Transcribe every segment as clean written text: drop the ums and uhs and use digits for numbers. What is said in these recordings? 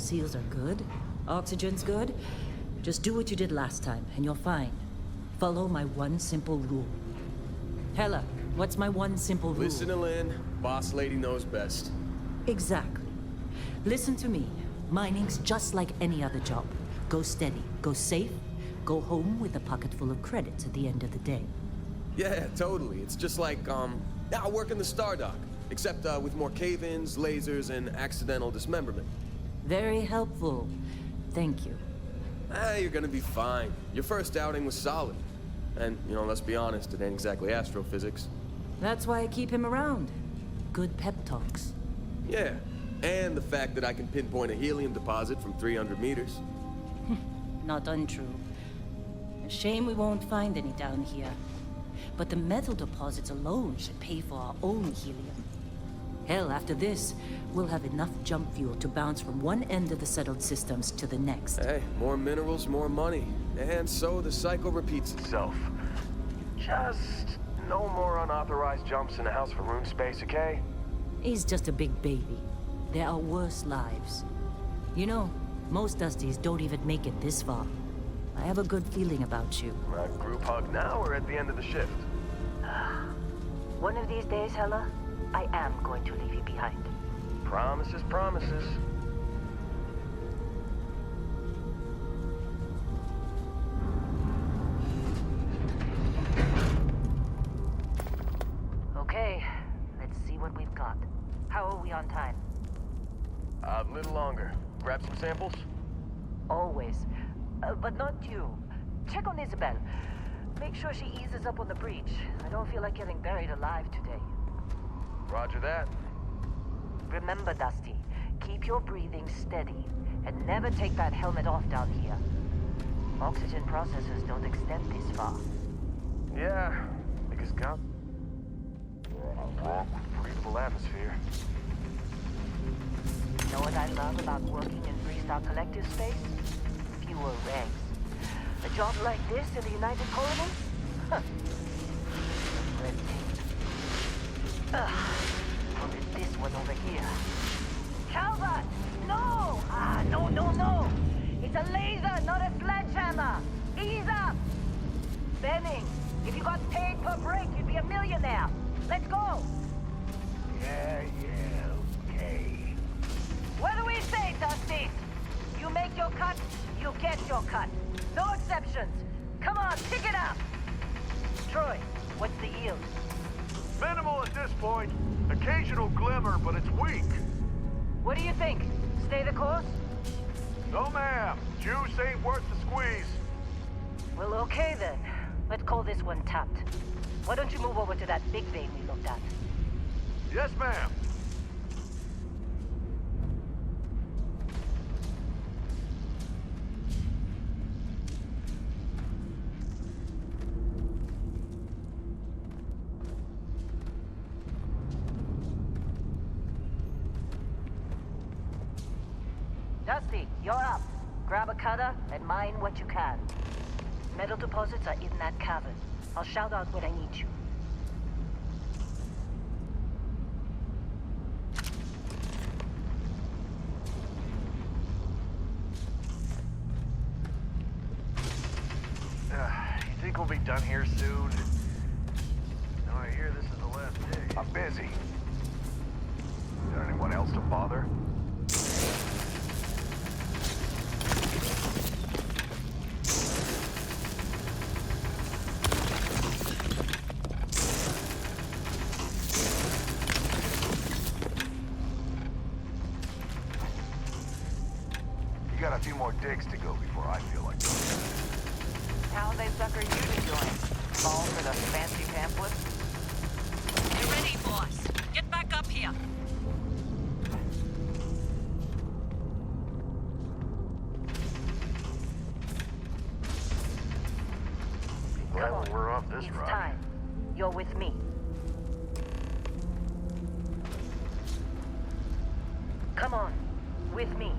seals are good, oxygen's good, just do what you did last time, and you're fine. Follow my one simple rule. Hella, what's my one simple rule? Listen to Lynn. Boss lady knows best. Exactly. Listen to me. Mining's just like any other job. Go steady, go safe, go home with a pocket full of credits at the end of the day. Yeah, totally. It's just like, I work in the Stardock. Except with more cave-ins, lasers, and accidental dismemberment. Very helpful. Thank you. You're gonna be fine. Your first outing was solid. And, let's be honest, it ain't exactly astrophysics. That's why I keep him around. Good pep talks. Yeah, and the fact that I can pinpoint a helium deposit from 300 meters. Not untrue. A shame we won't find any down here. But the metal deposits alone should pay for our own helium. Hell, after this, we'll have enough jump fuel to bounce from one end of the settled systems to the next. Hey, more minerals, more money. And so the cycle repeats itself. Just no more unauthorized jumps in the house for room space, okay? He's just a big baby. There are worse lives. Most Dusties don't even make it this far. I have a good feeling about you. Group hug now or at the end of the shift? One of these days, Hella, I am going to leave you behind. Promises, promises. Okay, let's see what we've got. How are we on time? A little longer. Grab some samples? Always. But not you. Check on Isabel. Make sure she eases up on the breach. I don't feel like getting buried alive today. Roger that. Remember, Dusty, keep your breathing steady, and never take that helmet off down here. Oxygen processors don't extend this far. Yeah, because God... breathable atmosphere. Know what I love about working in Freestar Collective space? Fewer regs. A job like this in the United Colonies? Huh. Red tape. Look at this one over here. Calvert! No! No! It's a laser, not a sledgehammer! Ease up! Benning, if you got paid per break, you'd be a millionaire. Let's go! Yeah, okay. What do we say, Dusty? You make your cut, you get your cut. No exceptions. Come on, pick it up! Troy, what's the yield? Minimal at this point. Occasional glimmer, but it's weak. What do you think? Stay the course? No, ma'am. Juice ain't worth the squeeze. Well, okay then. Let's call this one tapped. Why don't you move over to that big vein we looked at? Yes, ma'am. Dusty, you're up. Grab a cutter and mine what you can. Metal deposits are in that cavern. I'll shout out when I need you. You think we'll be done here soon? No, I hear this is the last day. I'm busy. Is there anyone else to bother? You got a few more digs to go before I feel like going. How they sucker you to join? Fall for the fancy pamphlet? You ready, boss? Get back up here. Glad we're off this It's ride. time. You're with me. Come on. With me.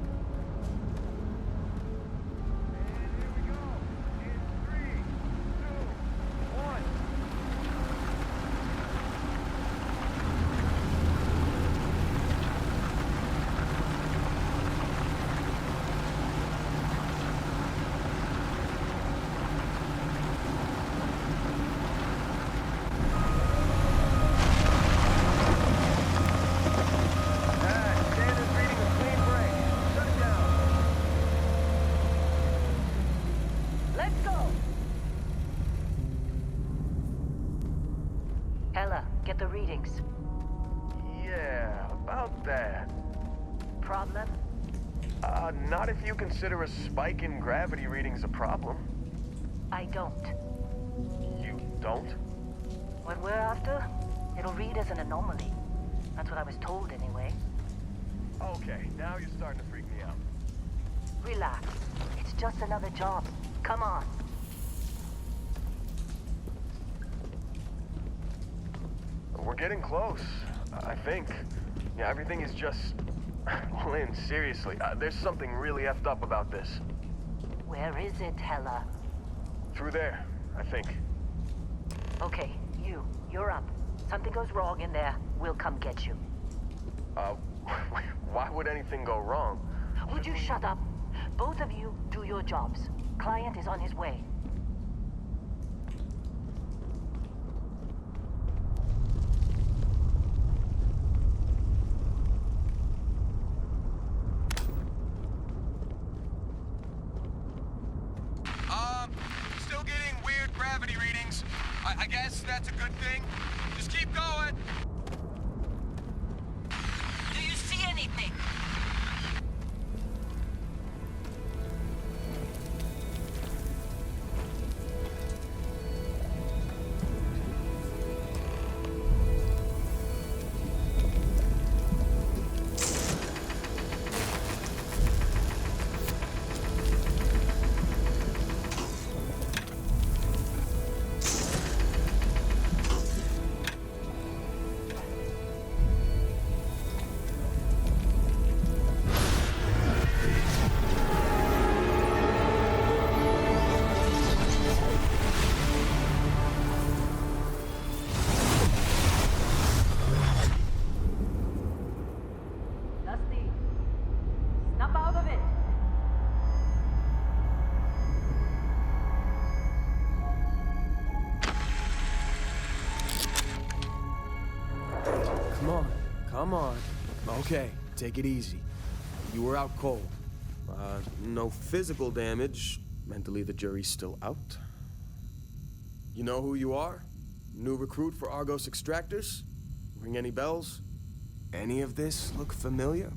that. Problem? Not if you consider a spike in gravity readings a problem. I don't. You don't? What we're after, it'll read as an anomaly. That's what I was told anyway. Okay, now you're starting to freak me out. Relax. It's just another job. Come on. We're getting close, I think. Yeah, everything is just... Lynn, seriously, there's something really effed up about this. Where is it, Hella? Through there, I think. Okay, you're up. Something goes wrong in there, we'll come get you. Why would anything go wrong? Would you shut up? Both of you do your jobs. Client is on his way. Still getting weird gravity readings. I guess that's a good thing. Just keep going. Do you see anything? Dusty, snap out of it. Come on. Okay, take it easy. You were out cold. No physical damage. Mentally, the jury's still out. You know who you are? New recruit for Argos Extractors? Ring any bells? Any of this look familiar?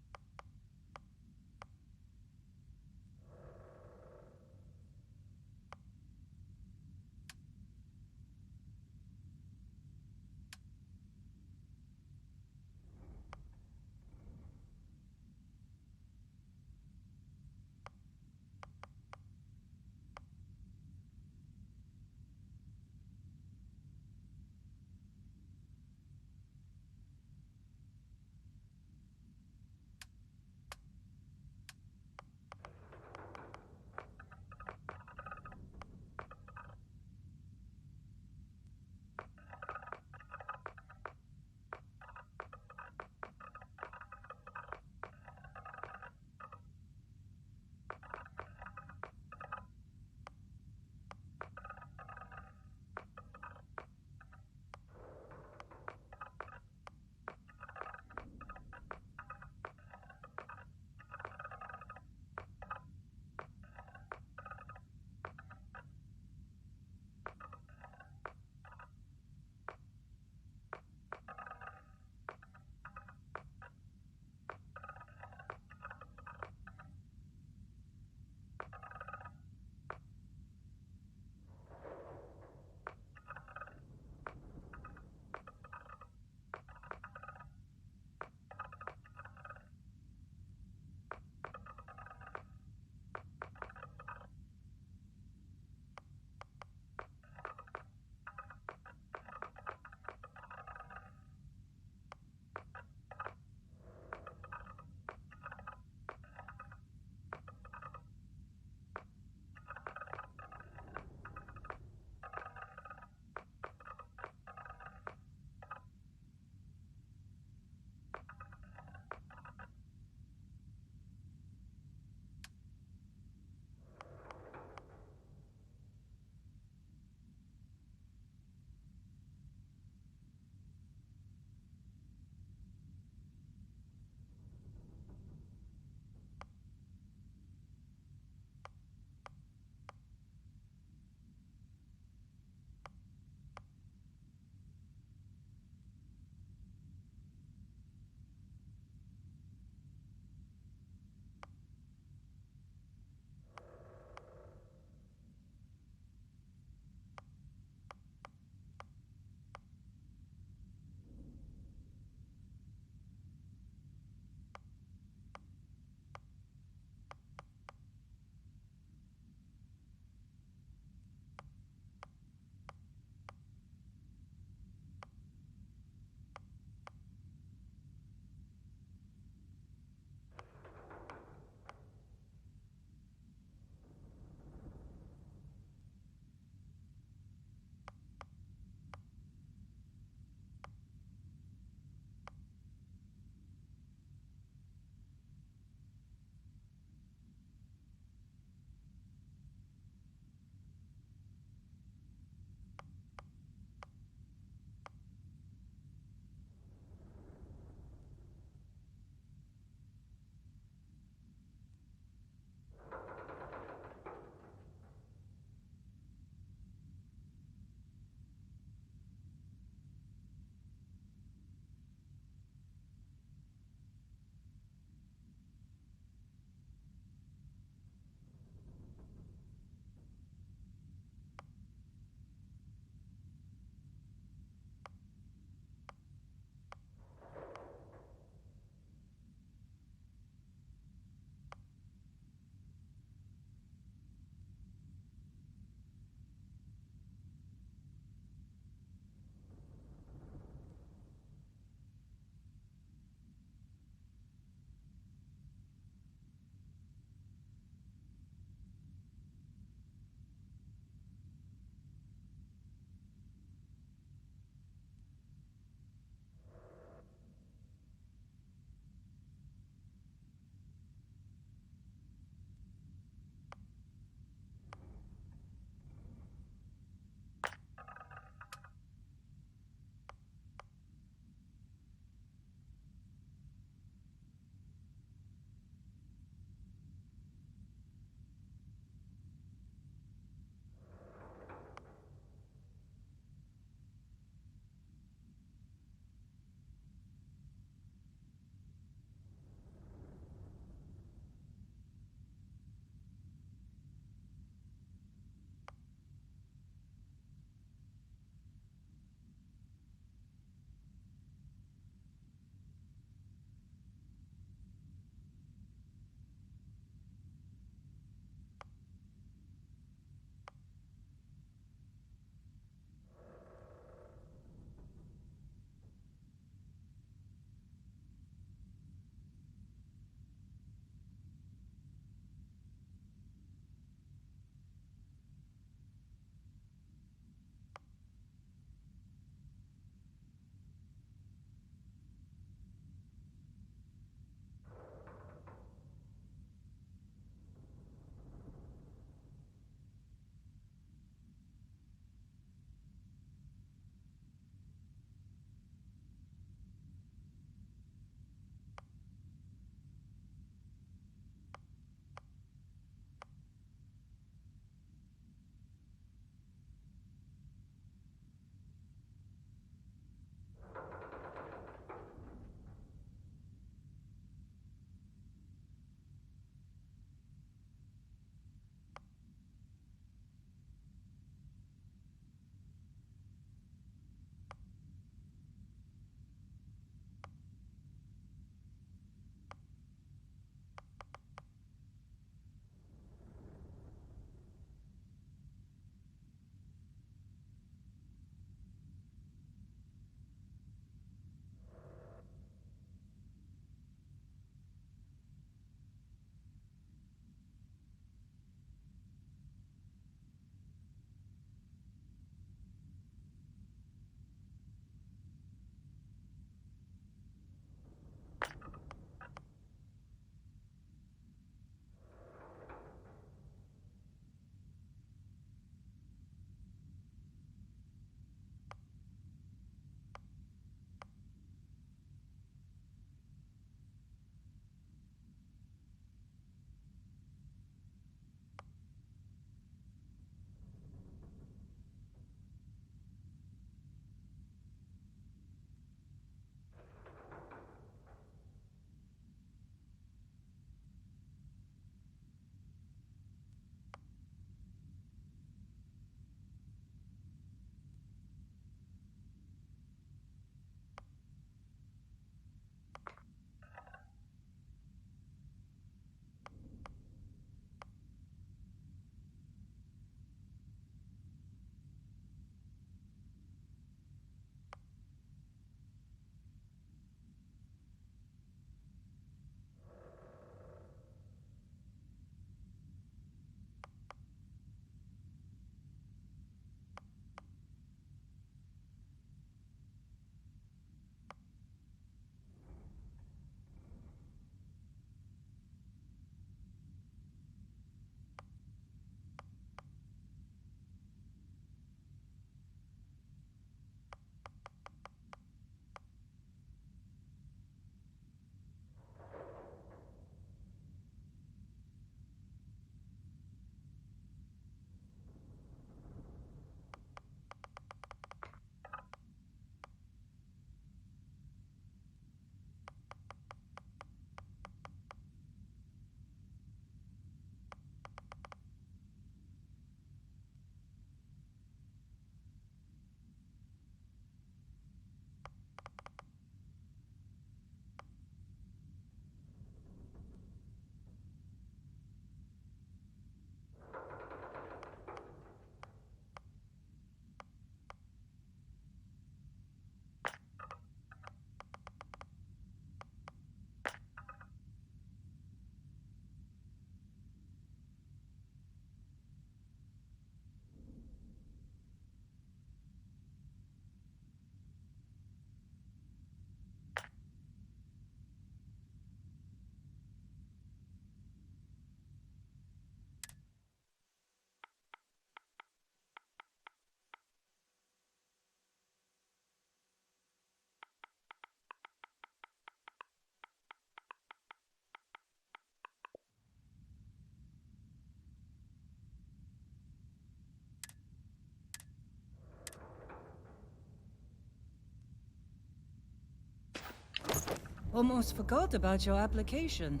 Almost forgot about your application.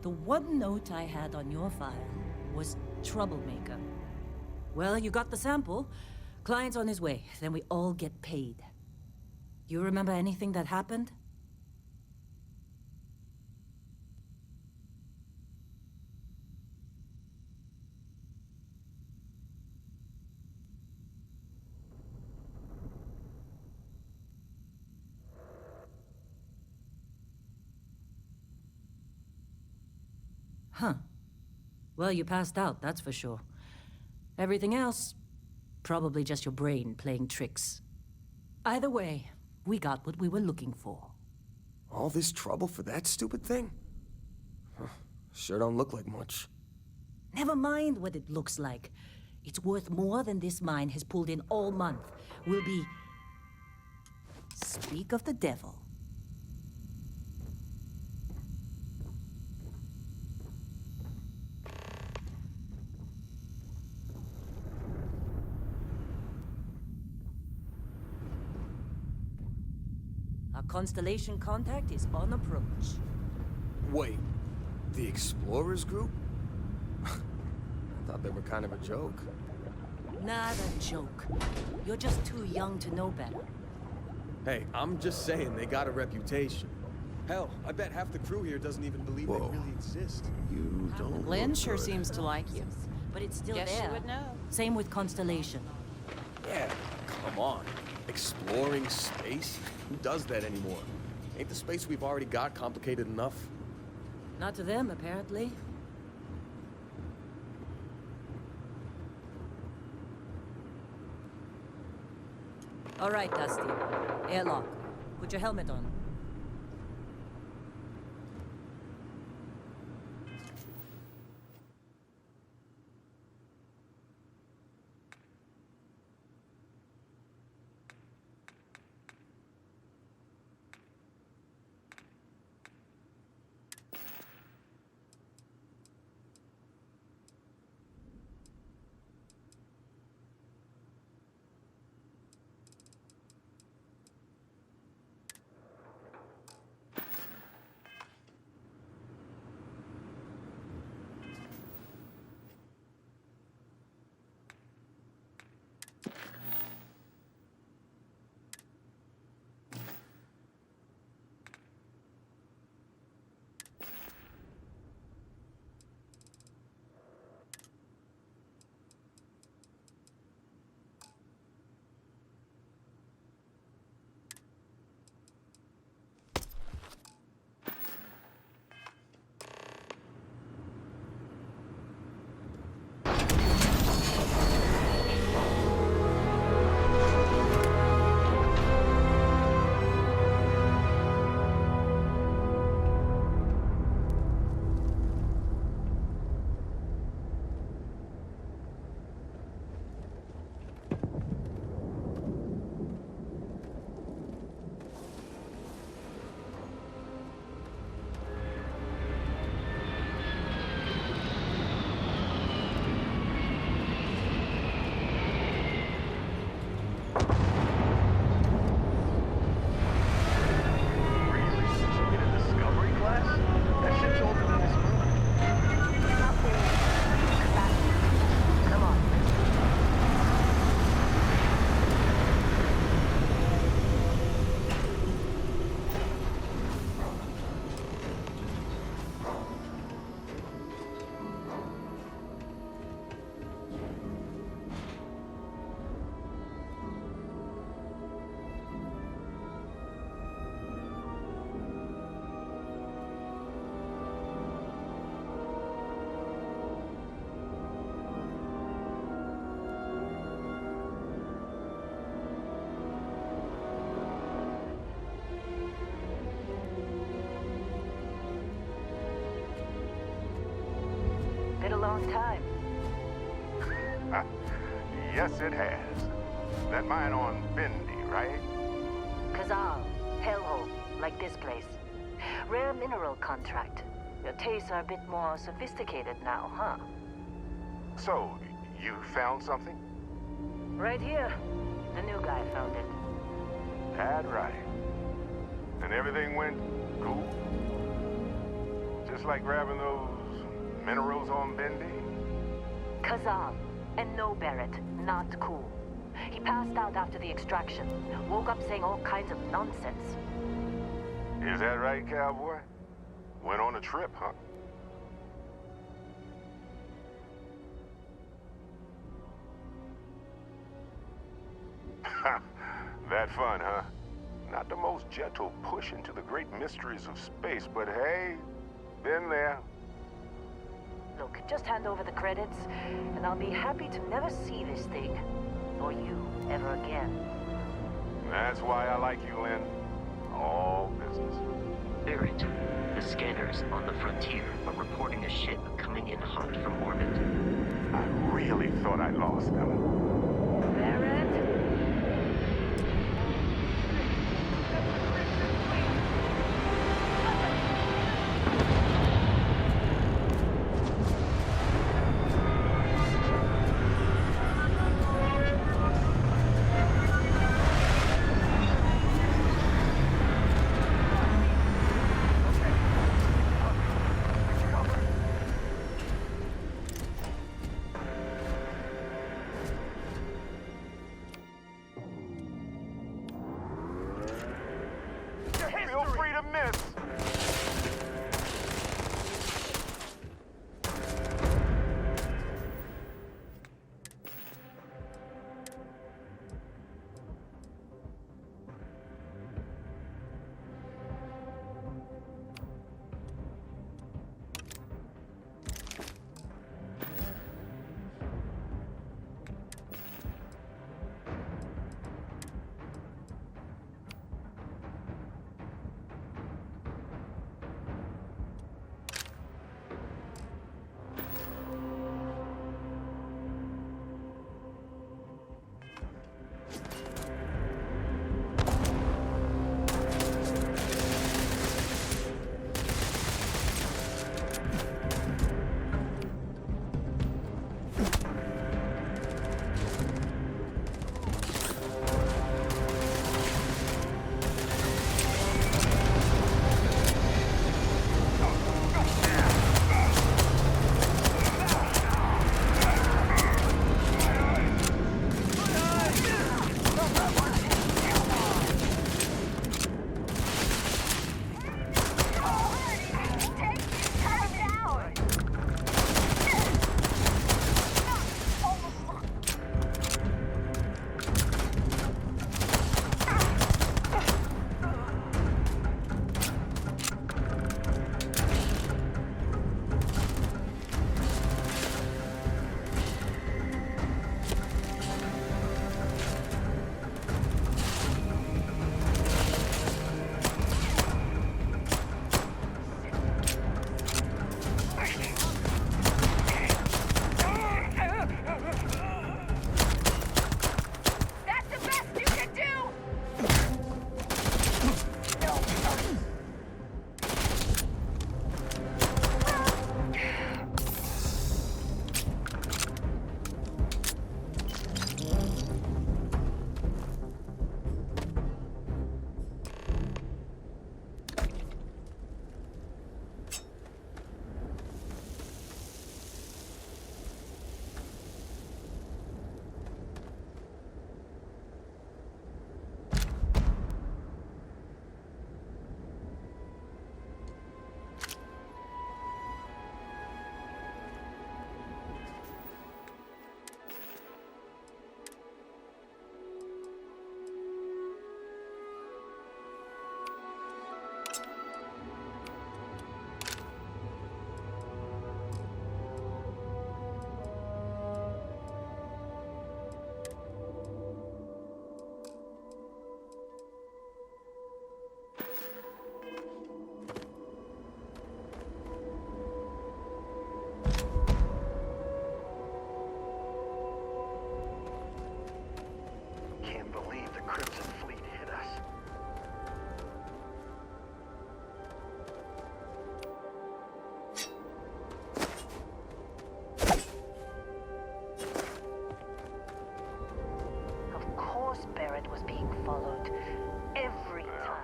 The one note I had on your file was troublemaker. Well, you got the sample. Client's on his way, then we all get paid. You remember anything that happened? Huh. Well, you passed out, that's for sure. Everything else, probably just your brain playing tricks. Either way, we got what we were looking for. All this trouble for that stupid thing? Huh, sure don't look like much. Never mind what it looks like. It's worth more than this mine has pulled in all month. We'll be... Speak of the devil. Our Constellation contact is on approach. Wait, the Explorers group? I thought they were kind of a joke. Not a joke. You're just too young to know better. Hey, I'm just saying they got a reputation. Hell, I bet half the crew here doesn't even believe they really exist. You don't Lynn look sure good. seems to like you. But it's still Guess there. you would know. Same with Constellation. Yeah, come on. Exploring space? Who does that anymore? Ain't the space we've already got complicated enough? Not to them, apparently. All right, Dusty. Airlock. Put your helmet on. Long time. Yes, it has. That mine on Bendy, right? Kazal, hellhole, like this place. Rare mineral contract. Your tastes are a bit more sophisticated now, huh? So, you found something? Right here. The new guy found it. That's right. And And everything went cool? Just like grabbing those minerals on Bendy? Kazal. And no, Barrett, not cool. He passed out after the extraction. Woke up saying all kinds of nonsense. Is that right, cowboy? Went on a trip, huh? That fun, huh? Not the most gentle push into the great mysteries of space, but hey, been there. Look, just hand over the credits, and I'll be happy to never see this thing, or you, ever again. That's why I like you, Lynn. All business. Barrett, the scanners on the frontier are reporting a ship coming in hot from orbit. I really thought I lost them. Barrett? Feel free to miss.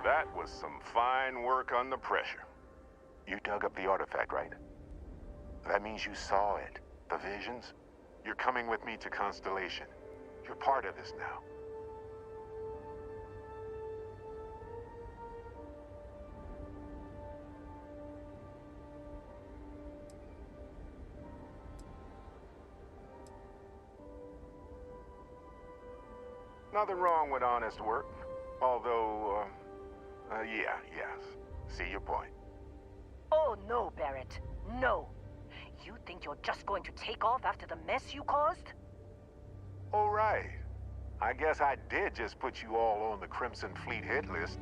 That was some fine work under pressure. You dug up the artifact, right? That means you saw it. The visions? You're coming with me to Constellation. You're part of this now. Nothing wrong with honest work. Although, yes. See your point. Oh no, Barrett. No. You think you're just going to take off after the mess you caused? All right. I guess I did just put you all on the Crimson Fleet hit list.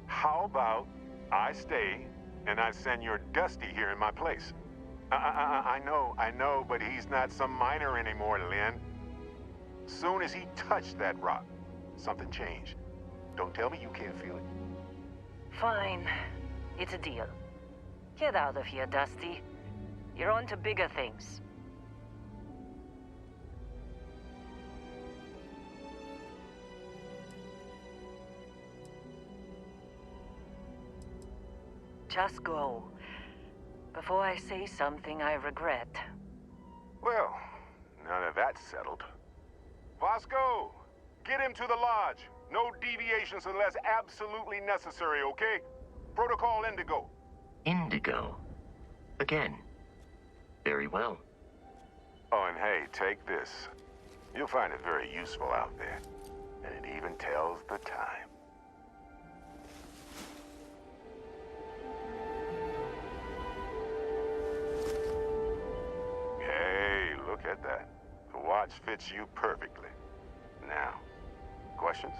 How about I stay and I send your Dusty here in my place? I know, but he's not some miner anymore, Lynn. Soon as he touched that rock, something changed. Don't tell me you can't feel it. Fine. It's a deal. Get out of here, Dusty. You're on to bigger things. Just go. Before I say something I regret. Well, now that that's settled. Vasco, get him to the lodge. No deviations unless absolutely necessary, okay? Protocol Indigo. Indigo. Again. Very well. Oh, and hey, take this. You'll find it very useful out there. And it even tells the time. Hey, look at that. The watch fits you perfectly. Now, questions?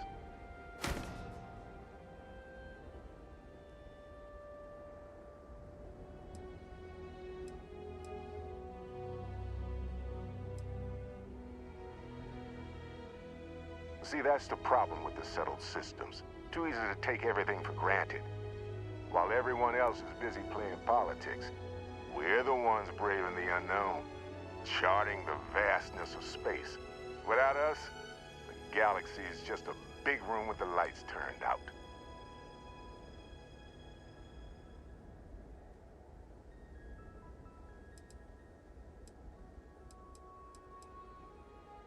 See, that's the problem with the settled systems. Too easy to take everything for granted. While everyone else is busy playing politics, we're the ones braving the unknown, charting the vastness of space. Without us, the galaxy is just a big room with the lights turned out.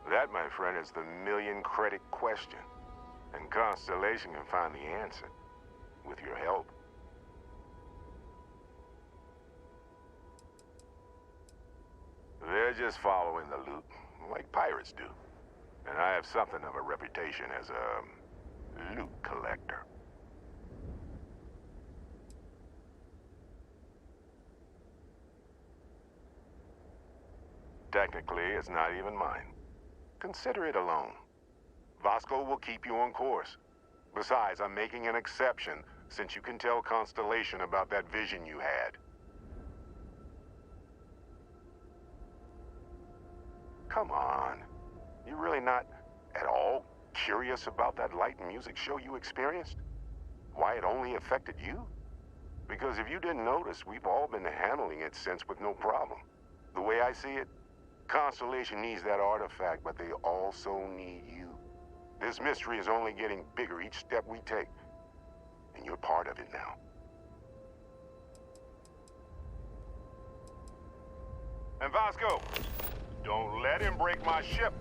That, my friend, is the million-credit question. And Constellation can find the answer, with your help. They're just following the loot, like pirates do. And I have something of a reputation as a loot collector. Technically, it's not even mine. Consider it a loan. Vasco will keep you on course. Besides, I'm making an exception since you can tell Constellation about that vision you had. Come on. You're really not at all curious about that light and music show you experienced? Why it only affected you? Because if you didn't notice, we've all been handling it since with no problem. The way I see it, Constellation needs that artifact, but they also need you. This mystery is only getting bigger each step we take, and you're part of it now. And Vasco, don't let him break my ship.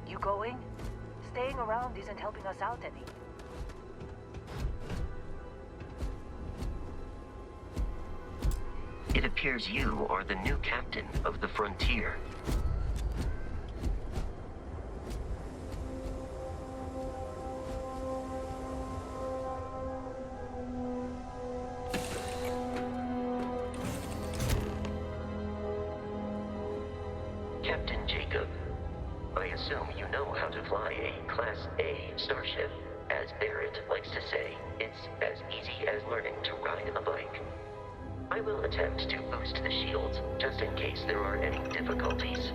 You going? Staying around isn't helping us out any. It appears you are the new captain of the Frontier. Captain Jacob, I assume you know how to fly a Class A starship. As Barrett likes to say, it's as easy as learning to ride a bike. I will attempt to boost the shields, just in case there are any difficulties.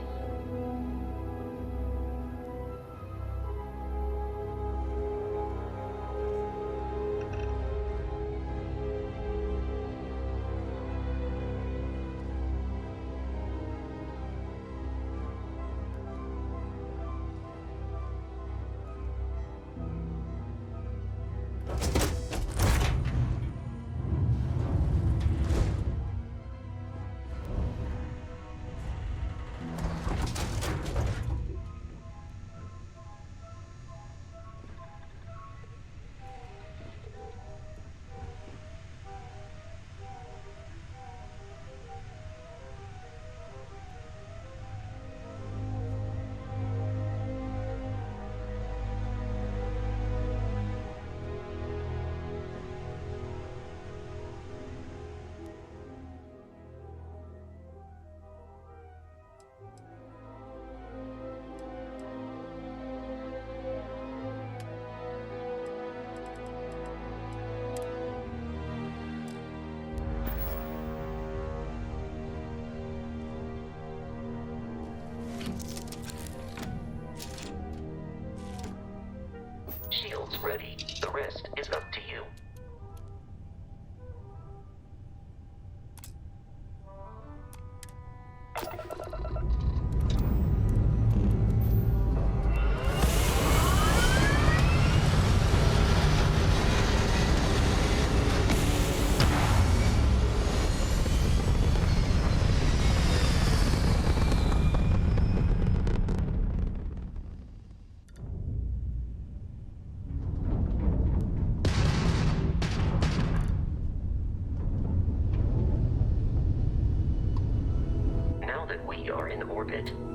shields ready. The rest is up to you.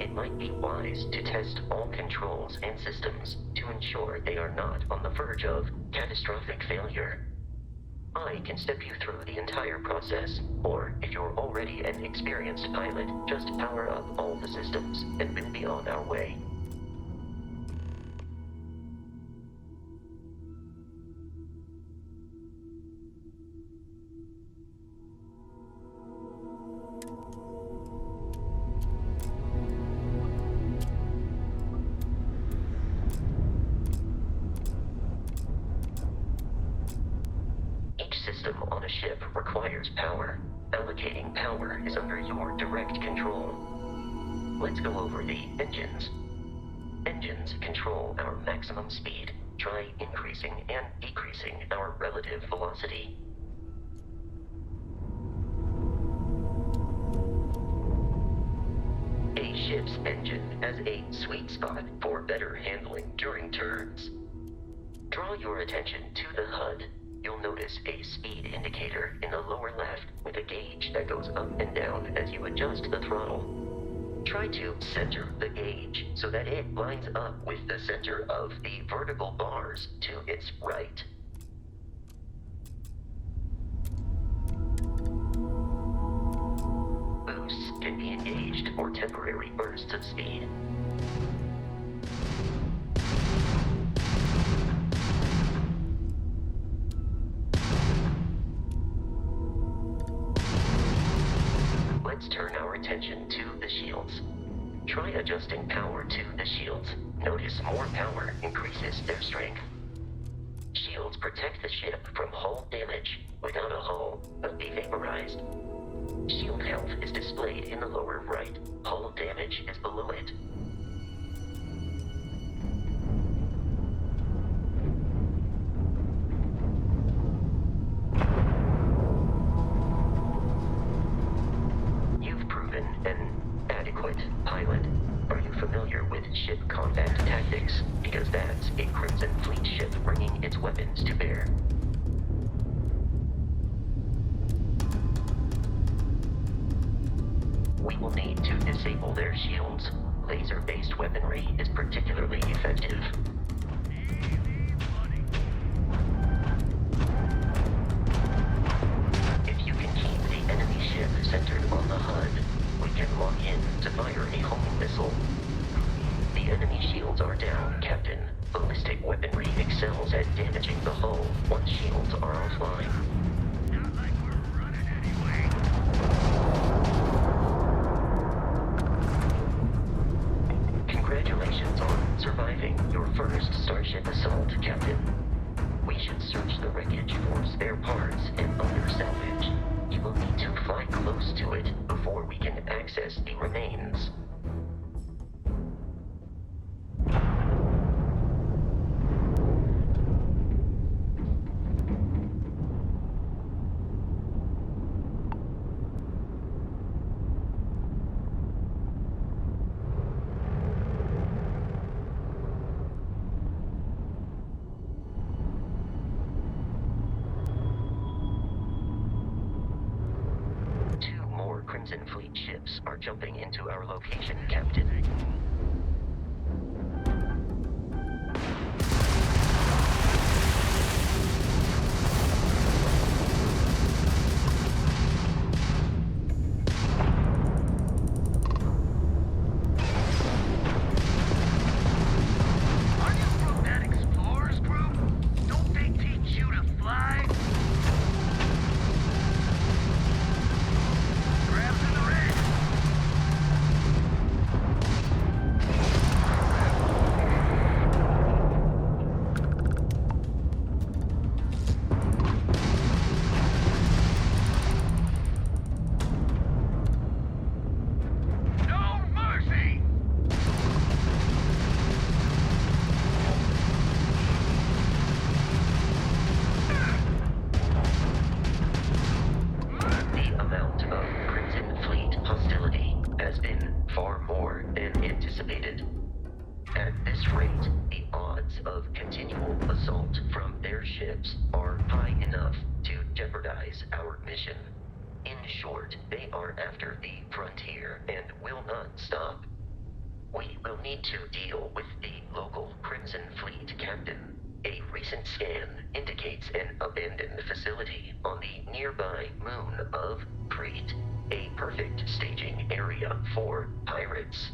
It might be wise to test all controls and systems to ensure they are not on the verge of catastrophic failure. I can step you through the entire process, or if you're already an experienced pilot, just power up all the systems and we'll be on our way. System on a ship requires power. Allocating power is under your direct control. Let's go over the engines. Engines control our maximum speed. Try increasing and decreasing our relative velocity. A ship's engine has a sweet spot for better handling during turns. Draw your attention to the HUD. You'll notice a speed indicator in the lower left with a gauge that goes up and down as you adjust the throttle. Try to center the gauge so that it lines up with the center of the vertical bars to its right. Boosts can be engaged for temporary bursts of speed. Let's turn our attention to the shields. Try adjusting power to the shields. Notice more power increases their strength. Shields protect the ship from hull damage. Without a hull, they'll be vaporized. Shield health is displayed in the lower right. Hull damage is below it. Pilot, are you familiar with ship combat tactics? Because that's a Crimson Fleet ship bringing its weapons to bear. We will need to disable their shields. Laser-based weaponry is particularly effective. If you can keep the enemy ship centered on the HUD, we can lock in to fire a homing missile. The enemy shields are down, Captain. Ballistic weaponry excels at damaging the hull once shields are offline. Not like we're running anyway. Congratulations on surviving your first Starship assault, Captain. We should search the wreckage for spare parts and other salvage. You will need to fly close to it before we can access the remains. Crimson Fleet ships are jumping into our location, Captain. Are you from that Explorers group? Don't they teach you to fly? Grabs in the red. ships are high enough to jeopardize our mission. In short, they are after the frontier and will not stop. We will need to deal with the local Crimson Fleet captain. A recent scan indicates an abandoned facility on the nearby moon of Crete, a perfect staging area for pirates.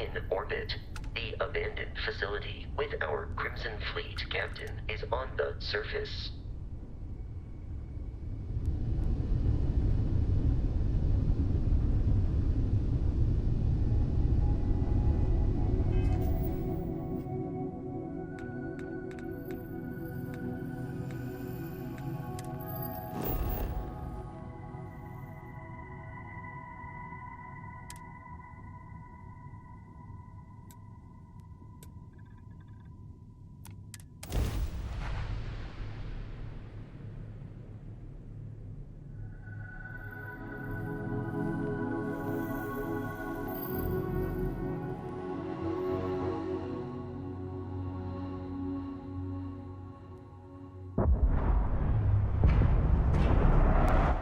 in orbit. The abandoned facility with our Crimson Fleet captain is on the surface.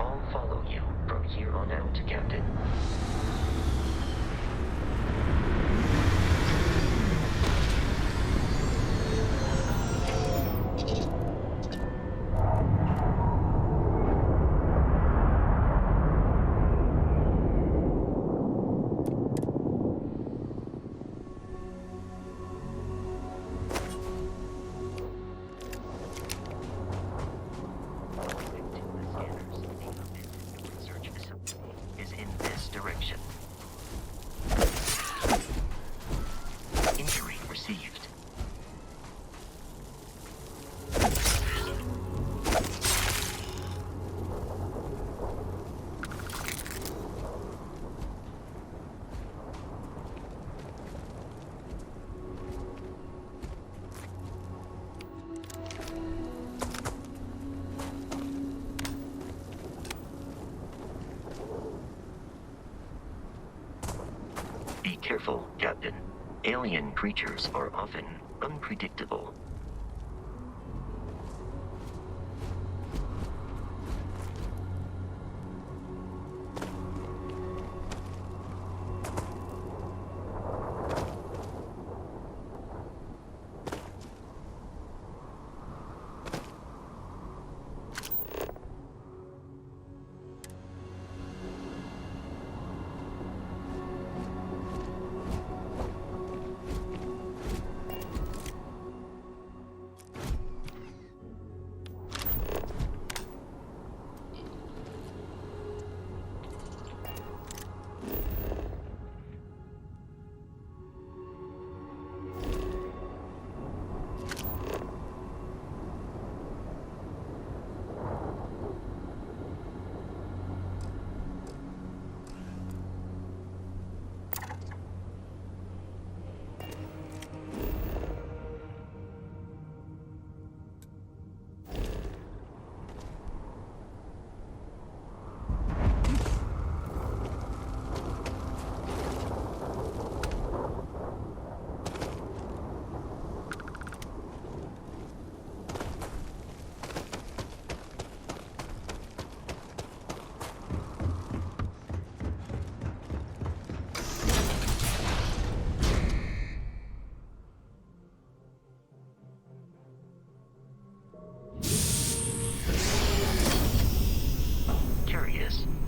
I'll follow you from here on out, Captain. Research facility is in this direction. Injury received. Be careful, Captain. Alien creatures are often unpredictable.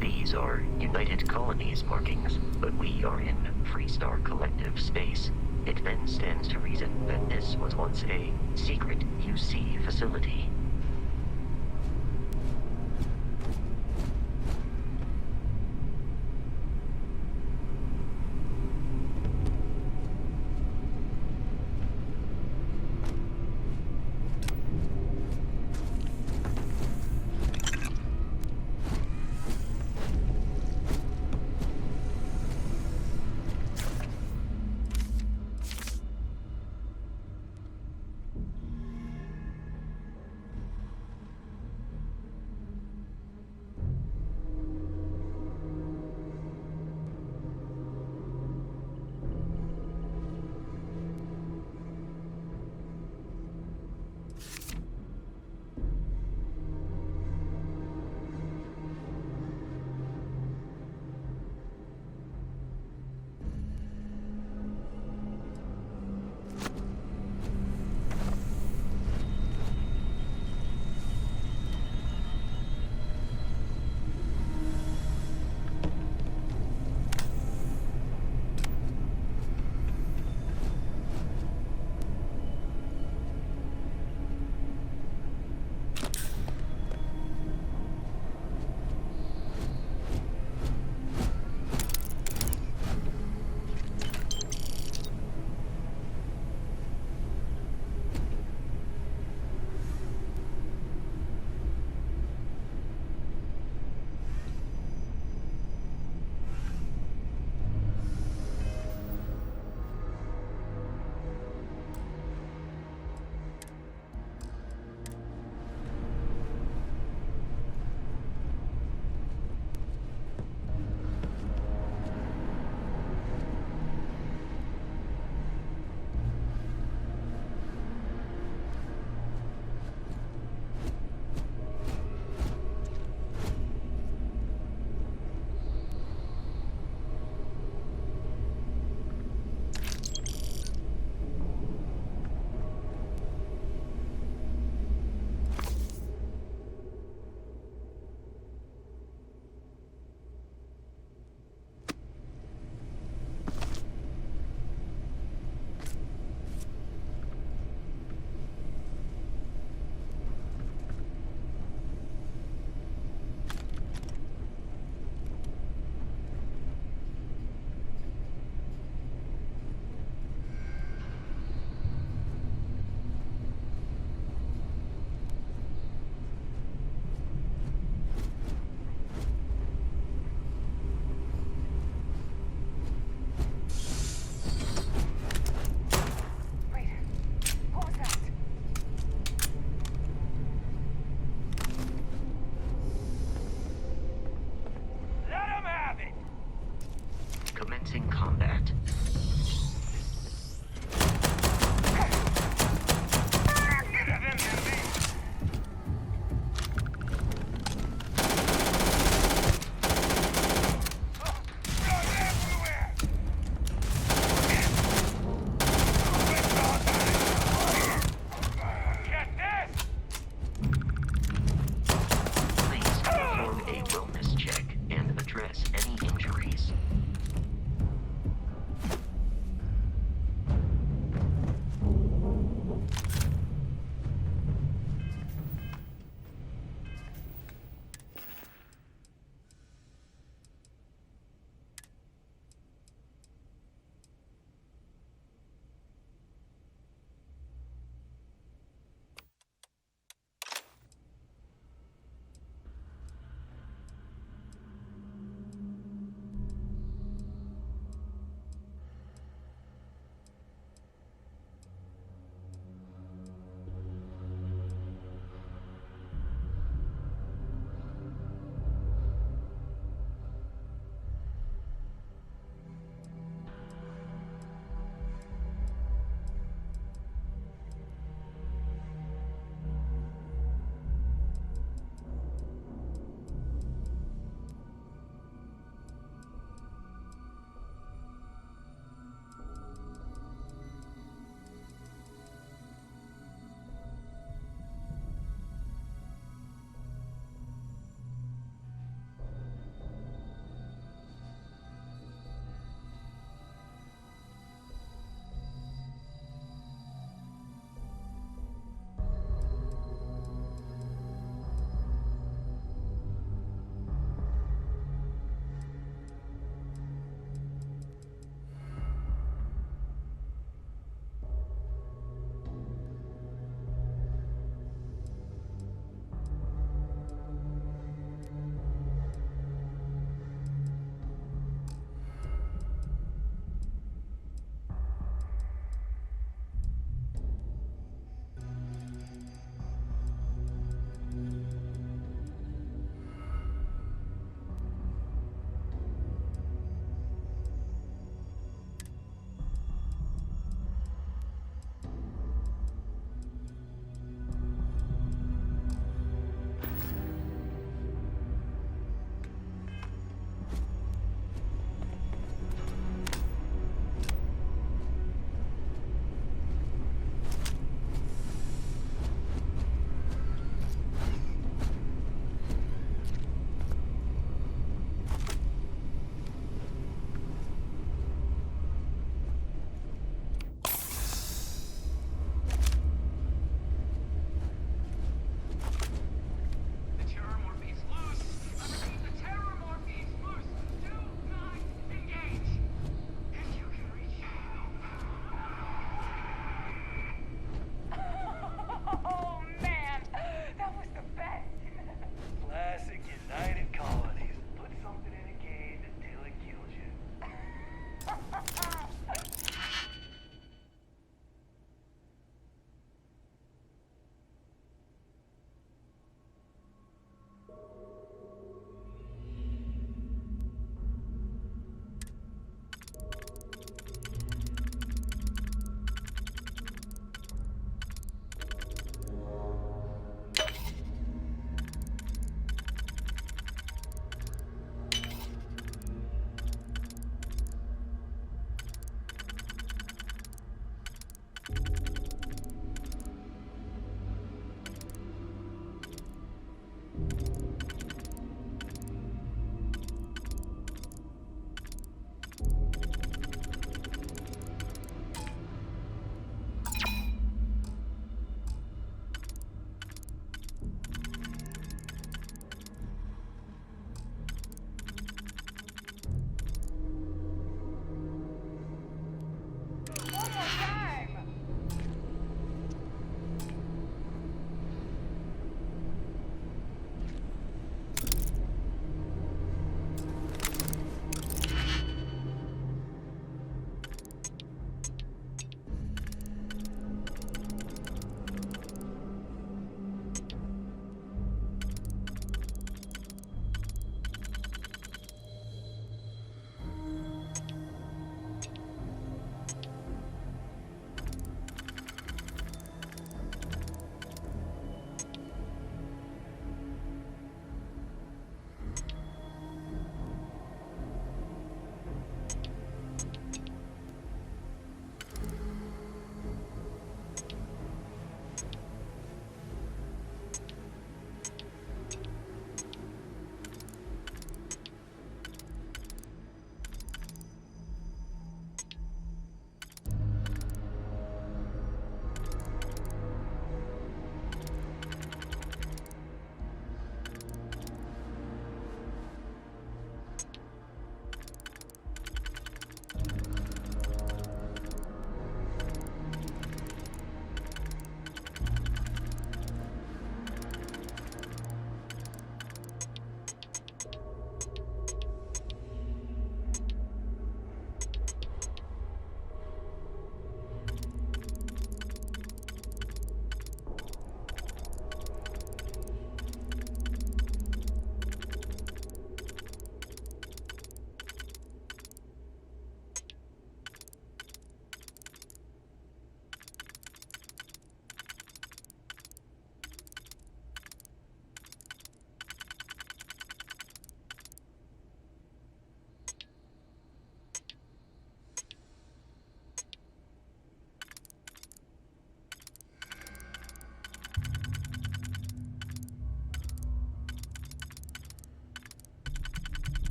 These are United Colonies markings, but we are in Freestar Collective space. It then stands to reason that this was once a secret UC facility.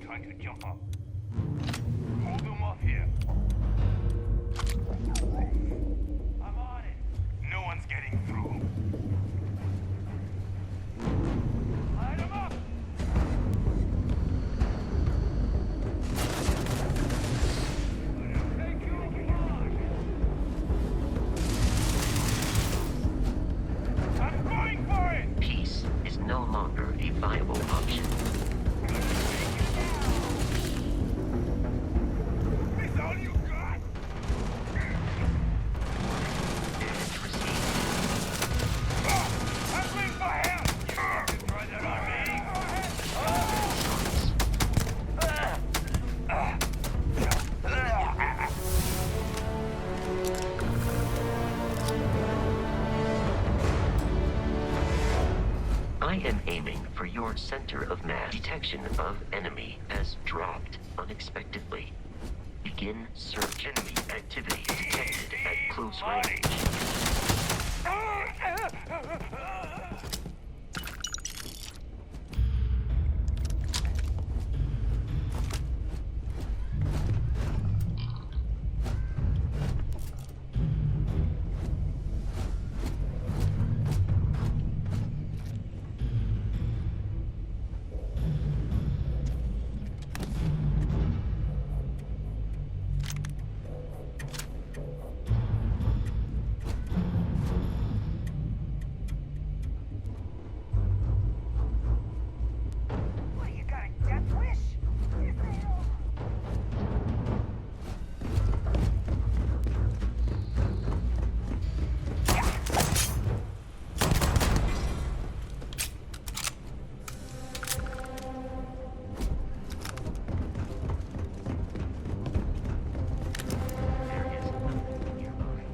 trying to jump up. Hold them off here. I'm on it. No one's getting through. Light them up! Take you on! I'm going for it! Peace is no longer a viable option. Is all you got? I'm waiting for help! You have to try that on me? I am aiming for your center of mass. Detection of enemy has dropped unexpectedly. Begin search. Enemy activity detected at close range. What, you got a death wish? There is nothing nearby.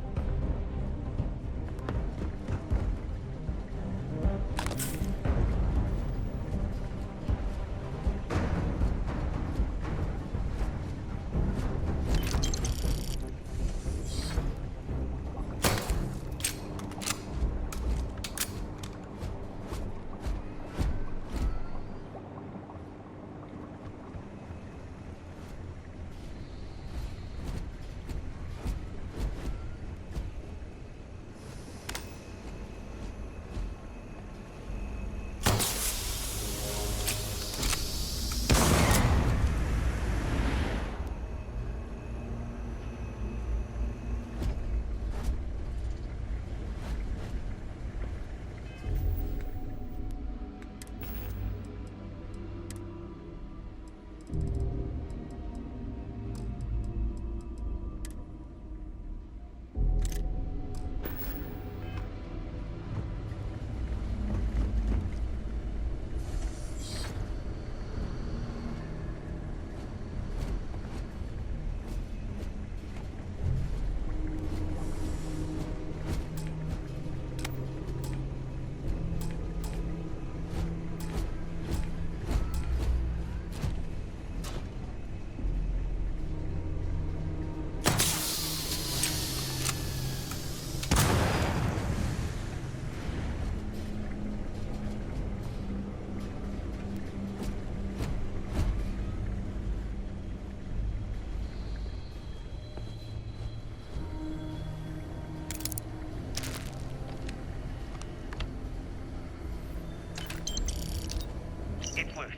It's loose.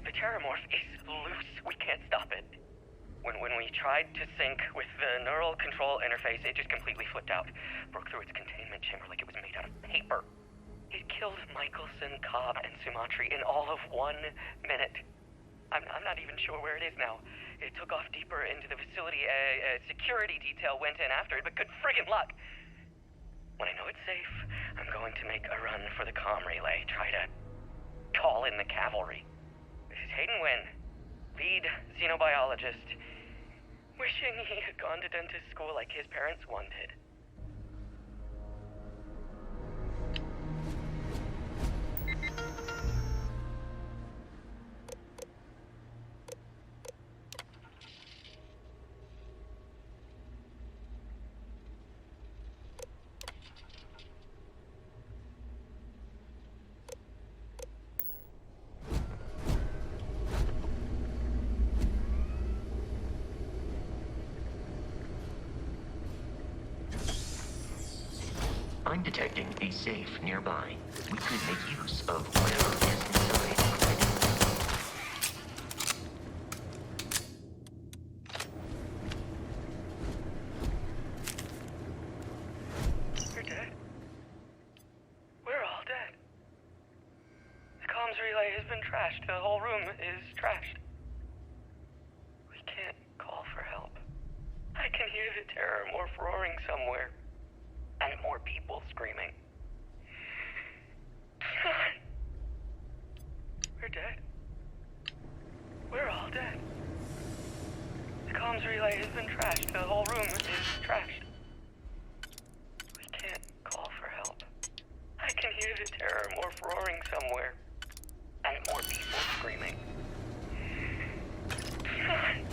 The Terramorph is loose. We can't stop it. When we tried to sync with the neural control interface, it just completely flipped out. Broke through its containment chamber like it was made out of paper. It killed Michelson, Cobb, and Sumatri in all of 1 minute. I'm not even sure where it is now. It took off deeper into the facility. A security detail went in after it, but good friggin' luck. When I know it's safe, I'm going to make a run for the comm relay. Try to call in the cavalry. This is Hayden Wynn, lead xenobiologist. Wishing he had gone to dentist school like his parents wanted. Upon detecting a safe nearby, we could make use of whatever is inside. You're dead. We're all dead. The comms relay has been trashed. The whole room is trashed. We can't call for help. I can hear the terror morph roaring somewhere. And more people screaming. God. We're dead. We're all dead. The comms relay has been trashed. The whole room is trashed. We can't call for help. I can hear the terror morph roaring somewhere. And more people screaming. God.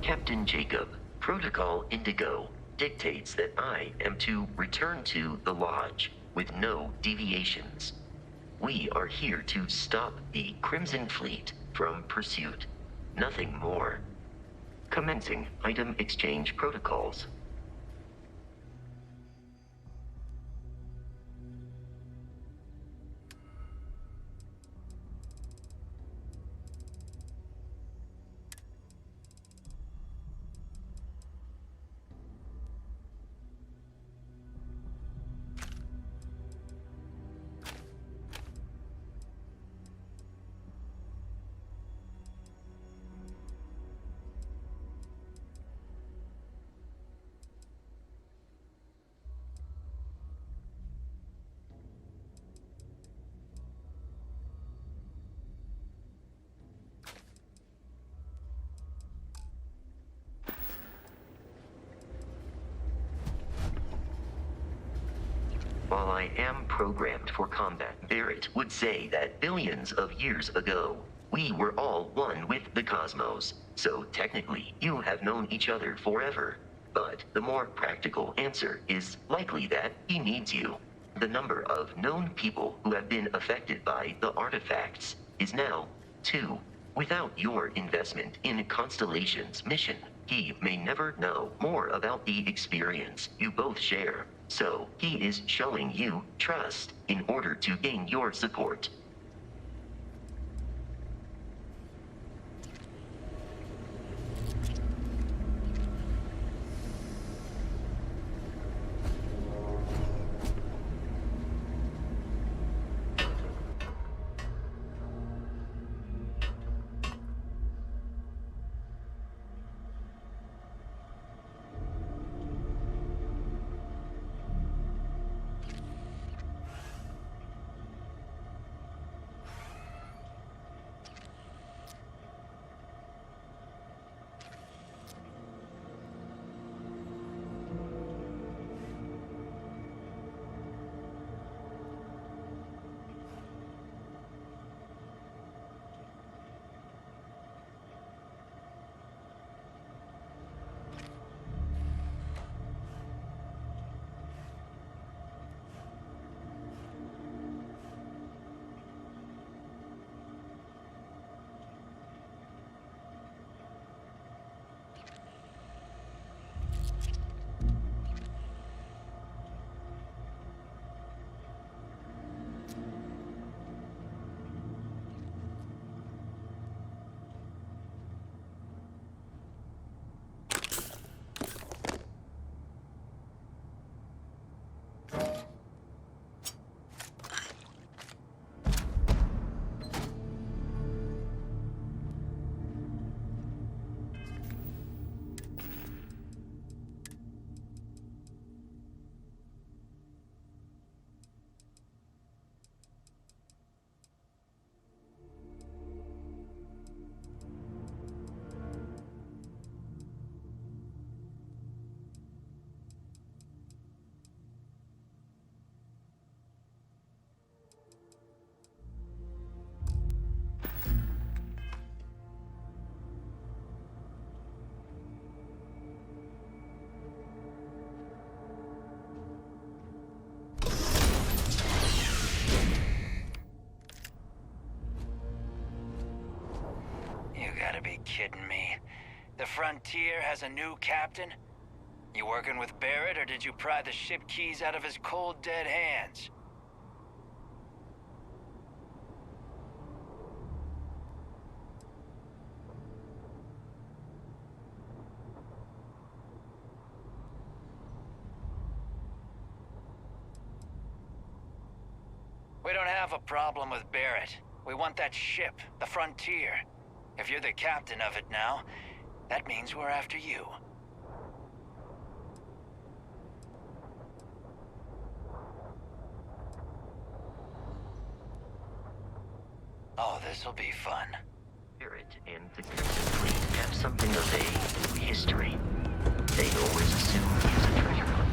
Captain Jacob, Protocol Indigo, dictates that I am to return to the Lodge with no deviations. We are here to stop the Crimson Fleet from pursuit. Nothing more. Commencing item exchange protocols. While I am programmed for combat, Barrett would say that billions of years ago, we were all one with the cosmos. So technically, you have known each other forever. But the more practical answer is likely that he needs you. The number of known people who have been affected by the artifacts is now 2. Without your investment in Constellation's mission, he may never know more about the experience you both share. So, he is showing you trust in order to gain your support. kidding me? The Frontier has a new captain? You working with Barrett, or did you pry the ship keys out of his cold, dead hands? We don't have a problem with Barrett. We want that ship, the Frontier. If you're the captain of it now, that means we're after you. Oh, this'll be fun. Barrett and the Crimson Fleet have something of a history. They always assume he's a treasure hunter.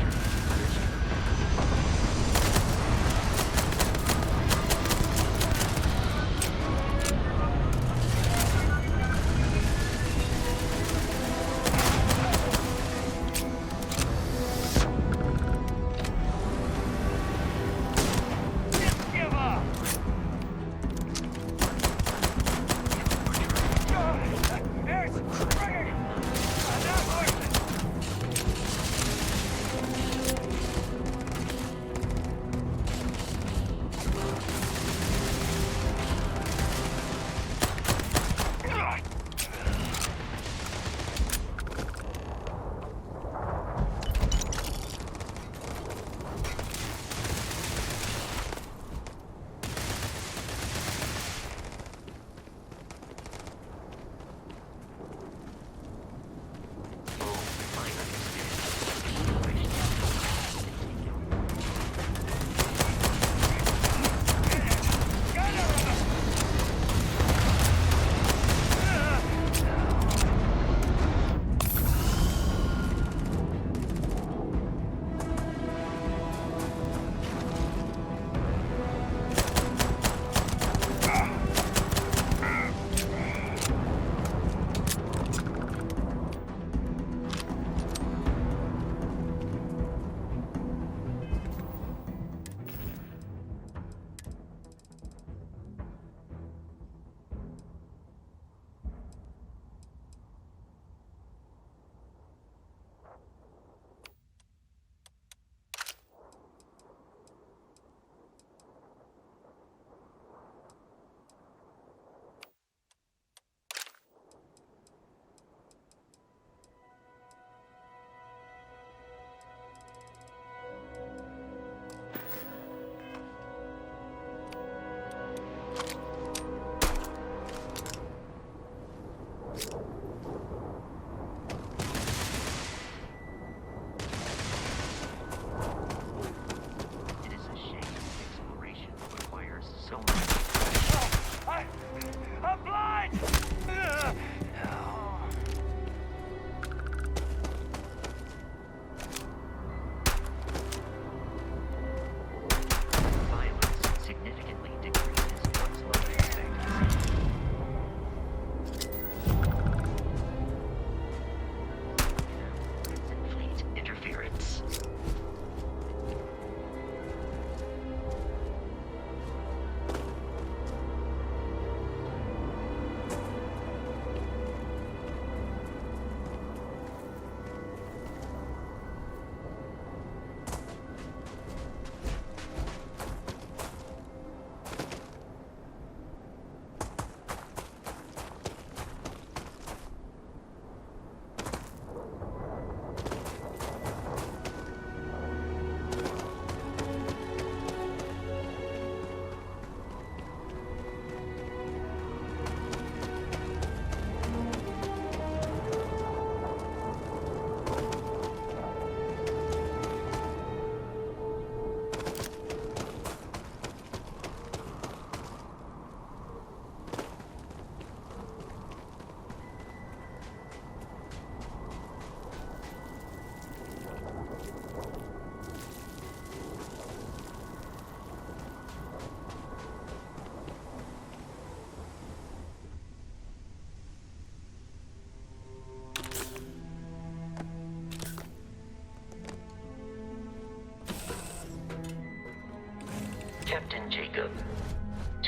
Captain Jacob,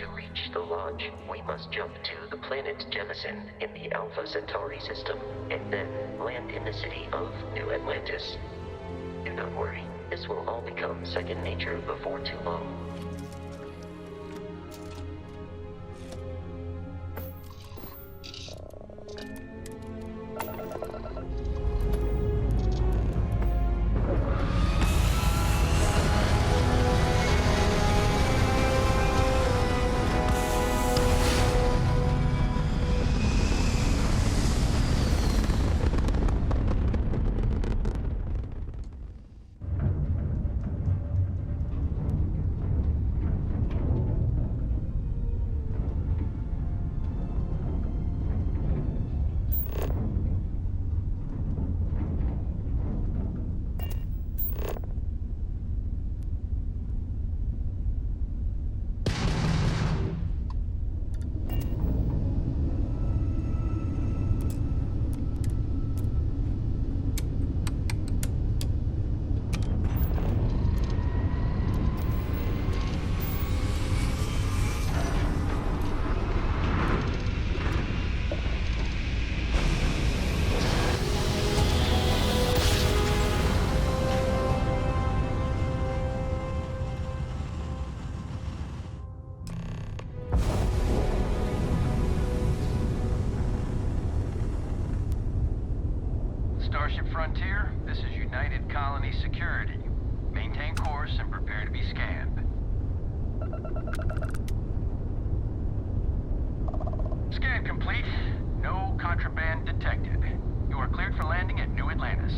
To reach the lodge, we must jump to the planet Jemison in the Alpha Centauri system, and then land in the city of New Atlantis. Do not worry, this will all become second nature before too long. Starship Frontier, this is United Colony Security. Maintain course and prepare to be scanned. Scan complete. No contraband detected. You are cleared for landing at New Atlantis.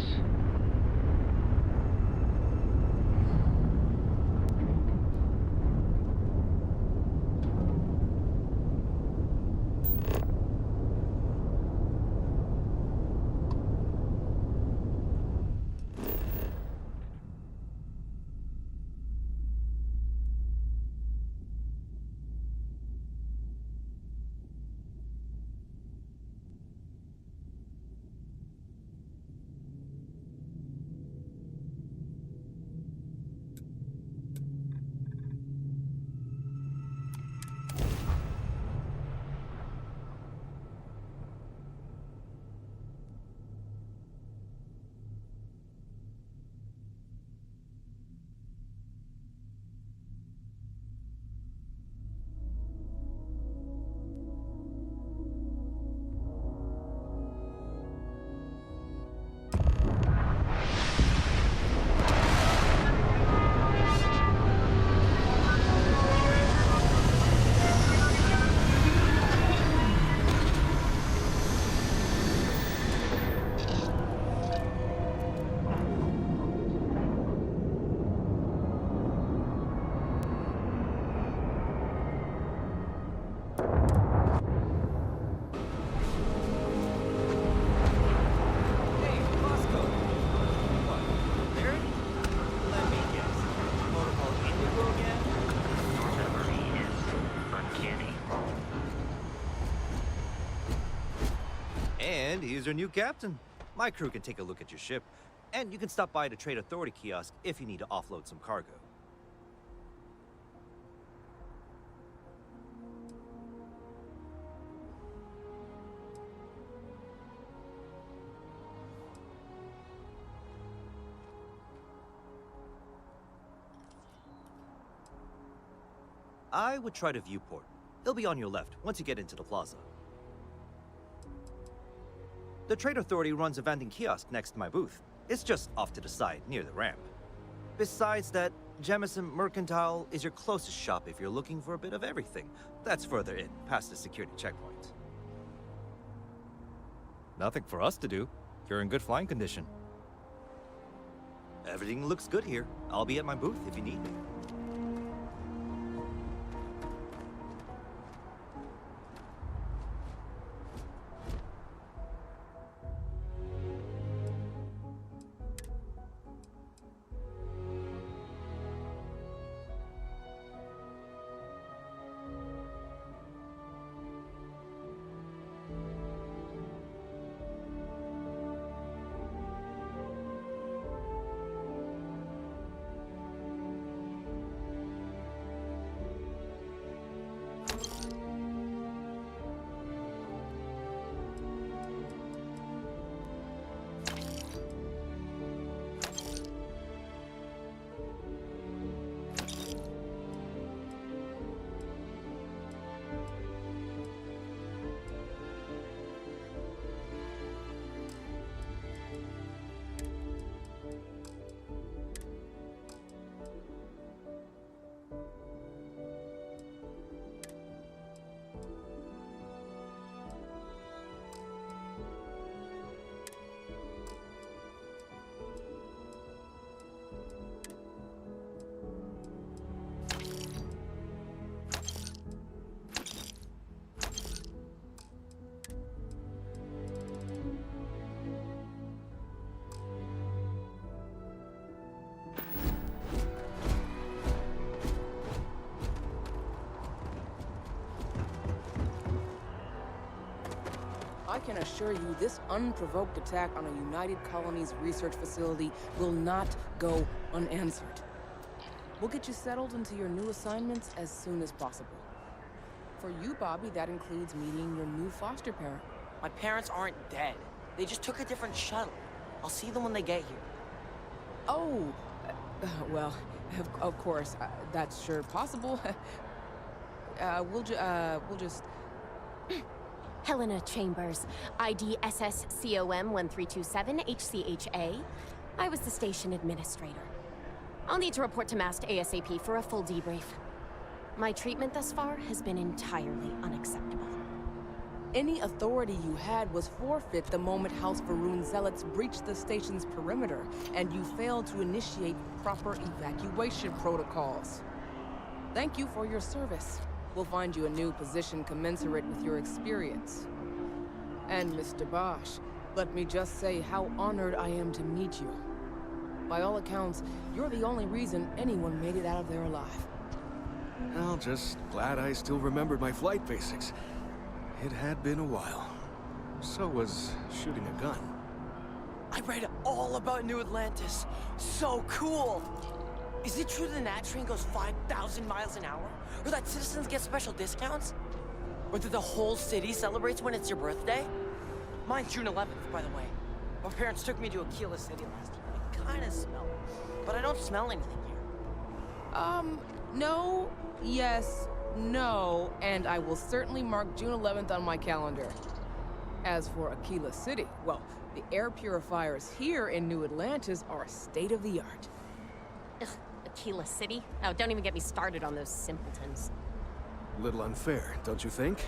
And here's our new captain. My crew can take a look at your ship, and you can stop by the Trade Authority kiosk if you need to offload some cargo. I would try the viewport. It'll be on your left once you get into the plaza. The Trade Authority runs a vending kiosk next to my booth. It's just off to the side, near the ramp. Besides that, Jemison Mercantile is your closest shop if you're looking for a bit of everything. That's further in, past the security checkpoint. Nothing for us to do. You're in good flying condition. Everything looks good here. I'll be at my booth if you need me. can assure you this unprovoked attack on a United Colonies research facility will not go unanswered. We'll get you settled into your new assignments as soon as possible. For you, Bobby, that includes meeting your new foster parent. My parents aren't dead. They just took a different shuttle. I'll see them when they get here. Oh, well, of course, that's sure possible. We'll just... Helena Chambers, ID SSCOM 1327 HCHA. I was the station administrator. I'll need to report to MAST ASAP for a full debrief. My treatment thus far has been entirely unacceptable. Any authority you had was forfeit the moment House Varun zealots breached the station's perimeter, and you failed to initiate proper evacuation protocols. Thank you for your service. We'll find you a new position commensurate with your experience. And Mr. Bosch, let me just say how honored I am to meet you. By all accounts, you're the only reason anyone made it out of there alive. Well, just glad I still remembered my flight basics. It had been a while. So was shooting a gun. I read all about New Atlantis. So cool! Is it true the Nat train goes 5,000 miles an hour? Or that citizens get special discounts? Or that the whole city celebrates when it's your birthday? Mine's June 11th, by the way. My parents took me to Aquila City last year. I kinda smell it. But I don't smell anything here. No, yes, no, and I will certainly mark June 11th on my calendar. As for Aquila City, well, the air purifiers here in New Atlantis are state-of-the-art. Ugh, Aquila City? Oh, don't even get me started on those simpletons. A little unfair, don't you think?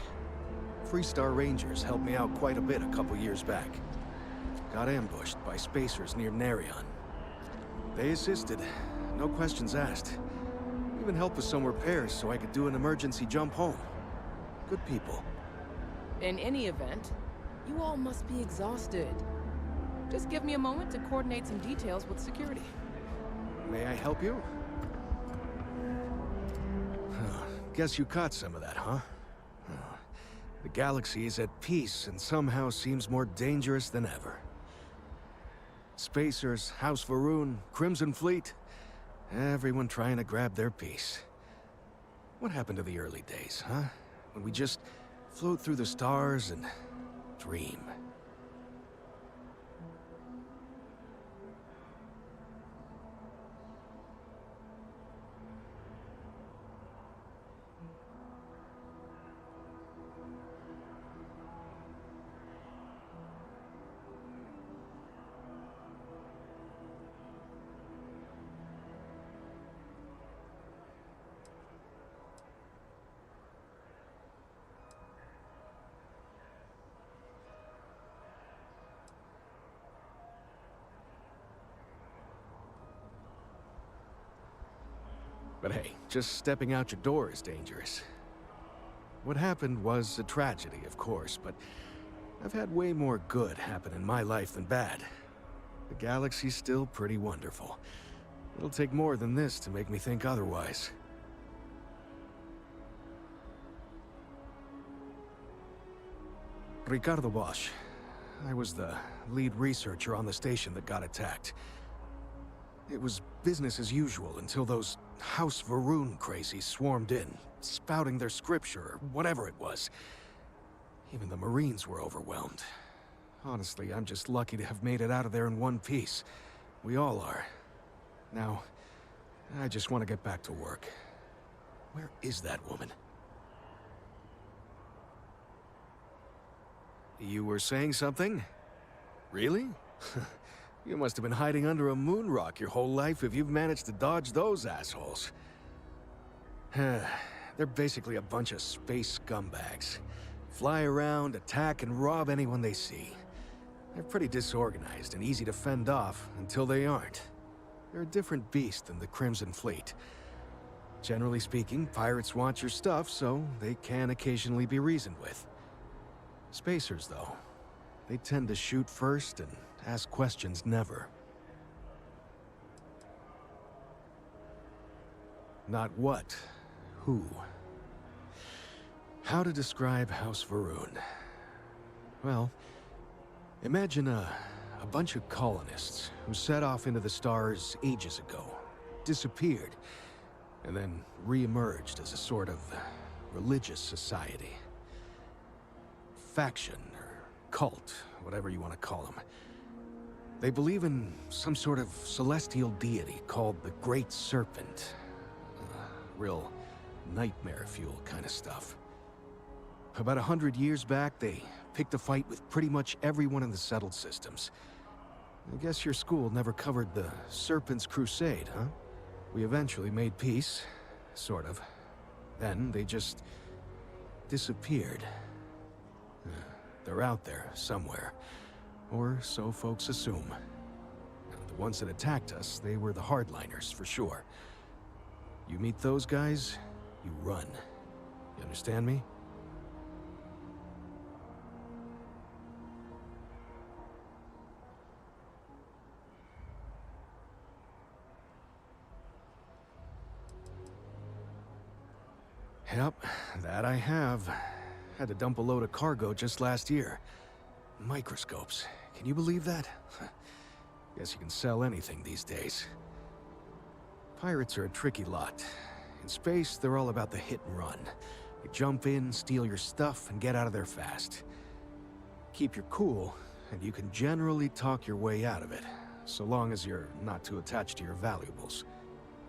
Freestar Rangers helped me out quite a bit a couple years back. Got ambushed by spacers near Narion. They assisted, no questions asked. Even helped with some repairs so I could do an emergency jump home. Good people. In any event, you all must be exhausted. Just give me a moment to coordinate some details with security. May I help you? Guess you caught some of that, huh? The galaxy is at peace and somehow seems more dangerous than ever. Spacers, House Varun, Crimson Fleet, everyone trying to grab their piece. What happened to the early days, huh? When we just float through the stars and dream. But hey, just stepping out your door is dangerous. What happened was a tragedy, of course, but I've had way more good happen in my life than bad. The galaxy's still pretty wonderful. It'll take more than this to make me think otherwise. Ricardo Bosch. I was the lead researcher on the station that got attacked. It was business as usual until those House Varun crazies swarmed in, spouting their scripture or whatever it was. Even the Marines were overwhelmed. Honestly, I'm just lucky to have made it out of there in one piece. We all are. Now, I just want to get back to work. Where is that woman? You were saying something? Really? You must have been hiding under a moon rock your whole life if you've managed to dodge those assholes. They're basically a bunch of space scumbags. Fly around, attack, and rob anyone they see. They're pretty disorganized and easy to fend off until they aren't. They're a different beast than the Crimson Fleet. Generally speaking, pirates want your stuff, so they can occasionally be reasoned with. Spacers, though, they tend to shoot first and ask questions never. Not what, who. How to describe House Varun? Well, imagine a bunch of colonists who set off into the stars ages ago, disappeared, and then re-emerged as a sort of religious society. Faction, or cult, whatever you want to call them. They believe in some sort of celestial deity called the Great Serpent. Real nightmare fuel kind of stuff. About 100 years back, they picked a fight with pretty much everyone in the settled systems. I guess your school never covered the Serpent's Crusade, huh? We eventually made peace, sort of. Then they just disappeared. They're out there somewhere, or so folks assume. The ones that attacked us, they were the hardliners, for sure. You meet those guys, you run. You understand me? Yep, that I have. Had to dump a load of cargo just last year. Microscopes. Can you believe that? Guess you can sell anything these days. Pirates are a tricky lot. In space, they're all about the hit and run. They jump in, steal your stuff, and get out of there fast. Keep your cool, and you can generally talk your way out of it, so long as you're not too attached to your valuables.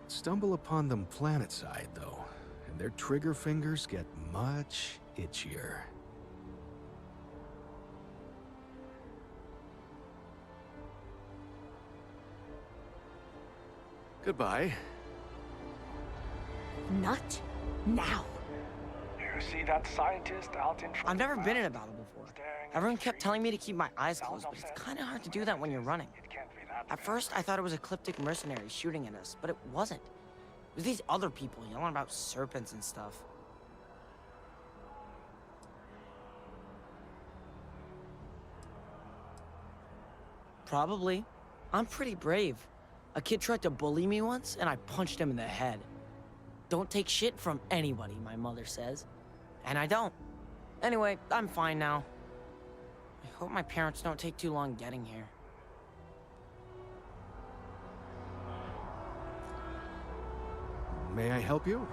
Stumble upon them planetside, though, and their trigger fingers get much itchier. Goodbye. Not now. You see that scientist out in front? I've never been in a battle before. Everyone kept telling me to keep my eyes closed, but it's kind of hard to do that when you're running. At first, I thought it was ecliptic mercenaries shooting at us, but it wasn't. It was these other people yelling about serpents and stuff. Probably. I'm pretty brave. A kid tried to bully me once, and I punched him in the head. Don't take shit from anybody, my mother says. And I don't. Anyway, I'm fine now. I hope my parents don't take too long getting here. May I help you?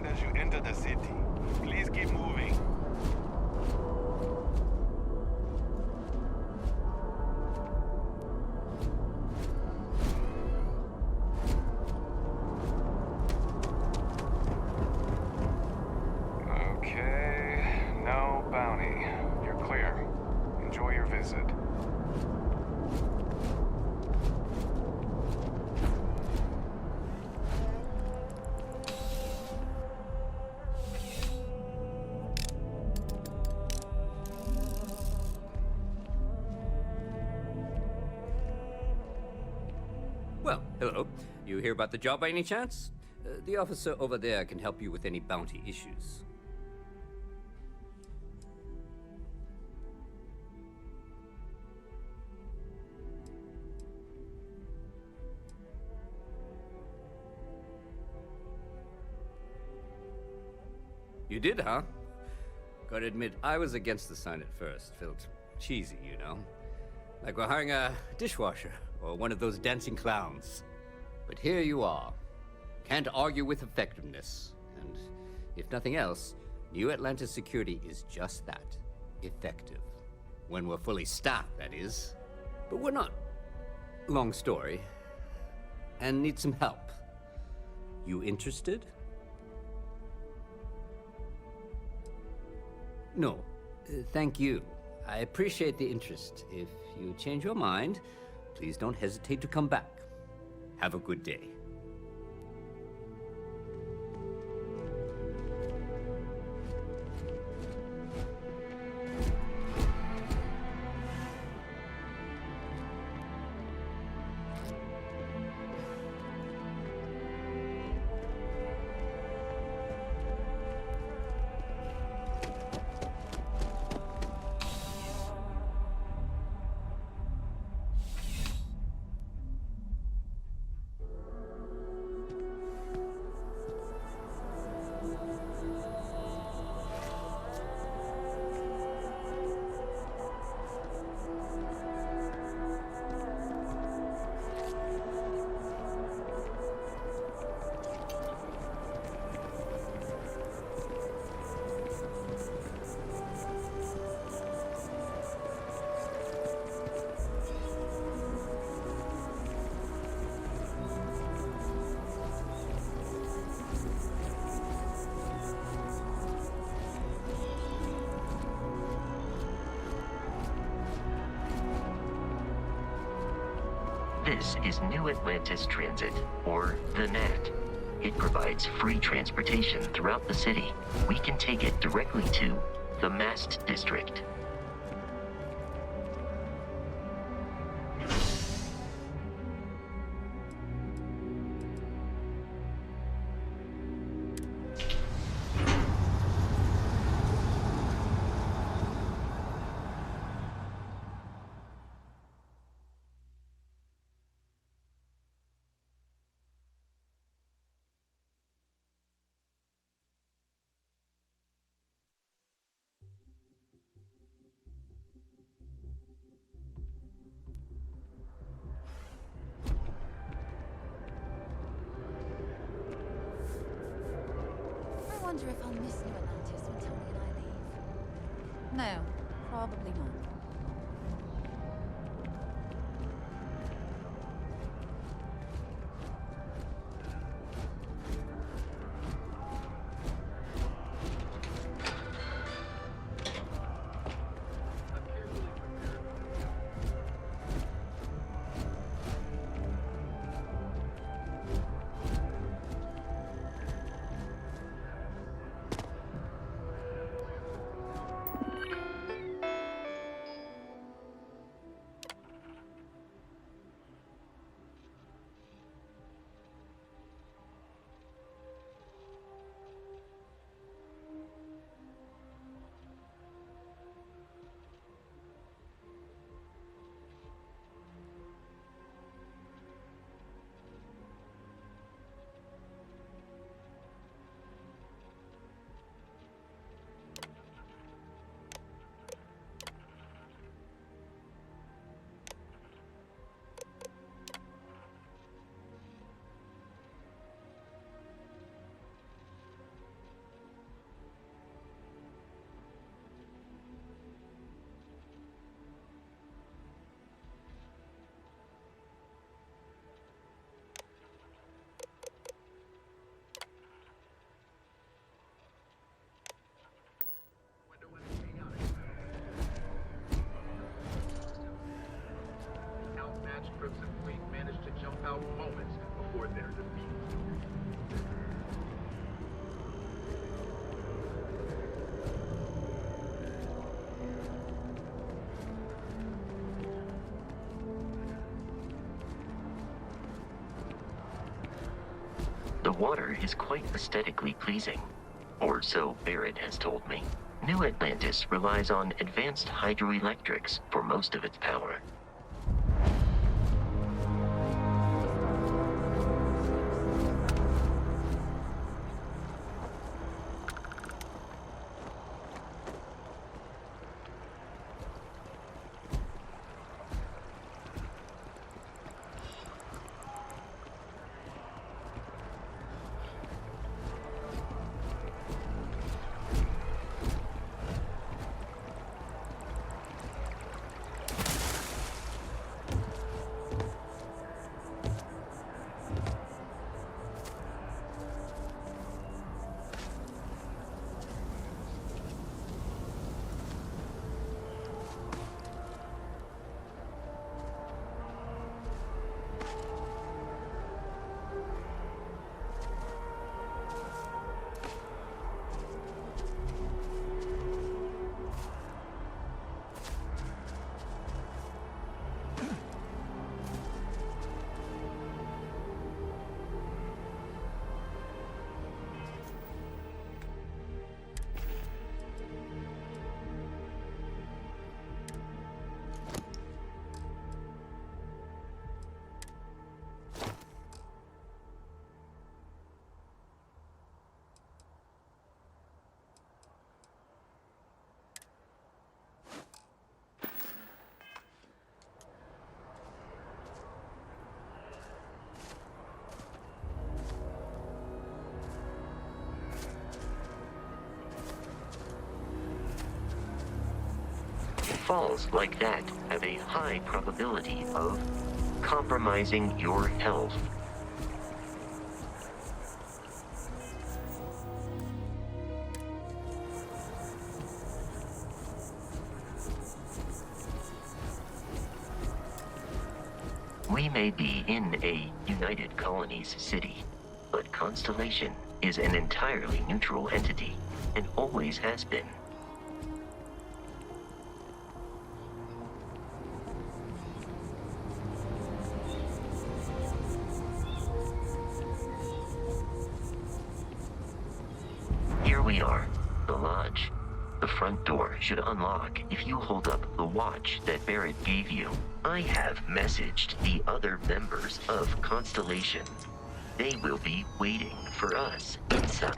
As you enter the city, please keep moving. Okay, no bounty. You're clear. Enjoy your visit. Well, hello. You hear about the job by any chance? The officer over there can help you with any bounty issues. You did, huh? Gotta admit, I was against the sign at first. Felt cheesy, you know? Like we're hiring a dishwasher or one of those dancing clowns. But here you are. Can't argue with effectiveness. And if nothing else, New Atlantis security is just that. Effective. When we're fully staffed, that is. But we're not. Long story. And need some help. You interested? No. Thank you. I appreciate the interest. If you change your mind, please don't hesitate to come back. Have a good day. This is New Atlantis Transit, or the NAT. It provides free transportation throughout the city. We can take it directly to the Mast District. I wonder if I'll miss New Atlantis when Tony and I leave. No, probably not. Crimson Fleet managed to jump out moments before their defeat. The water is quite aesthetically pleasing, or so Barrett has told me. New Atlantis relies on advanced hydroelectrics for most of its power. Falls like that have a high probability of compromising your health. We may be in a United Colonies city, but Constellation is an entirely neutral entity, and always has been. Here we are, the lodge. The front door should unlock if you hold up the watch that Barrett gave you. I have messaged the other members of Constellation. They will be waiting for us inside.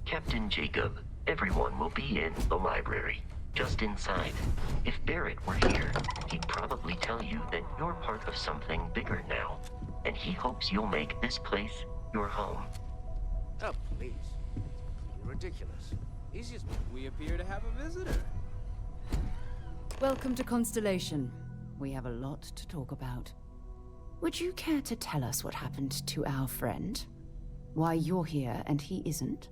Captain Jacob, everyone will be in the library, just inside. If Barrett were here, he'd probably tell you that you're part of something bigger now, and he hopes you'll make this place your home. Oh, please. You're ridiculous. He's just... We appear to have a visitor. Welcome to Constellation. We have a lot to talk about. Would you care to tell us what happened to our friend? Why you're here and he isn't?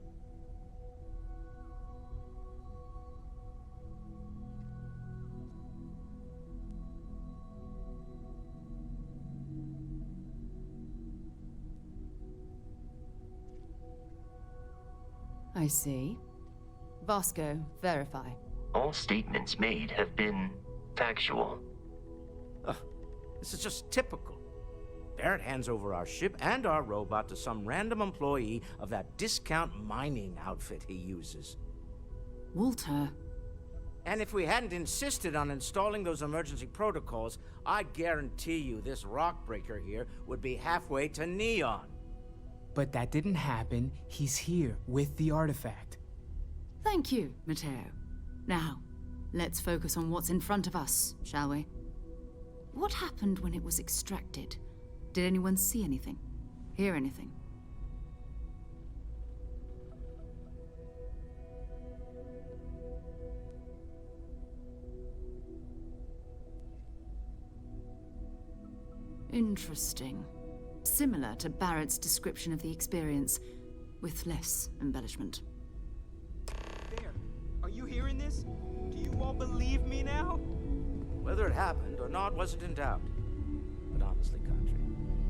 I see. Vasco, verify. All statements made have been factual. This is just typical. Barrett hands over our ship and our robot to some random employee of that discount mining outfit he uses. Walter. And if we hadn't insisted on installing those emergency protocols, I guarantee you this rock breaker here would be halfway to Neon. But that didn't happen. He's here with the artifact. Thank you, Matteo. Now, let's focus on what's in front of us, shall we? What happened when it was extracted? Did anyone see anything? Hear anything? Interesting. Similar to Barrett's description of the experience, with less embellishment. There. Are you hearing this? Do you all believe me now? Whether it happened or not wasn't in doubt. But honestly, Country,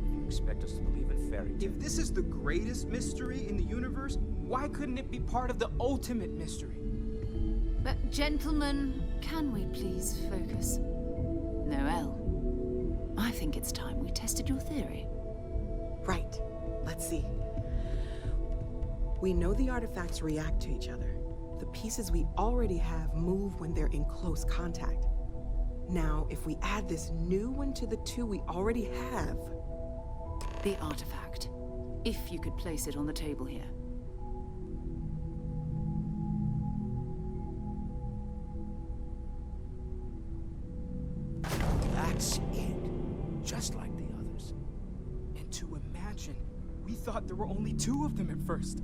if you expect us to believe in fairy tales... If this is the greatest mystery in the universe, why couldn't it be part of the ultimate mystery? But gentlemen, can we please focus? Noel, I think it's time we tested your theory. Right. Let's see. We know the artifacts react to each other. The pieces we already have move when they're in close contact. Now, if we add this new one to the two we already have... The artifact. If you could place it on the table here. That's it. Just like the others. And to imagine, we thought there were only 2 of them at first.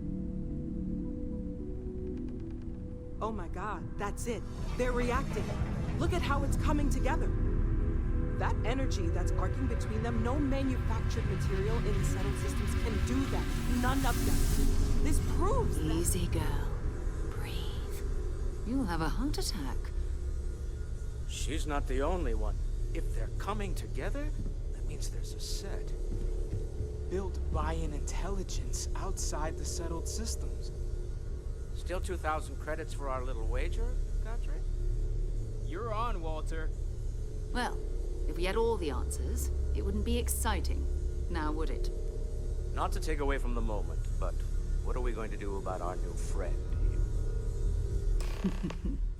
Oh my god, that's it. They're reacting. Look at how it's coming together. That energy that's arcing between them, no manufactured material in the settled systems can do that. None of them. This proves that... Easy, girl. Breathe. You'll have a heart attack. She's not the only one. If they're coming together, that means there's a set. Built by an intelligence outside the settled systems. Still 2,000 credits for our little wager, Country? You're on, Walter. Well, if we had all the answers, it wouldn't be exciting, now would it? Not to take away from the moment, but what are we going to do about our new friend here?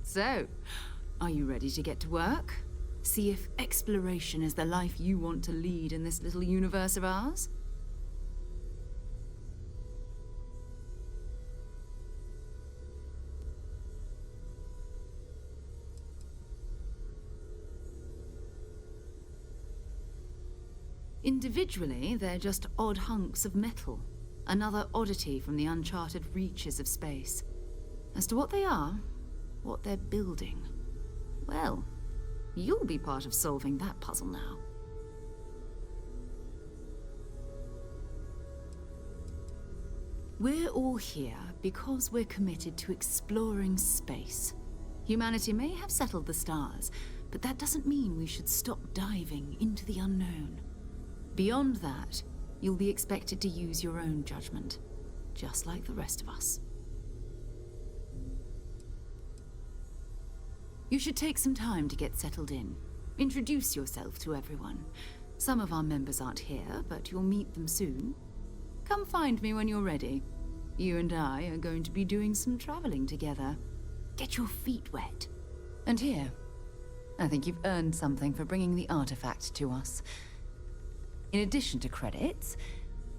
So, are you ready to get to work? See if exploration is the life you want to lead in this little universe of ours? Individually, they're just odd hunks of metal. Another oddity from the uncharted reaches of space. As to what they are, what they're building, well, you'll be part of solving that puzzle now. We're all here Because we're committed to exploring space. Humanity may have settled the stars, but that doesn't mean we should stop diving into the unknown. Beyond that, you'll be expected to use your own judgment, just like the rest of us. You should take some time to get settled in. Introduce yourself to everyone. Some of our members aren't here, but you'll meet them soon. Come find me when you're ready. You and I are going to be doing some traveling together. Get your feet wet. And here, I think you've earned something for bringing the artifact to us. In addition to credits,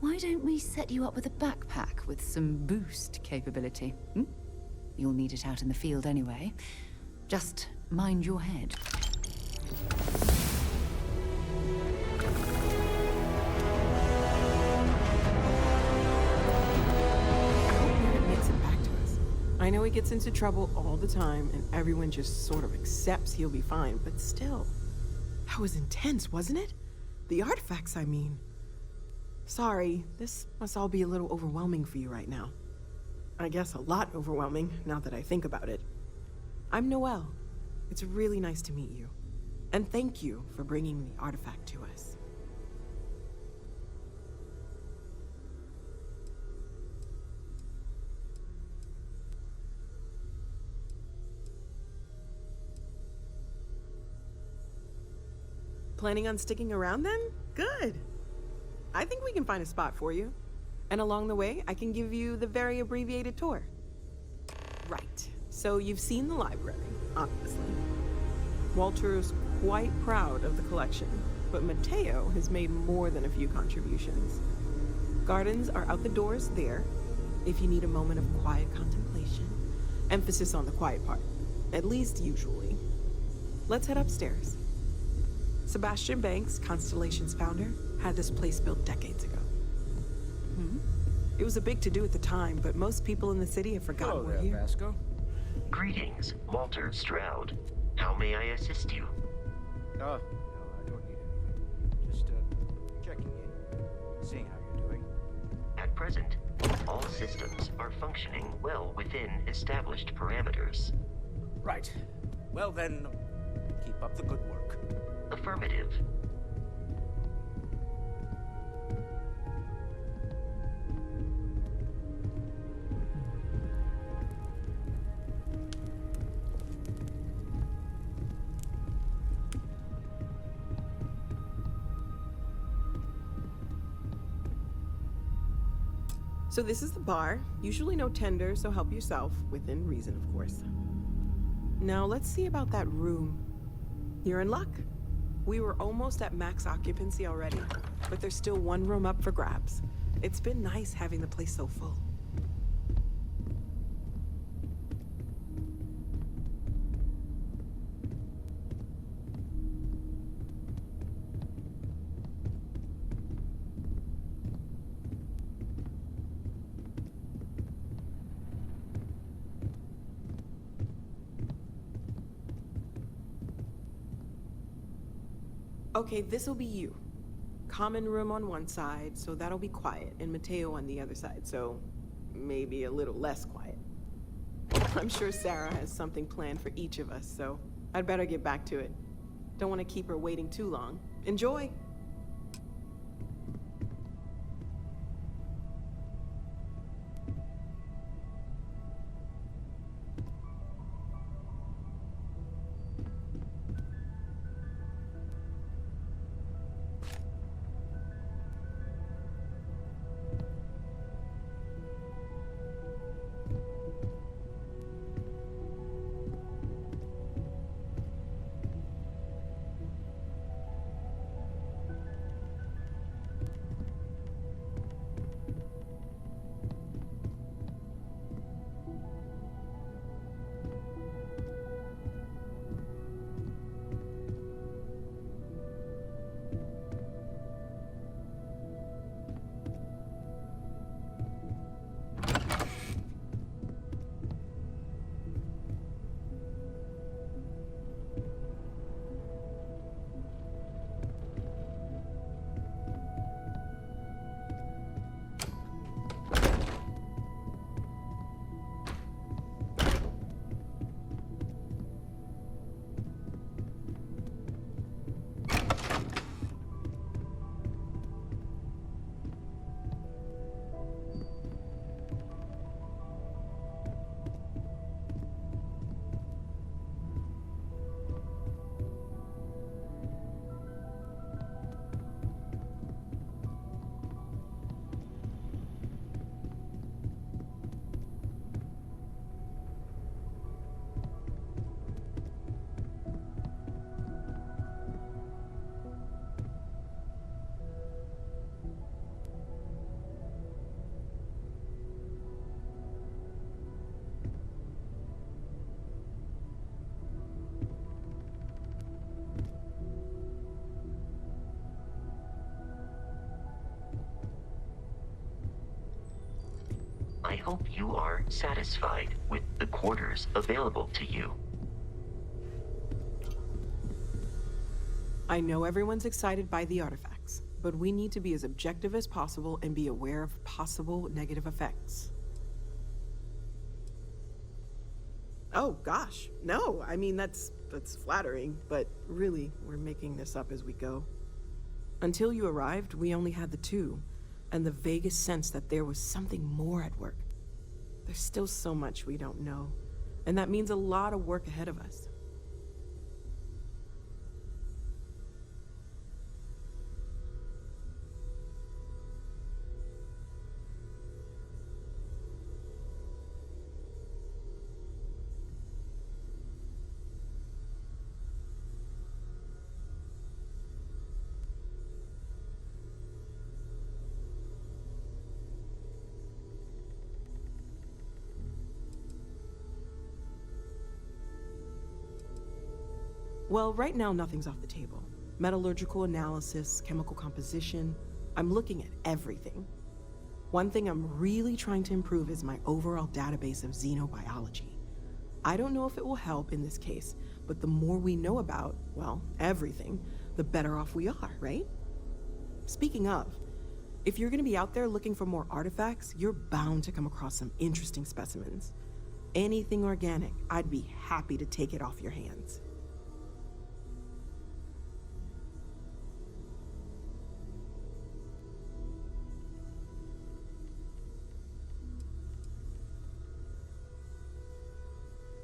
why don't we set you up with a backpack with some boost capability? You'll need it out in the field anyway. Just mind your head. I know he gets into trouble all the time, and everyone just sort of accepts he'll be fine, but still. That was intense, wasn't it? The artifacts, I mean. Sorry, this must all be a little overwhelming for you right now. I guess a lot overwhelming, now that I think about it. I'm Noelle. It's really nice to meet you. And thank you for bringing the artifact to us. Planning on sticking around then? Good. I think we can find a spot for you. And along the way, I can give you the very abbreviated tour. Right. So you've seen the library, obviously. Walter's quite proud of the collection, but Mateo has made more than a few contributions. Gardens are out the doors there, if you need a moment of quiet contemplation. Emphasis on the quiet part, at least usually. Let's head upstairs. Sebastian Banks, Constellation's founder, had this place built decades ago. It was a big to-do at the time, but most people in the city have forgotten we're here. Vasco. Greetings, Walter Stroud. How may I assist you? No, I don't need anything. Just, checking in, seeing how you're doing. At present, all systems are functioning well within established parameters. Right. Well then, keep up the good work. Affirmative. So this is the bar. Usually no tender, so help yourself, within reason, of course. Now let's see about that room. You're in luck. We were almost at max occupancy already, but there's still one room up for grabs. It's been nice having the place so full. Okay, this'll be you. Common room on one side, so that'll be quiet, and Mateo on the other side, so maybe a little less quiet. I'm sure Sarah has something planned for each of us, so I'd better get back to it. Don't want to keep her waiting too long. Enjoy! hope you are satisfied with the quarters available to you. I know everyone's excited by the artifacts, but we need to be as objective as possible and be aware of possible negative effects. Oh, gosh, no. I mean, that's flattering, but really, we're making this up as we go. Until you arrived, we only had the two, and the vaguest sense that there was something more at work. There's still so much we don't know, and that means a lot of work ahead of us. Well, right now, nothing's off the table. Metallurgical analysis, chemical composition, I'm looking at everything. One thing I'm really trying to improve is my overall database of xenobiology. I don't know if it will help in this case, but the more we know about, well, everything, the better off we are, right? Speaking of, if you're gonna be out there looking for more artifacts, you're bound to come across some interesting specimens. Anything organic, I'd be happy to take it off your hands.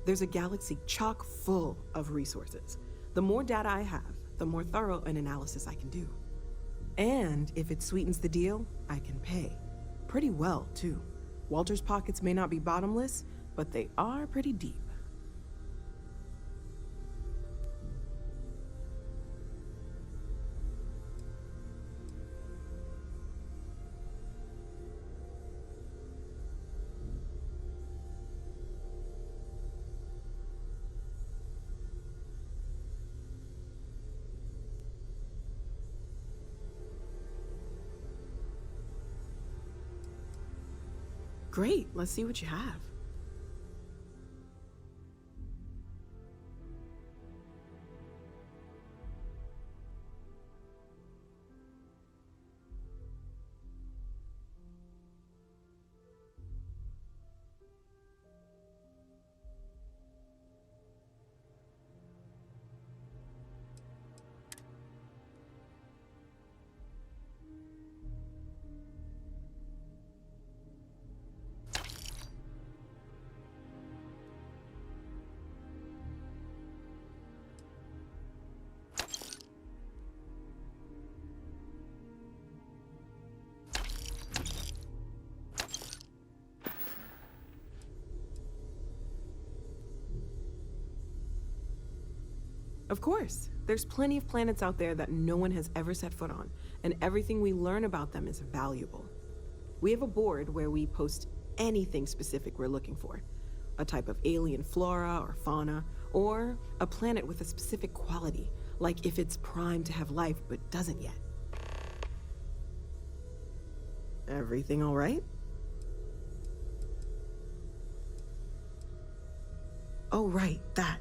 There's a galaxy chock full of resources. The more data I have, the more thorough an analysis I can do. And if it sweetens the deal, I can pay. Pretty well, too. Walter's pockets may not be bottomless, but they are pretty deep. Great, let's see what you have. Of course. There's plenty of planets out there that no one has ever set foot on, and everything we learn about them is valuable. We have a board where we post anything specific we're looking for. A type of alien flora or fauna, or a planet with a specific quality, like if it's primed to have life but doesn't yet. Everything all right? Oh, right, that.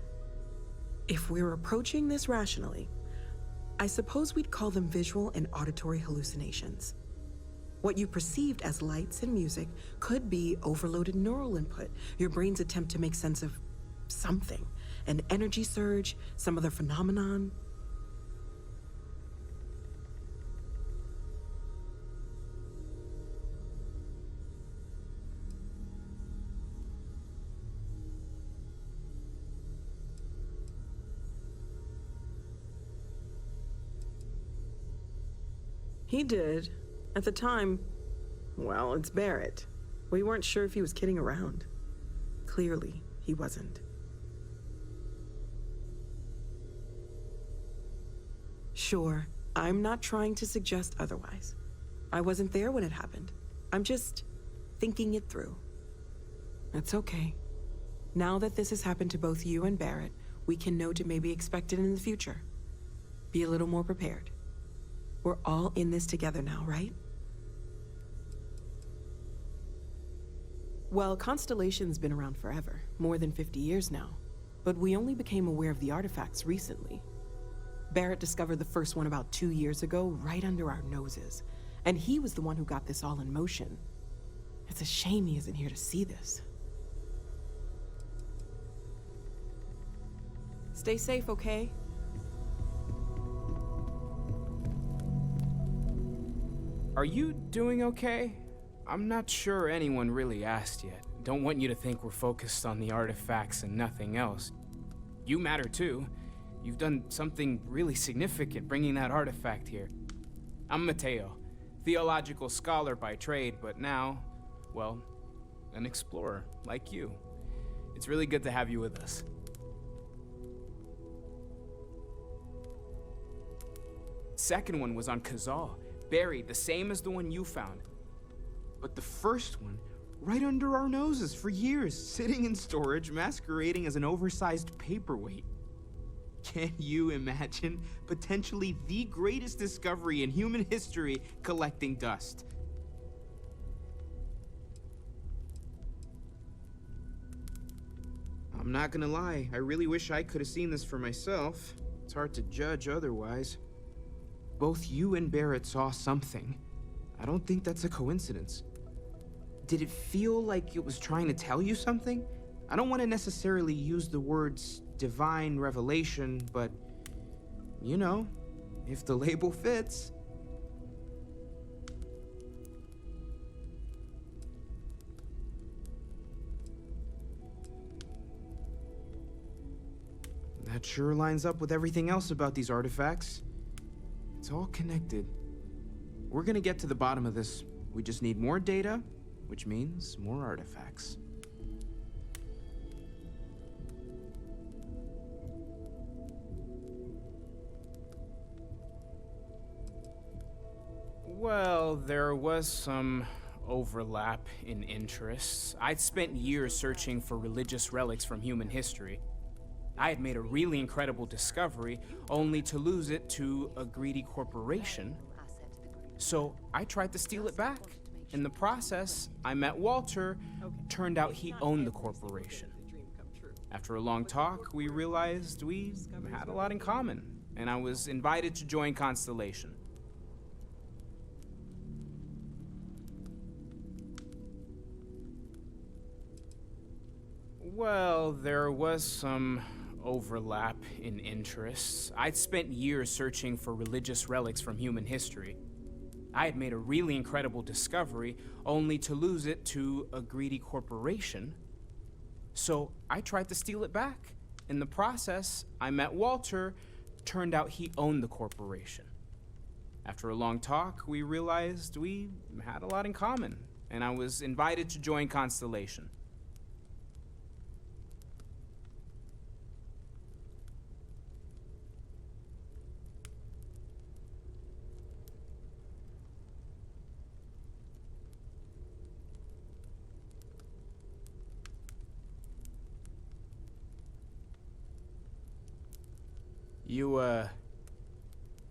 If we're approaching this rationally, I suppose we'd call them visual and auditory hallucinations. What you perceived as lights and music could be overloaded neural input, your brain's attempt to make sense of something, an energy surge, some other phenomenon. He did. At the time, well, it's Barrett. We weren't sure if he was kidding around. Clearly, he wasn't. Sure, I'm not trying to suggest otherwise. I wasn't there when it happened. I'm just thinking it through. It's okay. Now that this has happened to both you and Barrett, we can know to maybe expect it in the future. Be a little more prepared. We're all in this together now, right? Well, Constellation's been around forever, more than 50 years now. But we only became aware of the artifacts recently. Barrett discovered the first one about 2 years ago, right under our noses. And he was the one who got this all in motion. It's a shame he isn't here to see this. Stay safe, okay? Are you doing okay? I'm not sure anyone really asked yet. Don't want you to think we're focused on the artifacts and nothing else. You matter too. You've done something really significant bringing that artifact here. I'm Mateo, theological scholar by trade, but now, well, an explorer like you. It's really good to have you with us. Second one was on Kazal, buried the same as the one you found. But the first one, right under our noses for years, sitting in storage, masquerading as an oversized paperweight. Can you imagine potentially the greatest discovery in human history collecting dust? I'm not gonna lie, I really wish I could have seen this for myself. It's hard to judge otherwise. Both you and Barrett saw something. I don't think that's a coincidence. Did it feel like it was trying to tell you something? I don't want to necessarily use the words divine revelation, but, you know, if the label fits. That sure lines up with everything else about these artifacts. It's all connected. We're gonna get to the bottom of this. We just need more data, which means more artifacts. Well, there was some overlap in interests. I'd spent years searching for religious relics from human history. I had made a really incredible discovery, only to lose it to a greedy corporation. So I tried to steal it back. In the process, I met Walter. Turned out he owned the corporation. After a long talk, we realized we had a lot in common, and I was invited to join Constellation. Well, there was some overlap in interests. I'd spent years searching for religious relics from human history. I had made a really incredible discovery, only to lose it to a greedy corporation. So I tried to steal it back. In the process, I met Walter. Turned out he owned the corporation. After a long talk, we realized we had a lot in common, and I was invited to join Constellation.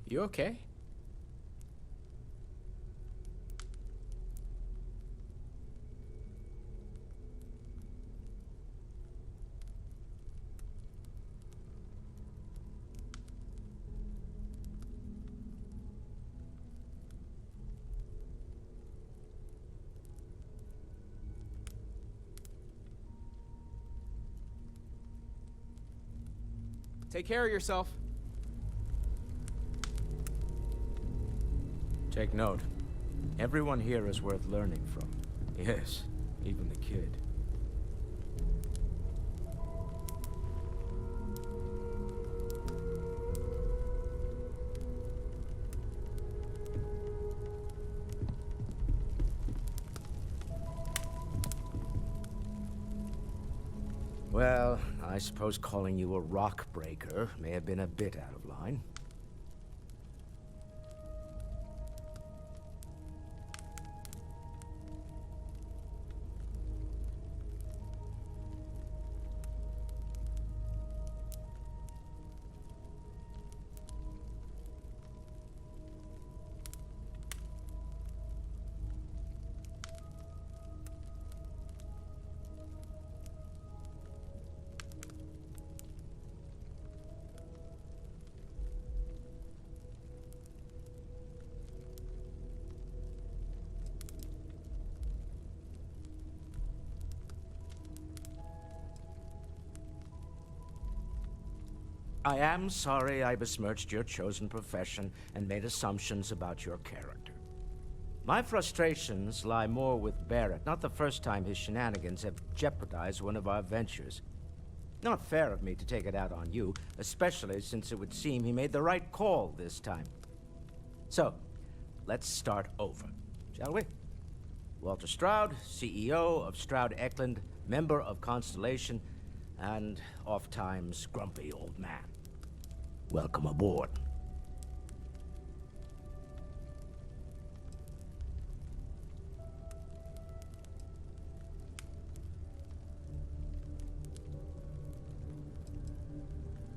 You okay? Take care of yourself. Take note. Everyone here is worth learning from. Yes, even the kid. Well, I suppose calling you a rock breaker may have been a bit out of line. I am sorry I besmirched your chosen profession and made assumptions about your character. My frustrations lie more with Barrett, not the first time his shenanigans have jeopardized one of our ventures. Not fair of me to take it out on you, especially since it would seem he made the right call this time. So, let's start over, shall we? Walter Stroud, CEO of Stroud-Eklund, member of Constellation, and oft-times grumpy old man. Welcome aboard.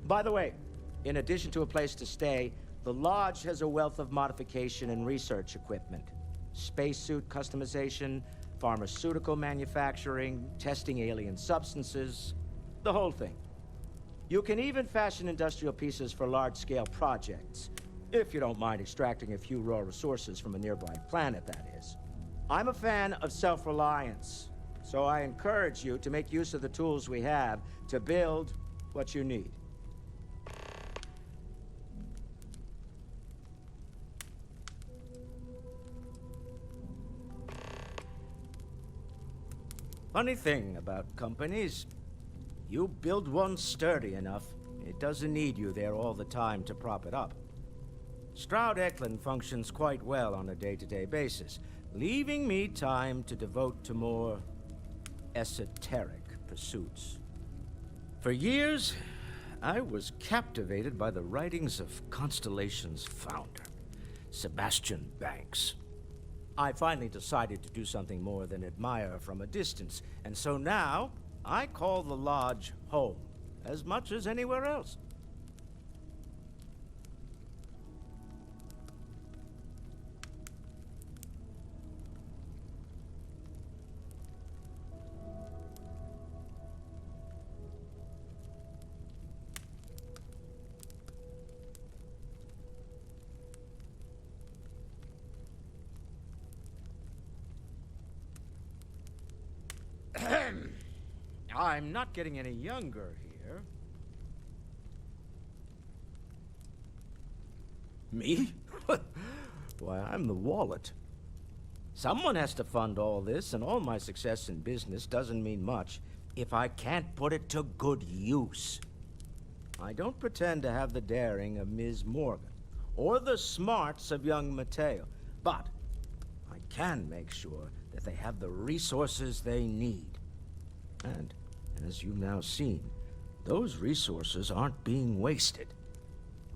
By the way, in addition to a place to stay, the Lodge has a wealth of modification and research equipment. Spacesuit customization, pharmaceutical manufacturing, testing alien substances, the whole thing. You can even fashion industrial pieces for large-scale projects, if you don't mind extracting a few raw resources from a nearby planet, that is. I'm a fan of self-reliance, so I encourage you to make use of the tools we have to build what you need. Funny thing about companies, you build one sturdy enough, it doesn't need you there all the time to prop it up. Stroud-Eklund functions quite well on a day-to-day basis, leaving me time to devote to more esoteric pursuits. For years, I was captivated by the writings of Constellation's founder, Sebastian Banks. I finally decided to do something more than admire from a distance, and so now I call the Lodge home as much as anywhere else. I'm not getting any younger here. Me? Why, I'm the wallet. Someone has to fund all this, and all my success in business doesn't mean much if I can't put it to good use. I don't pretend to have the daring of Ms. Morgan, or the smarts of young Mateo, but I can make sure that they have the resources they need. And, as you've now seen, those resources aren't being wasted.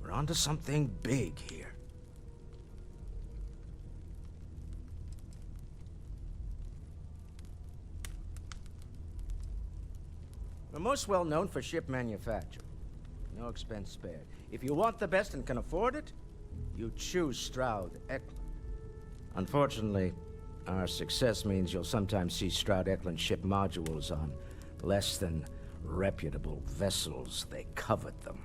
We're onto something big here. We're most well known for ship manufacture. No expense spared. If you want the best and can afford it, you choose Stroud-Eklund. Unfortunately, our success means you'll sometimes see Stroud-Eklund ship modules on less than reputable vessels. They covet them.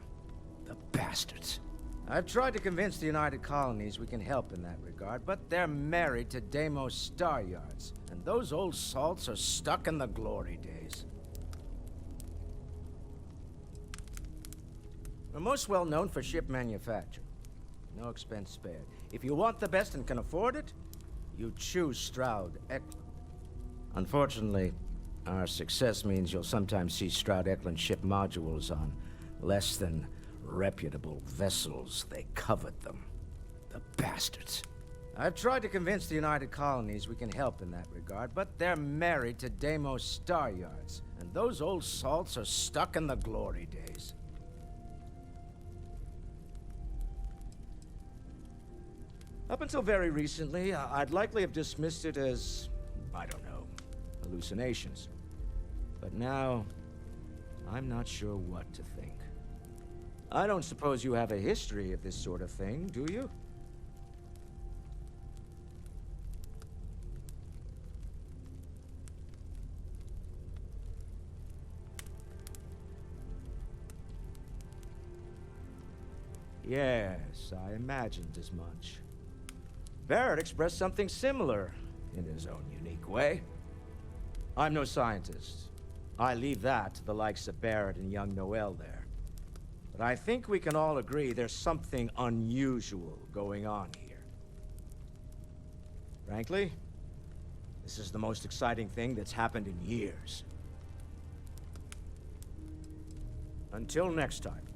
The bastards. I've tried to convince the United Colonies we can help in that regard, but they're married to Deimos Star Yards, and those old salts are stuck in the glory days. We're most well known for ship manufacture. No expense spared. If you want the best and can afford it, you choose Stroud-Eklund. Unfortunately, our success means you'll sometimes see Stroud-Eklund ship modules on less than reputable vessels. They covet them. The bastards. I've tried to convince the United Colonies we can help in that regard, but they're married to Deimos Star Yards, and those old salts are stuck in the glory days. Up until very recently, I'd likely have dismissed it as, I don't know, hallucinations. But now, I'm not sure what to think. I don't suppose you have a history of this sort of thing, do you? Yes, I imagined as much. Barrett expressed something similar, in his own unique way. I'm no scientist. I leave that to the likes of Barrett and young Noel there. But I think we can all agree there's something unusual going on here. Frankly, this is the most exciting thing that's happened in years. Until next time.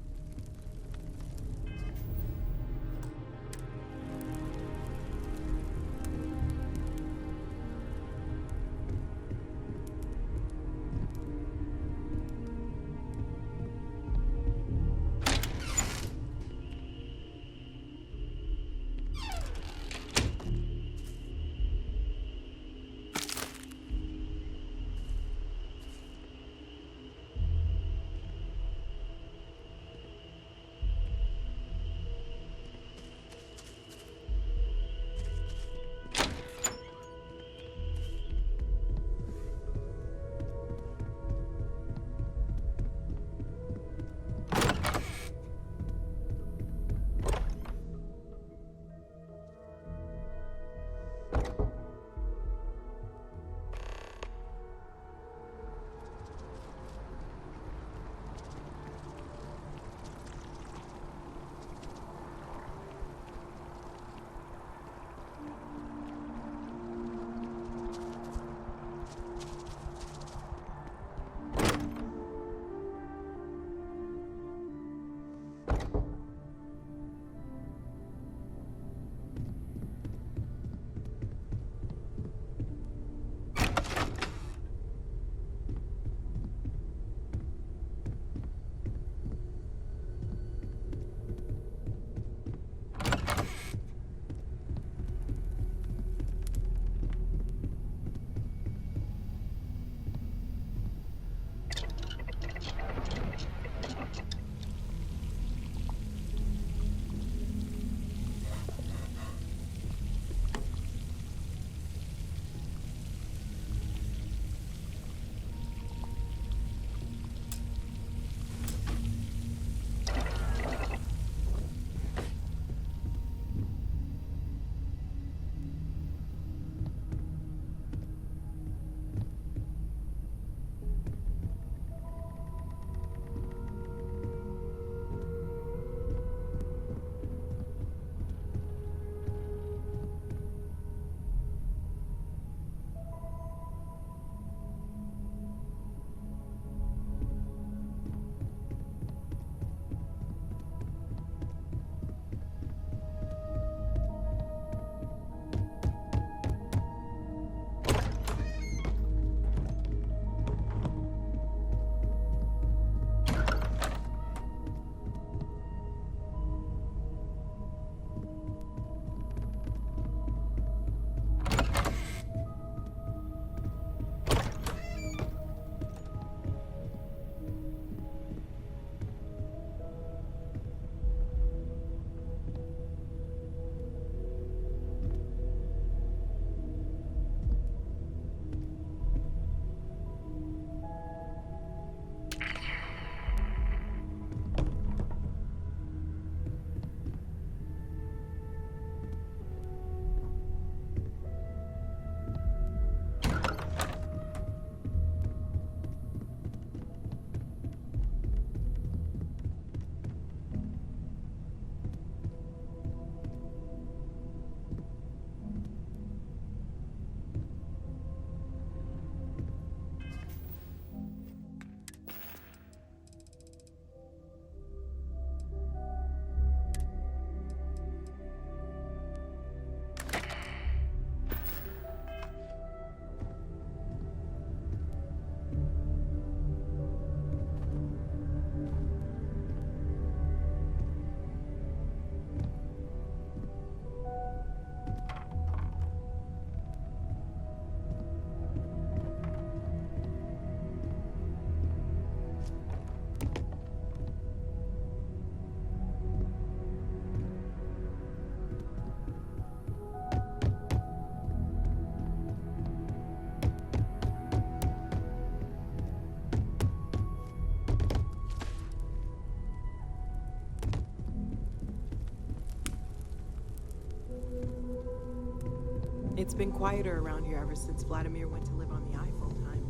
It's been quieter around here ever since Vladimir went to live on the eye full-time.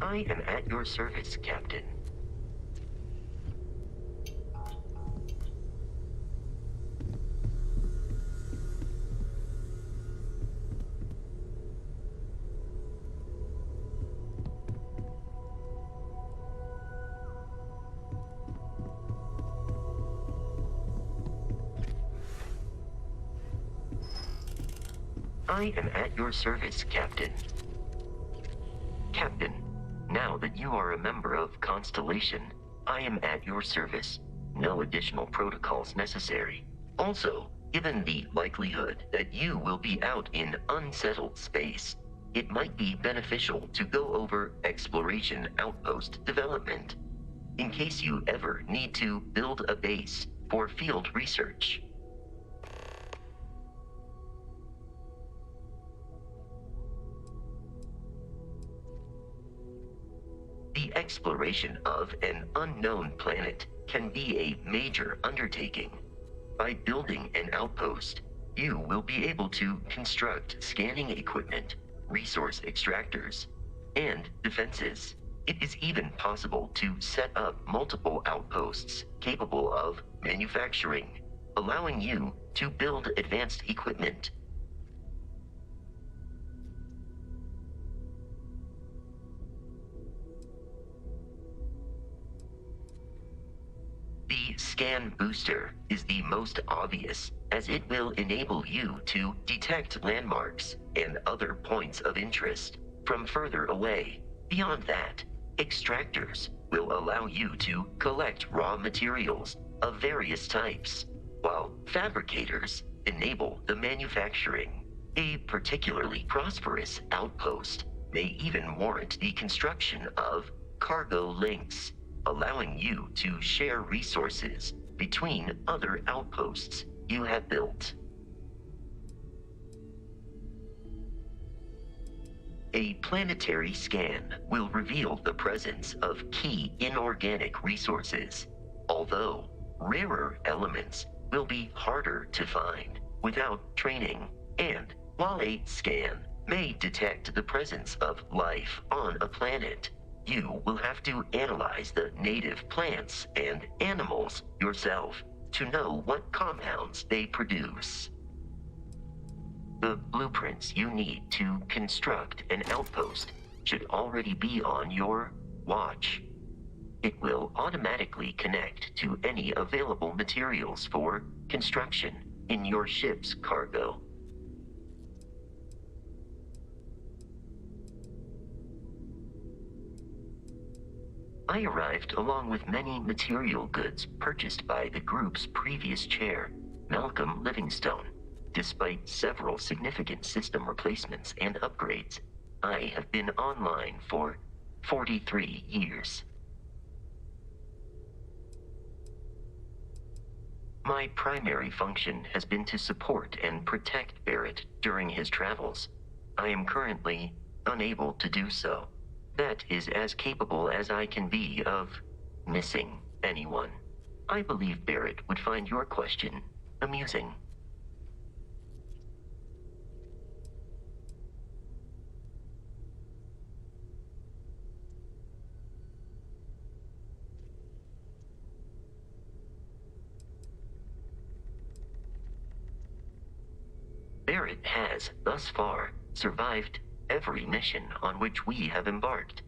I am at your service, Captain. I am at your service, Captain. Captain, now that you are a member of Constellation, I am at your service. No additional protocols necessary. Also, given the likelihood that you will be out in unsettled space, it might be beneficial to go over exploration outpost development, in case you ever need to build a base for field research. The exploration of an unknown planet can be a major undertaking. By building an outpost, you will be able to construct scanning equipment, resource extractors, and defenses. It is even possible to set up multiple outposts capable of manufacturing, allowing you to build advanced equipment. The scan booster is the most obvious, as it will enable you to detect landmarks and other points of interest from further away. Beyond that, extractors will allow you to collect raw materials of various types, while fabricators enable the manufacturing. A particularly prosperous outpost may even warrant the construction of cargo links, allowing you to share resources between other outposts you have built. A planetary scan will reveal the presence of key inorganic resources, although rarer elements will be harder to find without training. And while a scan may detect the presence of life on a planet, you will have to analyze the native plants and animals yourself to know what compounds they produce. The blueprints you need to construct an outpost should already be on your watch. It will automatically connect to any available materials for construction in your ship's cargo. I arrived along with many material goods purchased by the group's previous chair, Malcolm Livingstone. Despite several significant system replacements and upgrades, I have been online for 43 years. My primary function has been to support and protect Barrett during his travels. I am currently unable to do so. That is as capable as I can be of missing anyone. I believe Barrett would find your question amusing. Barrett has, thus far, survived every mission on which we have embarked.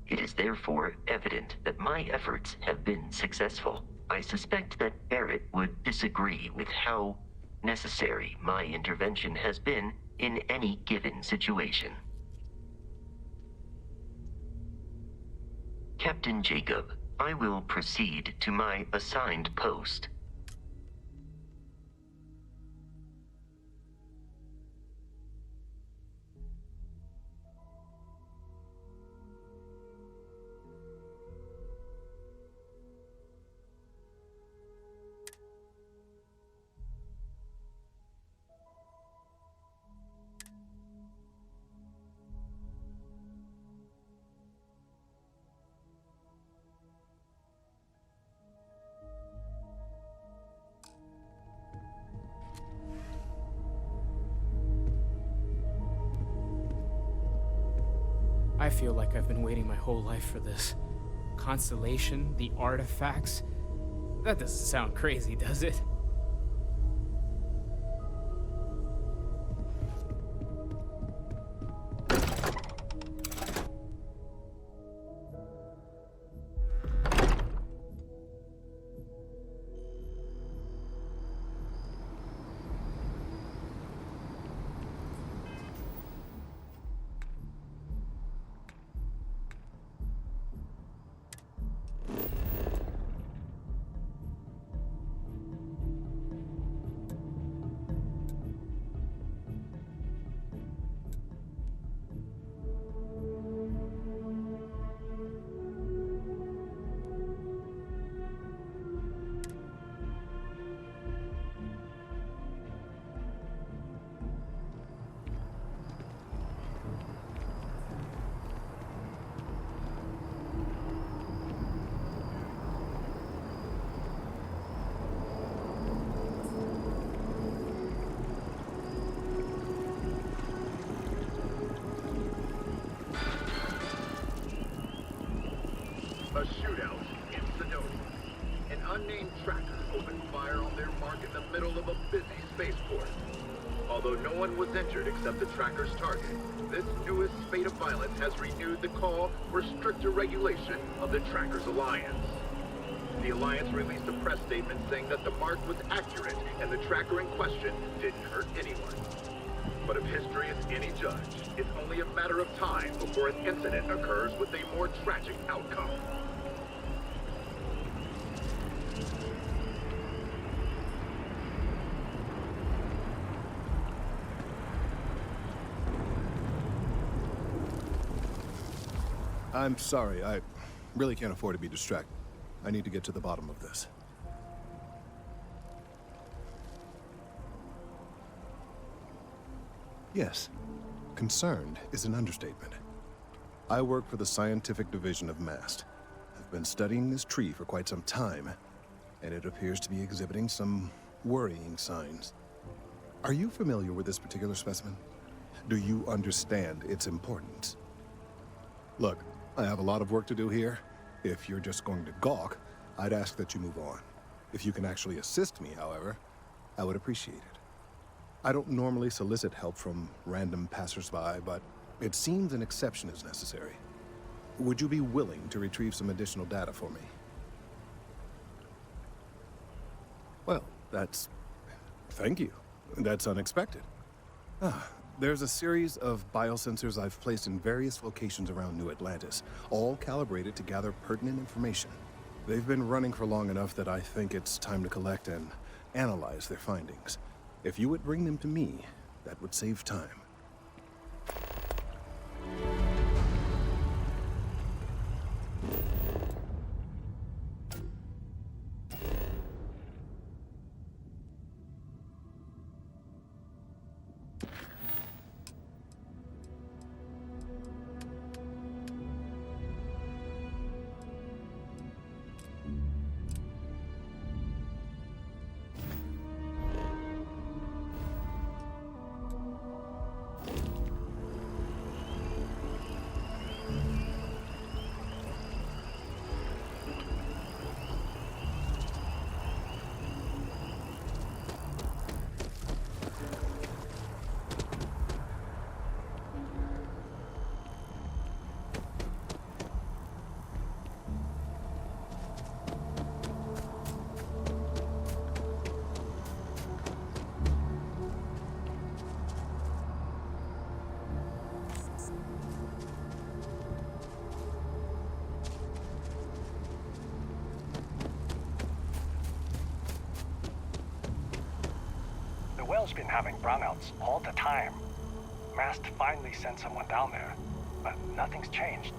It is therefore evident that my efforts have been successful. I suspect that Barrett would disagree with how necessary my intervention has been in any given situation. Captain Jacob, I will proceed to my assigned post. I feel like I've been waiting my whole life for this. Constellation, the artifacts. That doesn't sound crazy, does it? A shootout in Sidoti. An unnamed tracker opened fire on their mark in the middle of a busy spaceport. Although no one was injured except the tracker's target, this newest spate of violence has renewed the call for stricter regulation of the tracker's alliance. The alliance released a press statement saying that the mark was accurate and the tracker in question didn't hurt anyone. But if history is any judge, it's only a matter of time before an incident occurs with a more tragic outcome. I'm sorry, I really can't afford to be distracted. I need to get to the bottom of this. Yes, concerned is an understatement. I work for the scientific division of MAST. I've been studying this tree for quite some time, and it appears to be exhibiting some worrying signs. Are you familiar with this particular specimen? Do you understand its importance? Look, I have a lot of work to do here. If you're just going to gawk, I'd ask that you move on. If you can actually assist me, however, I would appreciate it. I don't normally solicit help from random passersby, but it seems an exception is necessary. Would you be willing to retrieve some additional data for me? Well, thank you. That's unexpected. There's a series of biosensors I've placed in various locations around New Atlantis, all calibrated to gather pertinent information. They've been running for long enough that I think it's time to collect and analyze their findings. If you would bring them to me, that would save time. The well's been having brownouts all the time. Mast finally sent someone down there, but nothing's changed.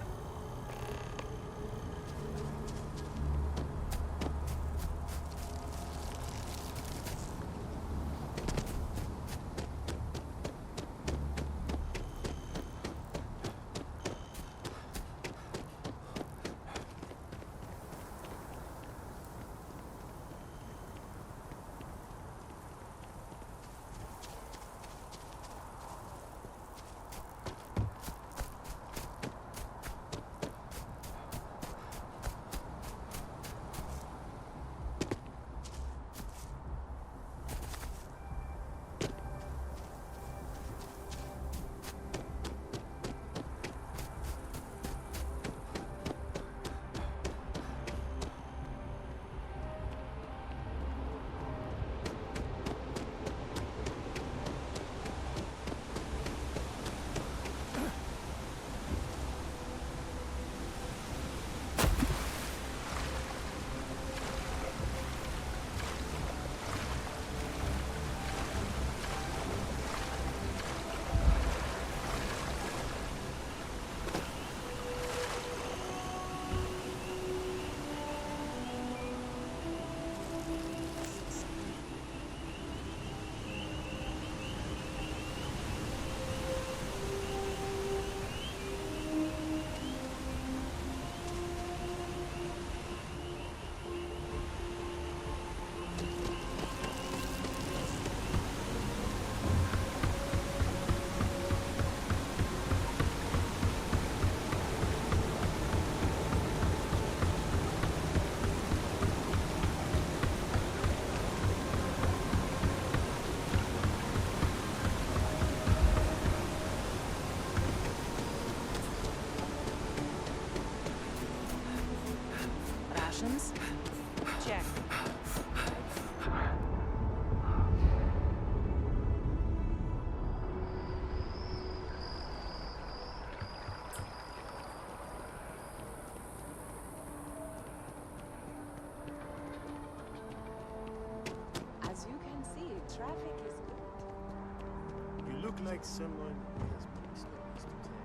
like someone who has many stories to tell.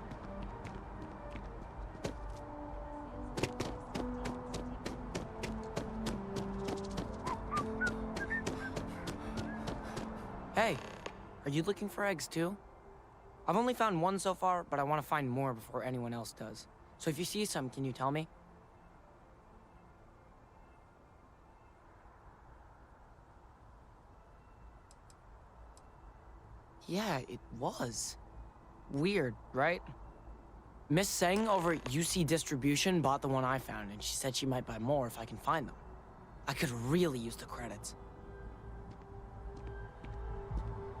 Hey, are you looking for eggs too? I've only found one so far, but I want to find more before anyone else does. So if you see some, can you tell me? Yeah, it was. Weird, right? Miss Seng over at UC Distribution bought the one I found, and she said she might buy more if I can find them. I could really use the credits.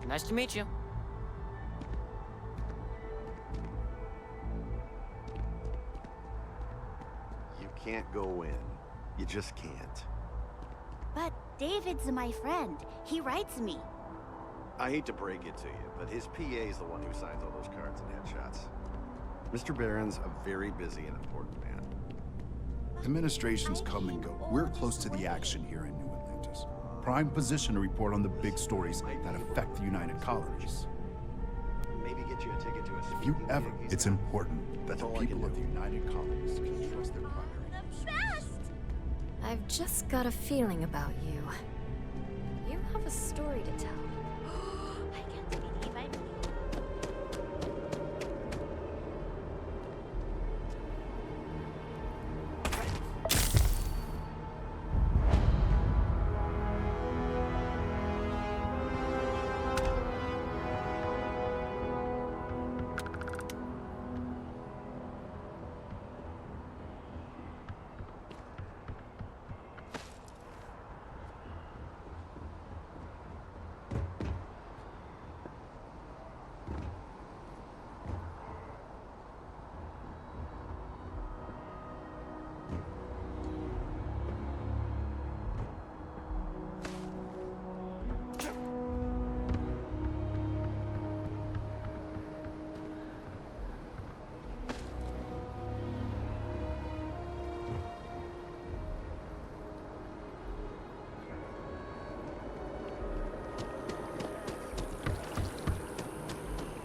Nice to meet you. You can't go in. You just can't. But David's my friend. He writes me. I hate to break it to you, but his PA is the one who signs all those cards and headshots. Mr. Barron's a very busy and important man. Administrations come and go. We're close to the action here in New Atlantis. Prime position to report on the big stories that affect the United Colonies. Maybe get you a ticket to a If you speaking ever, gig. it's important that the all I people can of the do. United Colonies can trust their primary Best! I've just got a feeling about you. You have a story to tell. I can't believe I'm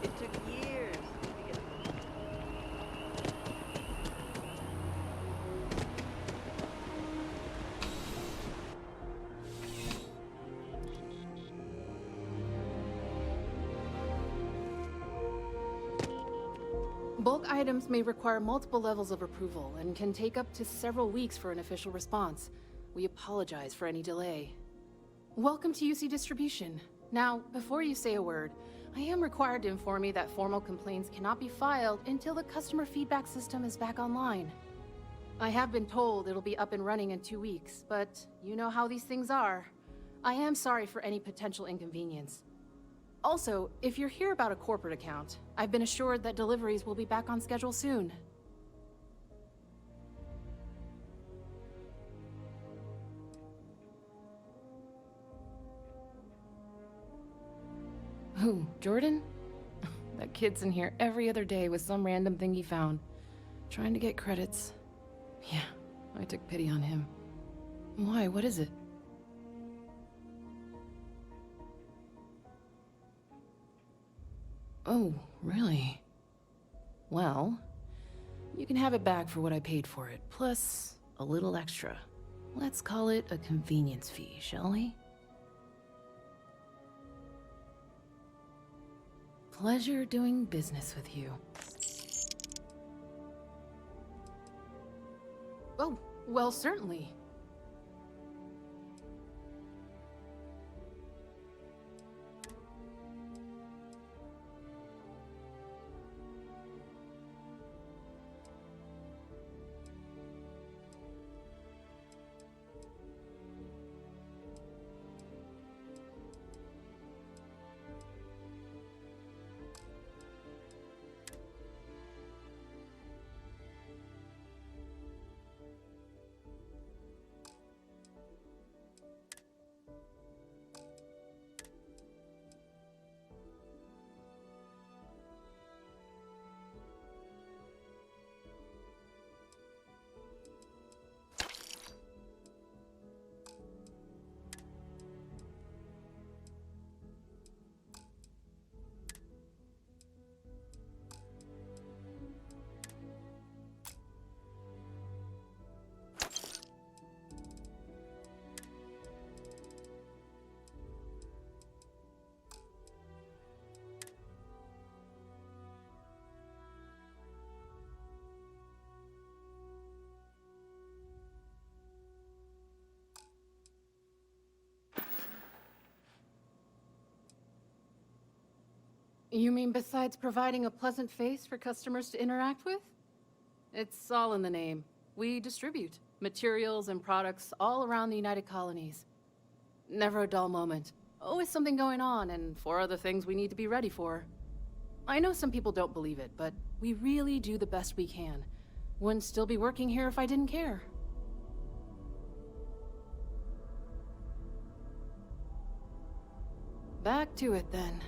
It took years to get them. Bulk items may require multiple levels of approval and can take up to several weeks for an official response. We apologize for any delay. Welcome to UC Distribution. Now, before you say a word, I am required to inform you that formal complaints cannot be filed until the customer feedback system is back online. I have been told it'll be up and running in 2 weeks, but you know how these things are. I am sorry for any potential inconvenience. Also, if you're here about a corporate account, I've been assured that deliveries will be back on schedule soon. Who, Jordan? That kid's in here every other day with some random thing he found. Trying to get credits. Yeah, I took pity on him. Why, what is it? Oh, really? Well, you can have it back for what I paid for it, plus a little extra. Let's call it a convenience fee, shall we? Pleasure doing business with you. Oh, well, certainly. You mean besides providing a pleasant face for customers to interact with? It's all in the name. We distribute materials and products all around the United Colonies. Never a dull moment. Always something going on, and 4 other things we need to be ready for. I know some people don't believe it, but we really do the best we can. Wouldn't still be working here if I didn't care. Back to it, then.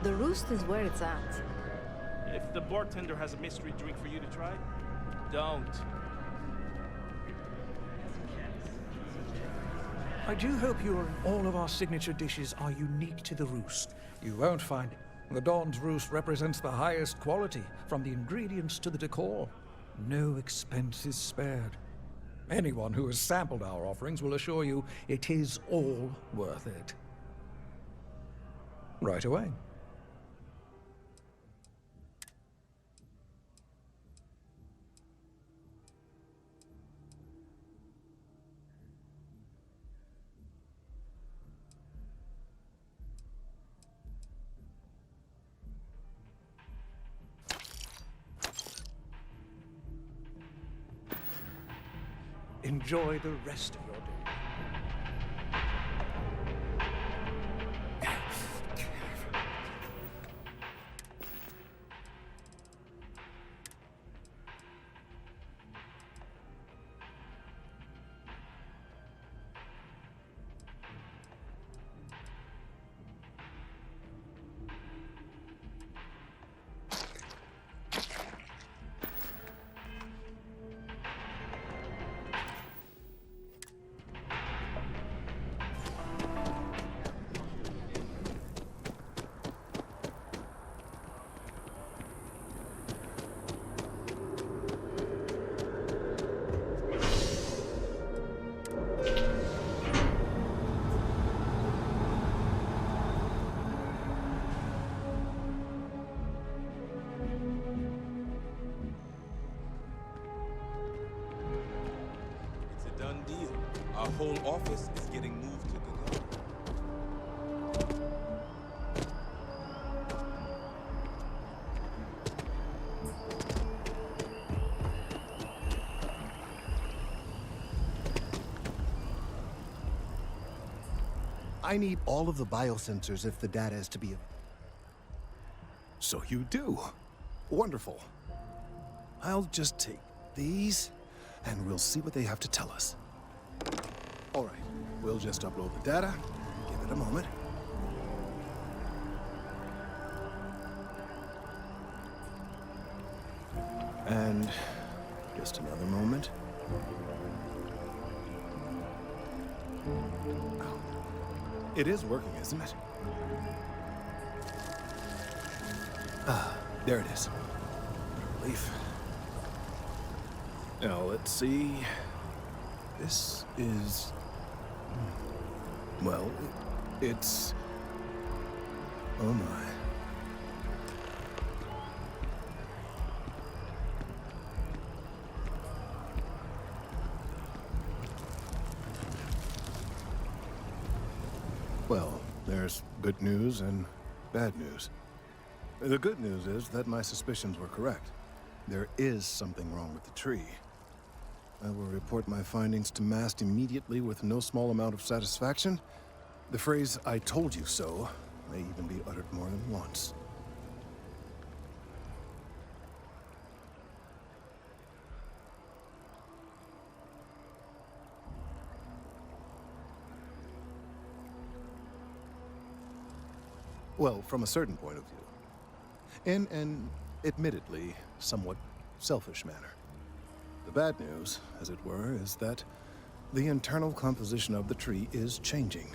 The roost is where it's at. If the bartender has a mystery drink for you to try, don't. I do hope you and all of our signature dishes are unique to the Roost. You won't find it. The Dawn's Roost represents the highest quality, from the ingredients to the decor. No expense is spared. Anyone who has sampled our offerings will assure you it is all worth it. Right away. Enjoy the rest of your day. whole office is getting moved to the lower. I need all of the biosensors if the data is to be... So you do. Wonderful. I'll just take these, and we'll see what they have to tell us. All right, we'll just upload the data. Give it a moment. And just another moment. Oh. It is working, isn't it? Ah, there it is. Relief. Now, let's see. This is... Well, it's... Oh my. Well, there's good news and bad news. The good news is that my suspicions were correct. There is something wrong with the tree. I will report my findings to MAST immediately with no small amount of satisfaction. The phrase, "I told you so," may even be uttered more than once. Well, from a certain point of view. In an, admittedly, somewhat selfish manner. The bad news, as it were, is that the internal composition of the tree is changing.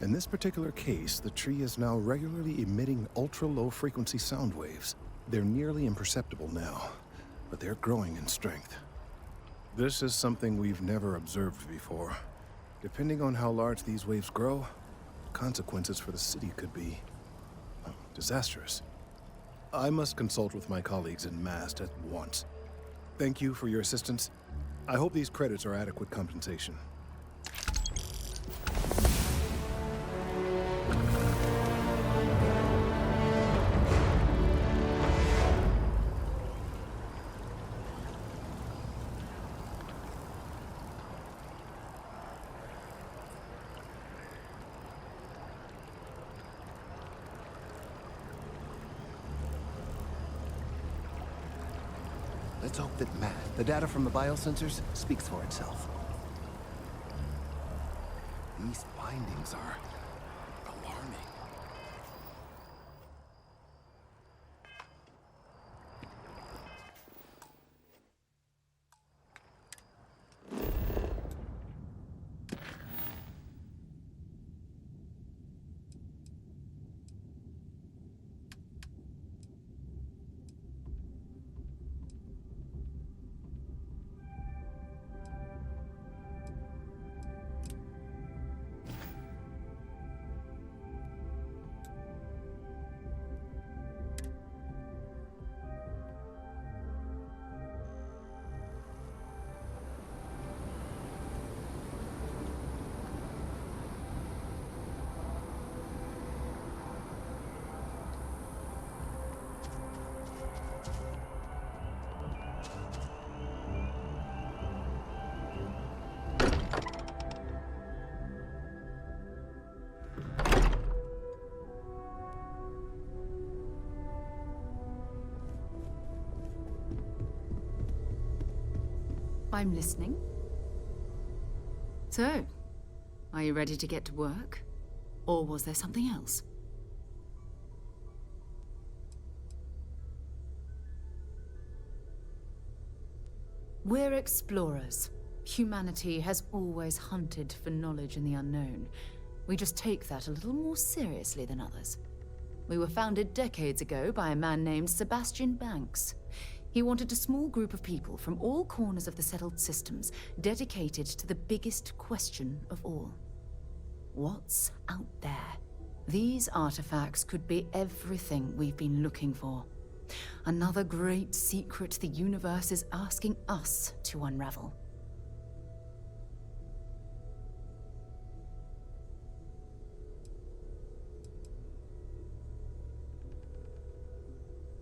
In this particular case, the tree is now regularly emitting ultra-low frequency sound waves. They're nearly imperceptible now, but they're growing in strength. This is something we've never observed before. Depending on how large these waves grow, consequences for the city could be disastrous. I must consult with my colleagues in MAST at once. Thank you for your assistance. I hope these credits are adequate compensation. Let's hope that the data from the biosensors speaks for itself. These findings are alarming. I'm listening. So, are you ready to get to work? Or was there something else? We're explorers. Humanity has always hunted for knowledge in the unknown. We just take that a little more seriously than others. We were founded decades ago by a man named Sebastian Banks. He wanted a small group of people from all corners of the settled systems dedicated to the biggest question of all. What's out there? These artifacts could be everything we've been looking for. Another great secret the universe is asking us to unravel.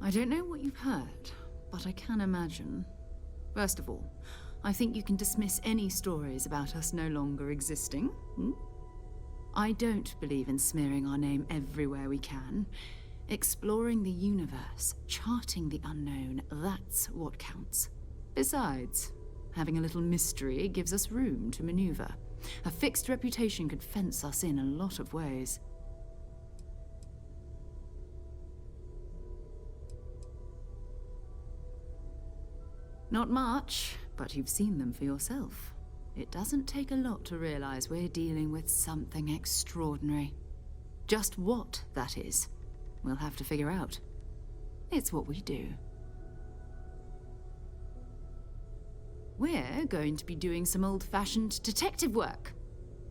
I don't know what you've heard, but I can imagine. First of all, I think you can dismiss any stories about us no longer existing. I don't believe in smearing our name everywhere we can. Exploring the universe, charting the unknown, that's what counts. Besides, having a little mystery gives us room to maneuver. A fixed reputation could fence us in a lot of ways. Not much, but you've seen them for yourself. It doesn't take a lot to realize we're dealing with something extraordinary. Just what that is, we'll have to figure out. It's what we do. We're going to be doing some old-fashioned detective work.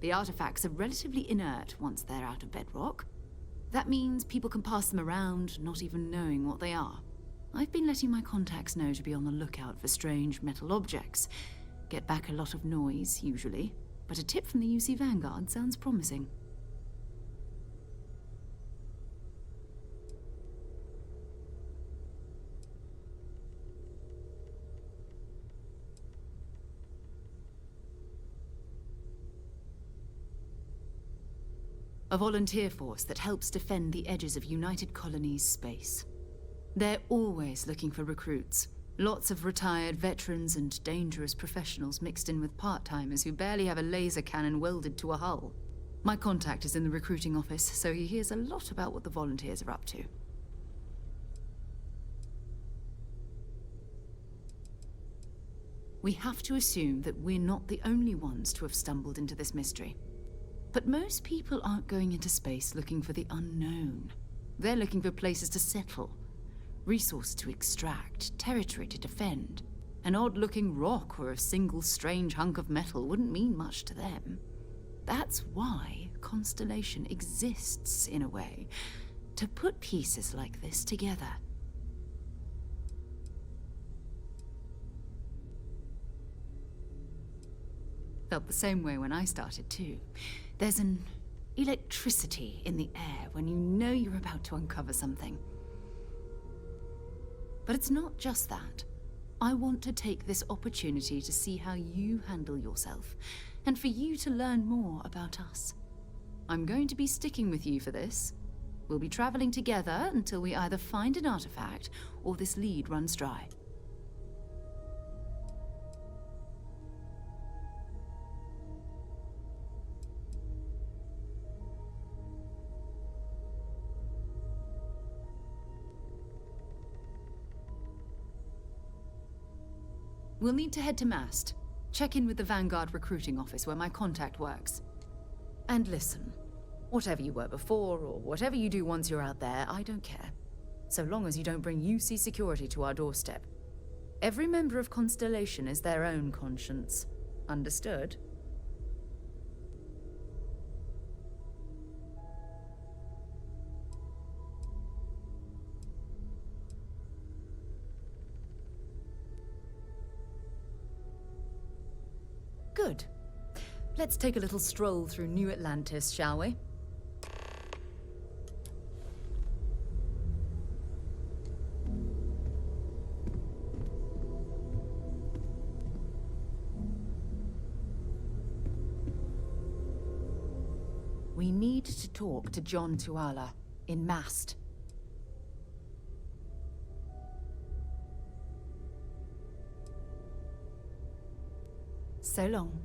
The artifacts are relatively inert once they're out of bedrock. That means people can pass them around, not even knowing what they are. I've been letting my contacts know to be on the lookout for strange metal objects. Get back a lot of noise, usually, but a tip from the UC Vanguard sounds promising. A volunteer force that helps defend the edges of United Colonies space. They're always looking for recruits. Lots of retired veterans and dangerous professionals mixed in with part-timers who barely have a laser cannon welded to a hull. My contact is in the recruiting office, so he hears a lot about what the volunteers are up to. We have to assume that we're not the only ones to have stumbled into this mystery. But most people aren't going into space looking for the unknown. They're looking for places to settle. Resources to extract, territory to defend. An odd-looking rock or a single strange hunk of metal wouldn't mean much to them. That's why Constellation exists, in a way, to put pieces like this together. Felt the same way when I started, too. There's an electricity in the air when you know you're about to uncover something. But it's not just that. I want to take this opportunity to see how you handle yourself, and for you to learn more about us. I'm going to be sticking with you for this. We'll be traveling together until we either find an artifact or this lead runs dry. We'll need to head to Mast. Check in with the Vanguard recruiting office where my contact works. And listen, whatever you were before, or whatever you do once you're out there, I don't care. So long as you don't bring UC security to our doorstep. Every member of Constellation is their own conscience. Understood? Good. Let's take a little stroll through New Atlantis, shall we? We need to talk to John Tuala in Mast. So long.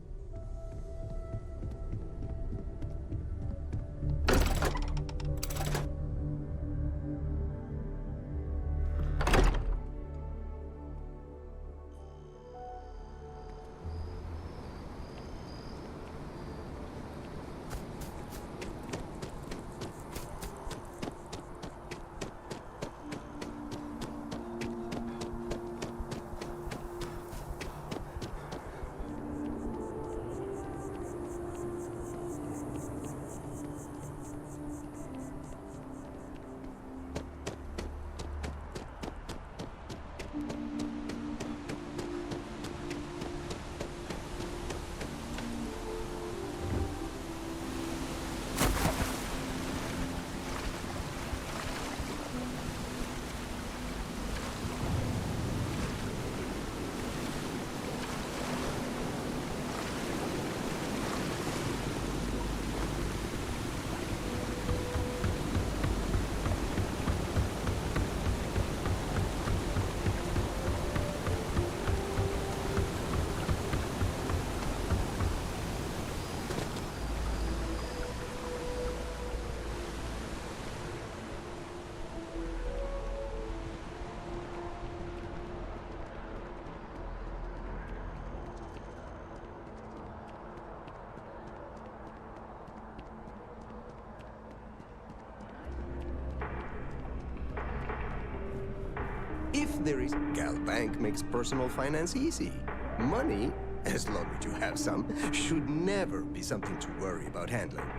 If there is... Gal Bank makes personal finance easy. Money, as long as you have some, should never be something to worry about handling.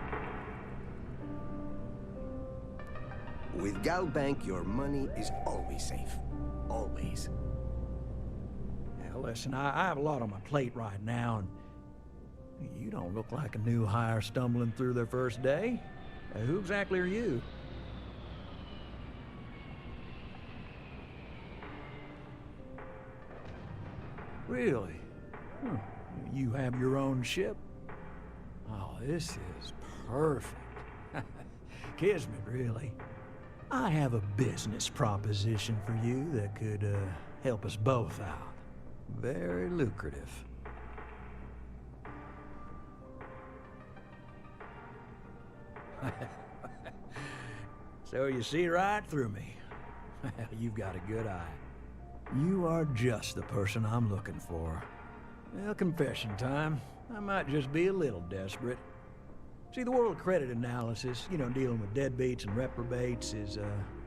With Gal Bank, your money is always safe. Always. Now, listen, I have a lot on my plate right now, and you don't look like a new hire stumbling through their first day. Who exactly are you? Really? You have your own ship? Oh, this is perfect. Kismet, really. I have a business proposition for you that could help us both out. Very lucrative. So you see right through me. You've got a good eye. You are just the person I'm looking for. Well, confession time. I might just be a little desperate. See, the world of credit analysis, dealing with deadbeats and reprobates is,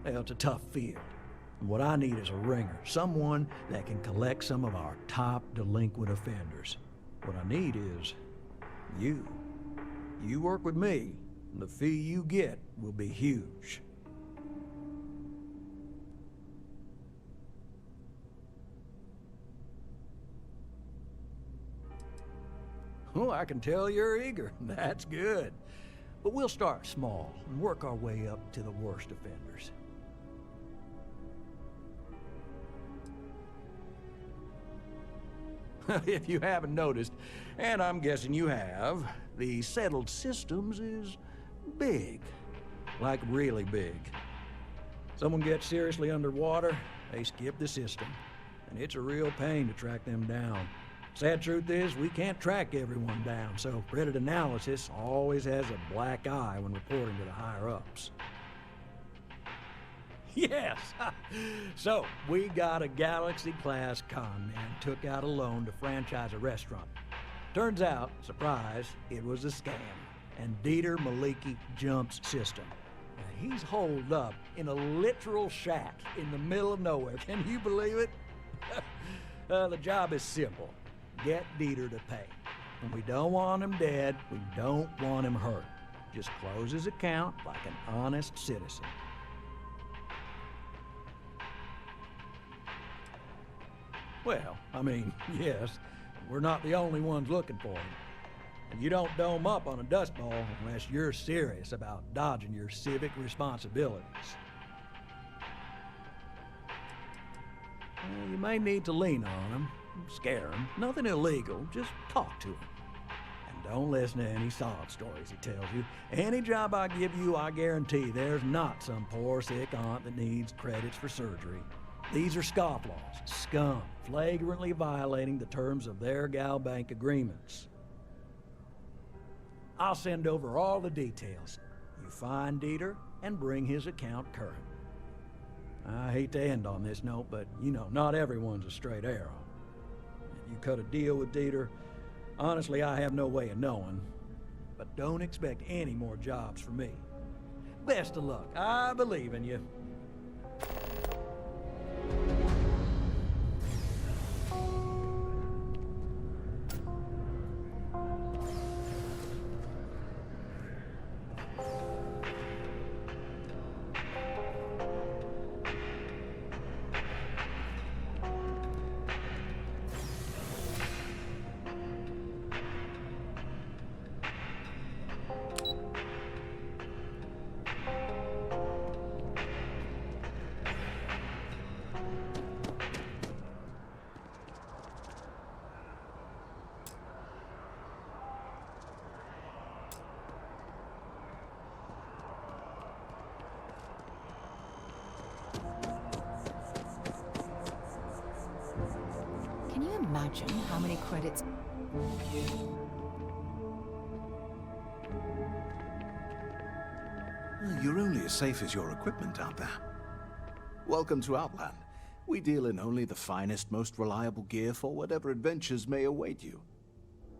well, it's a tough field. And what I need is a ringer, someone that can collect some of our top delinquent offenders. What I need is you. You work with me, and the fee you get will be huge. Oh, I can tell you're eager. That's good. But we'll start small and work our way up to the worst offenders. If you haven't noticed, and I'm guessing you have, the settled systems is big. Like really big. Someone gets seriously underwater, they skip the system. And it's a real pain to track them down. Sad truth is, we can't track everyone down, so credit analysis always has a black eye when reporting to the higher-ups. Yes! So, we got a Galaxy-class con man took out a loan to franchise a restaurant. Turns out, surprise, it was a scam, and Dieter Maliki jumps system. Now, he's holed up in a literal shack in the middle of nowhere. Can you believe it? The job is simple. Get Dieter to pay. And we don't want him dead, we don't want him hurt. Just close his account like an honest citizen. Well, I mean, yes, we're not the only ones looking for him. And you don't dome up on a dust ball unless you're serious about dodging your civic responsibilities. Well, you may need to lean on him. Scare him. Nothing illegal. Just talk to him. And don't listen to any sob stories he tells you. Any job I give you, I guarantee there's not some poor sick aunt that needs credits for surgery. These are scofflaws, scum, flagrantly violating the terms of their Gal Bank agreements. I'll send over all the details. You find Dieter and bring his account current. I hate to end on this note, but not everyone's a straight arrow. You cut a deal with Dieter, honestly, I have no way of knowing. But don't expect any more jobs from me. Best of luck. I believe in you. Can you imagine how many credits... You're only as safe as your equipment out there. Welcome to Outland. We deal in only the finest, most reliable gear for whatever adventures may await you.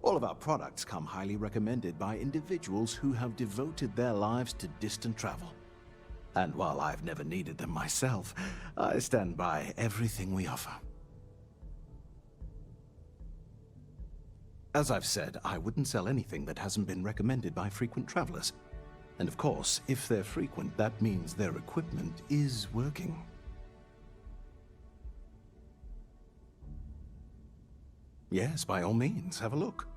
All of our products come highly recommended by individuals who have devoted their lives to distant travel. And while I've never needed them myself, I stand by everything we offer. As I've said, I wouldn't sell anything that hasn't been recommended by frequent travelers. And of course, if they're frequent, that means their equipment is working. Yes, by all means, have a look.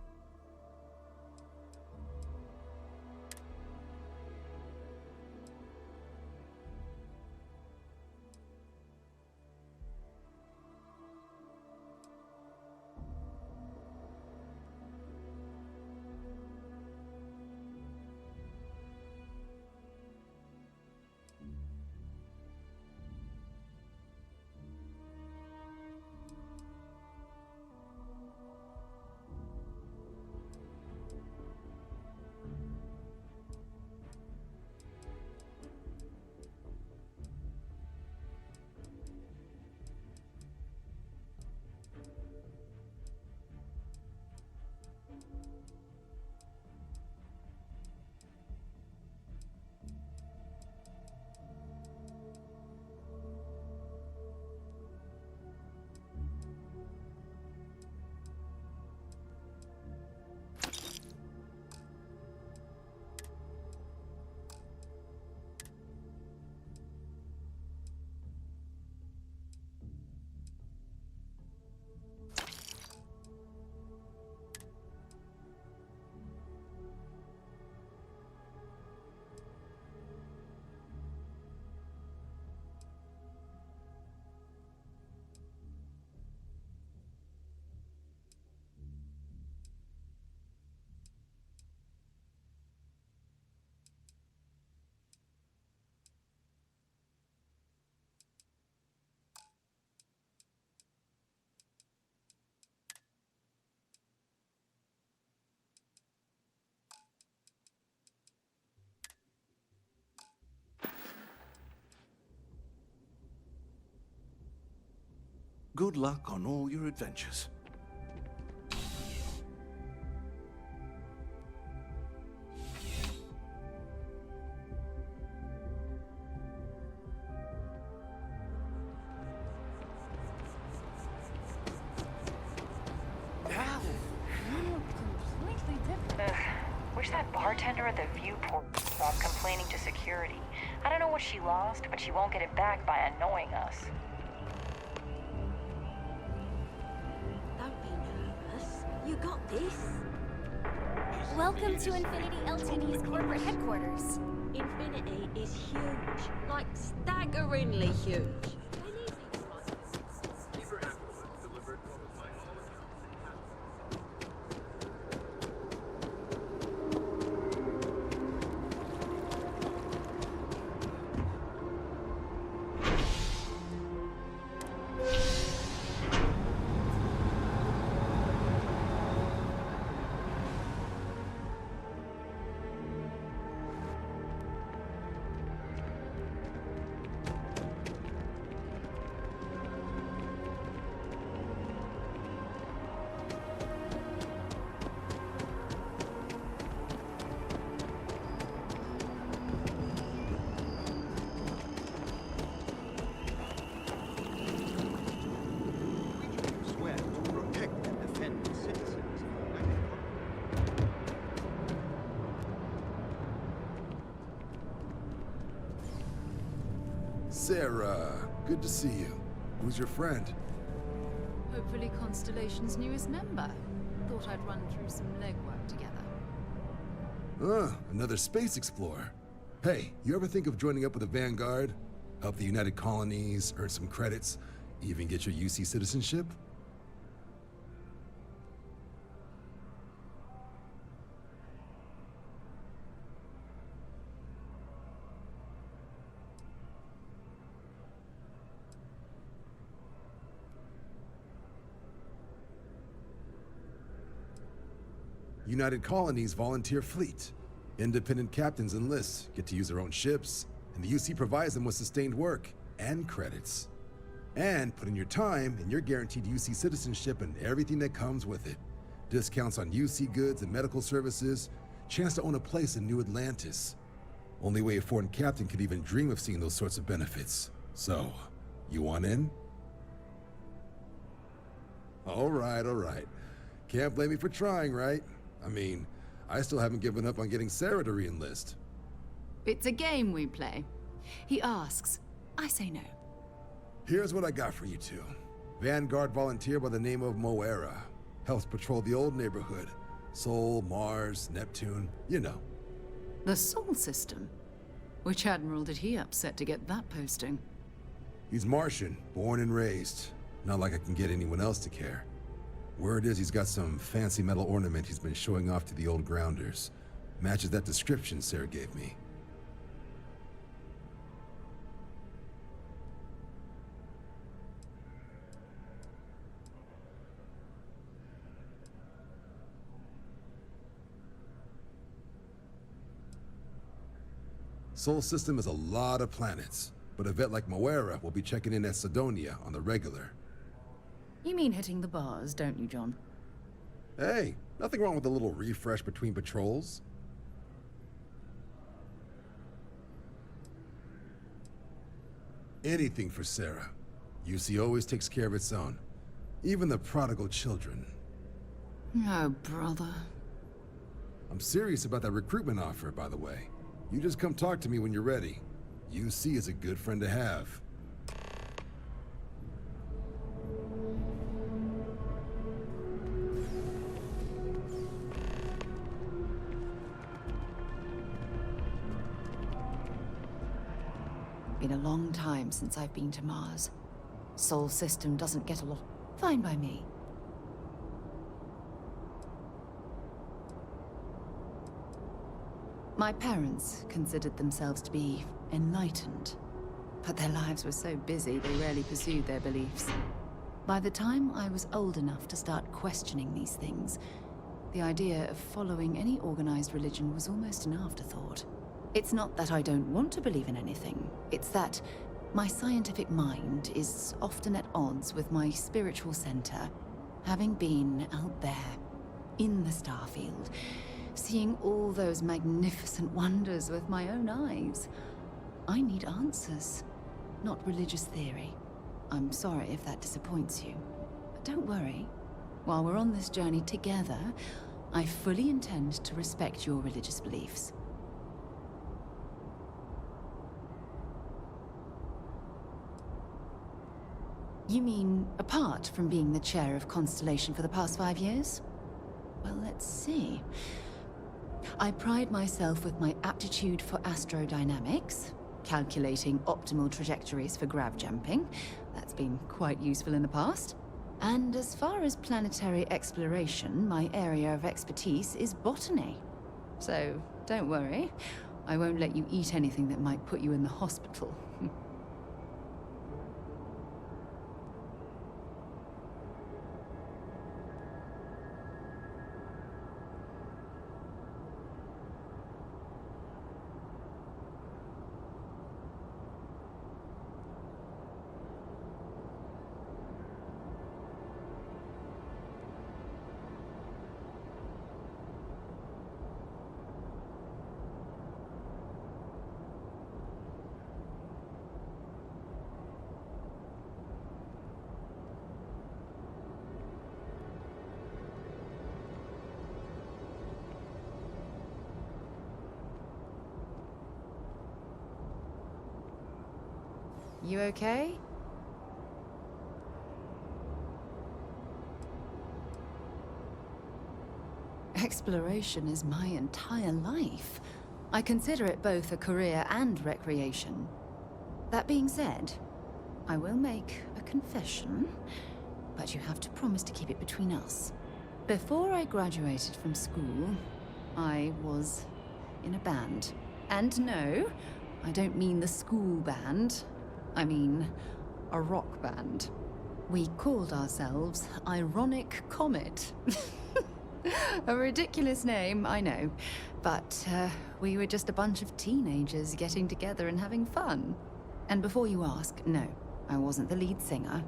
Good luck on all your adventures. Wish that bartender at the viewport stopped complaining to security. I don't know what she lost, but she won't get it back by annoying us. Don't be nervous. You got this. Welcome to Infinity Ltd's corporate headquarters. Infinity is huge. Like, staggeringly huge. Sarah, good to see you. Who's your friend? Hopefully Constellation's newest member. Thought I'd run through some legwork together. Another space explorer. Hey, you ever think of joining up with the Vanguard? Help the United Colonies, earn some credits, even get your UC citizenship? United Colonies volunteer fleet. Independent captains enlist, get to use their own ships, and the UC provides them with sustained work and credits. And put in your time, and you're guaranteed UC citizenship and everything that comes with it. Discounts on UC goods and medical services, chance to own a place in New Atlantis. Only way a foreign captain could even dream of seeing those sorts of benefits. So, you want in? All right. Can't blame me for trying, right? I mean, I still haven't given up on getting Sarah to re-enlist. It's a game we play. He asks, I say no. Here's what I got for you two. Vanguard volunteer by the name of Moera. Helps patrol the old neighborhood. Sol, Mars, Neptune, you know. The Sol system? Which admiral did he upset to get that posting? He's Martian, born and raised. Not like I can get anyone else to care. Word is he's got some fancy metal ornament he's been showing off to the old grounders. Matches that description Sarah gave me. Sol system has a lot of planets, but a vet like Moera will be checking in at Sidonia on the regular. You mean hitting the bars, don't you, John? Hey, nothing wrong with a little refresh between patrols. Anything for Sarah. UC always takes care of its own. Even the prodigal children. Oh, brother. I'm serious about that recruitment offer, by the way. You just come talk to me when you're ready. UC is a good friend to have. Been a long time since I've been to Mars. Sol system doesn't get a lot. Fine by me. My parents considered themselves to be enlightened, but their lives were so busy they rarely pursued their beliefs. By the time I was old enough to start questioning these things, the idea of following any organized religion was almost an afterthought. It's not that I don't want to believe in anything, it's that my scientific mind is often at odds with my spiritual center, having been out there, in the Starfield, seeing all those magnificent wonders with my own eyes. I need answers, not religious theory. I'm sorry if that disappoints you, but don't worry. While we're on this journey together, I fully intend to respect your religious beliefs. You mean apart from being the chair of Constellation for the past 5 years? Well, let's see. I pride myself with my aptitude for astrodynamics, calculating optimal trajectories for grav jumping. That's been quite useful in the past. And as far as planetary exploration, my area of expertise is botany. So, don't worry. I won't let you eat anything that might put you in the hospital. You okay? Exploration is my entire life. I consider it both a career and recreation. That being said, I will make a confession, but you have to promise to keep it between us. Before I graduated from school, I was in a band. And no, I don't mean the school band. I mean, a rock band. We called ourselves Ironic Comet. A ridiculous name, I know. But we were just a bunch of teenagers getting together and having fun. And before you ask, no, I wasn't the lead singer.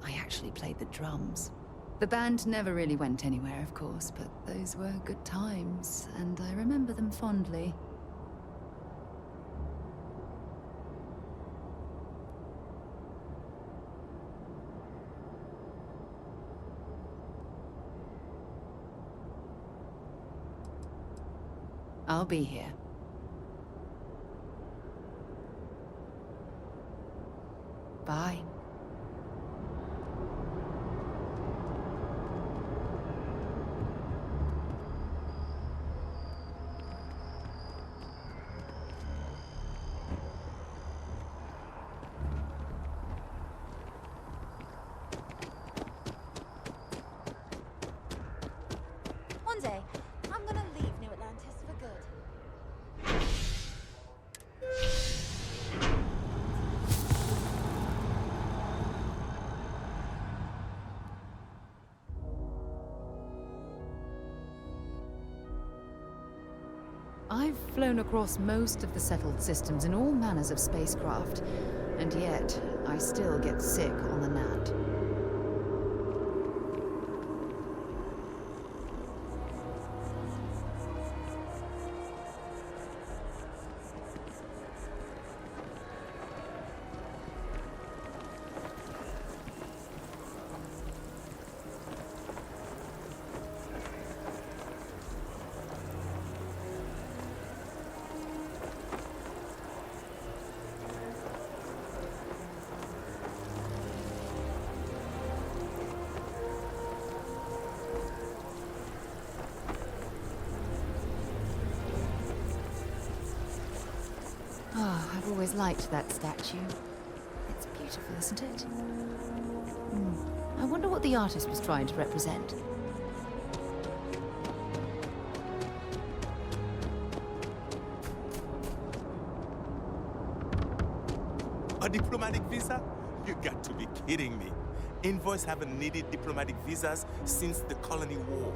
I actually played the drums. The band never really went anywhere, of course, but those were good times, and I remember them fondly. I'll be here. Bye. One day, I'm gonna leave New Atlantis for good. I've flown across most of the settled systems in all manners of spacecraft, and yet I still get sick on the Nat. Oh, I've always liked that statue. It's beautiful, isn't it? I wonder what the artist was trying to represent. A diplomatic visa? You got to be kidding me. Envoys haven't needed diplomatic visas since the Colony War.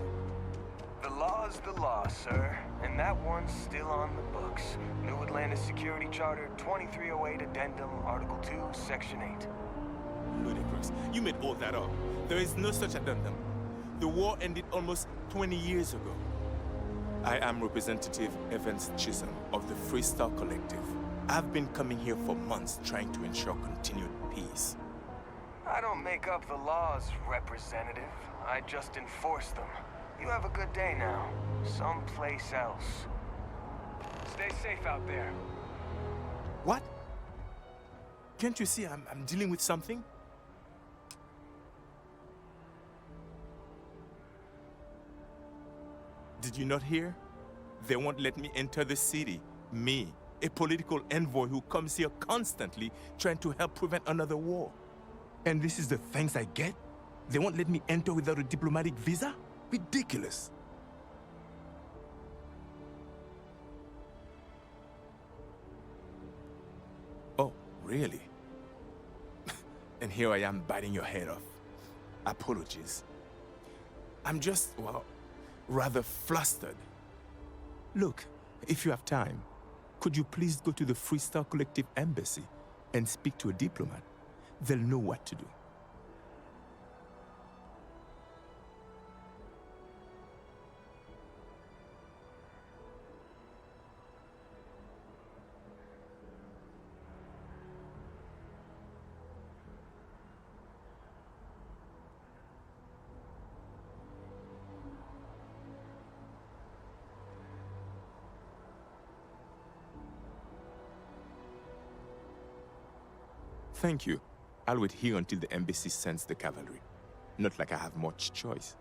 The law's the law, sir, and that one's still on the books. New Atlantis Security Charter 2308 Addendum, Article 2, Section 8. Ludicrous. You made all that up. There is no such addendum. The war ended almost 20 years ago. I am Representative Evans Chisholm of the Freestyle Collective. I've been coming here for months trying to ensure continued peace. I don't make up the laws, Representative. I just enforce them. You have a good day now. Someplace else. Stay safe out there. What? Can't you see I'm dealing with something? Did you not hear? They won't let me enter the city. Me, a political envoy who comes here constantly trying to help prevent another war. And this is the thanks I get? They won't let me enter without a diplomatic visa? Ridiculous. Oh, really? And here I am biting your head off. Apologies. I'm just, well, rather flustered. Look, if you have time, could you please go to the Freestyle Collective Embassy and speak to a diplomat? They'll know what to do. Thank you. I'll wait here until the embassy sends the cavalry. Not like I have much choice.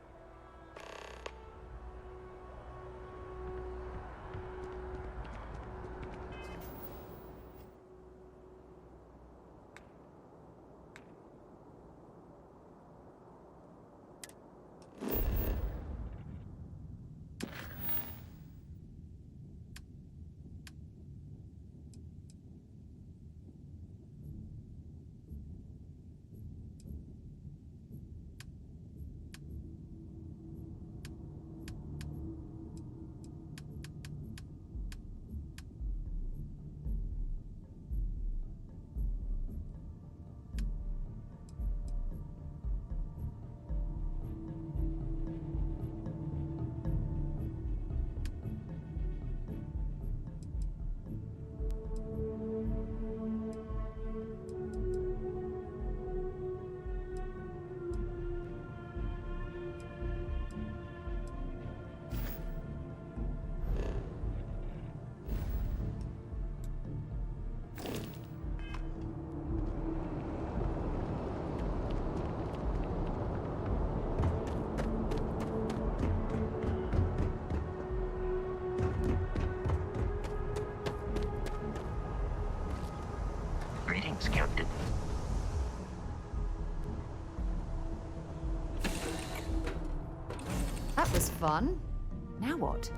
fun. Now what?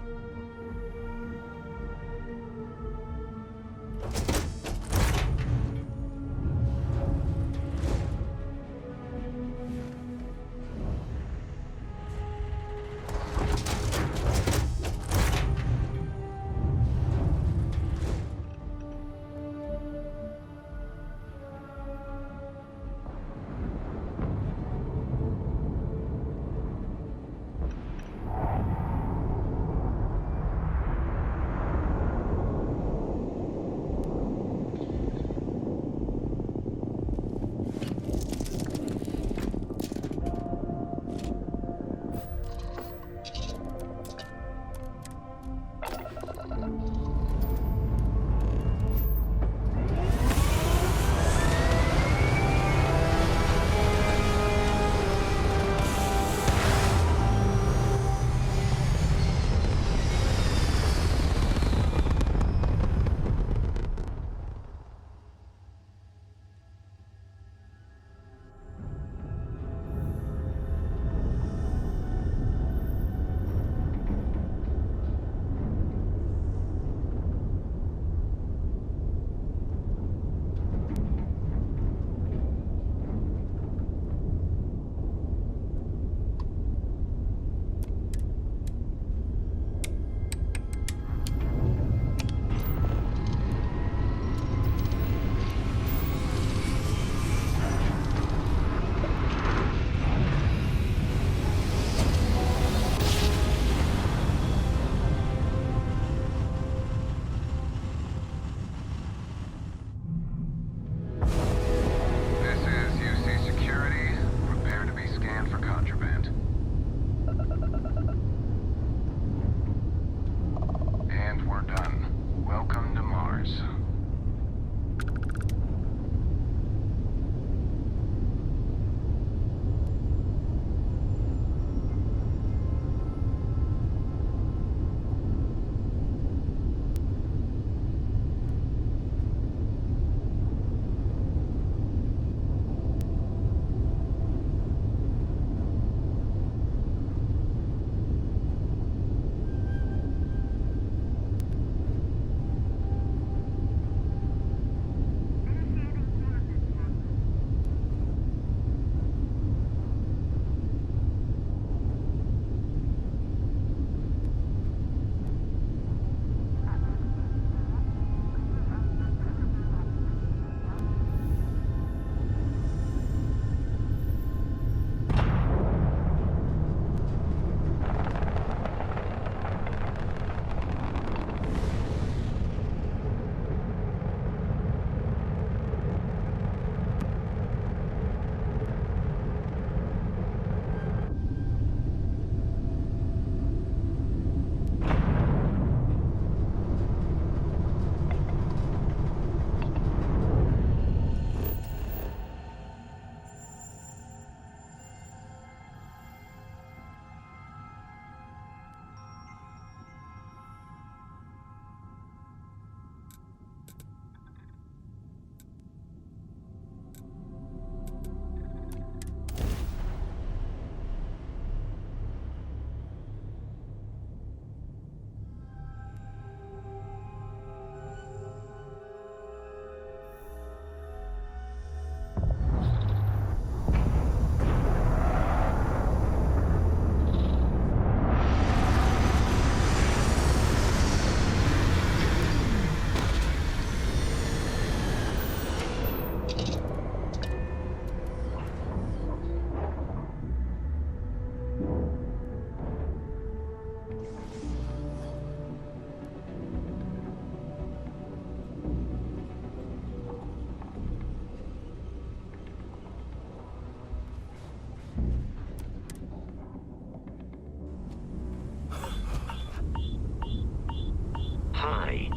Hi.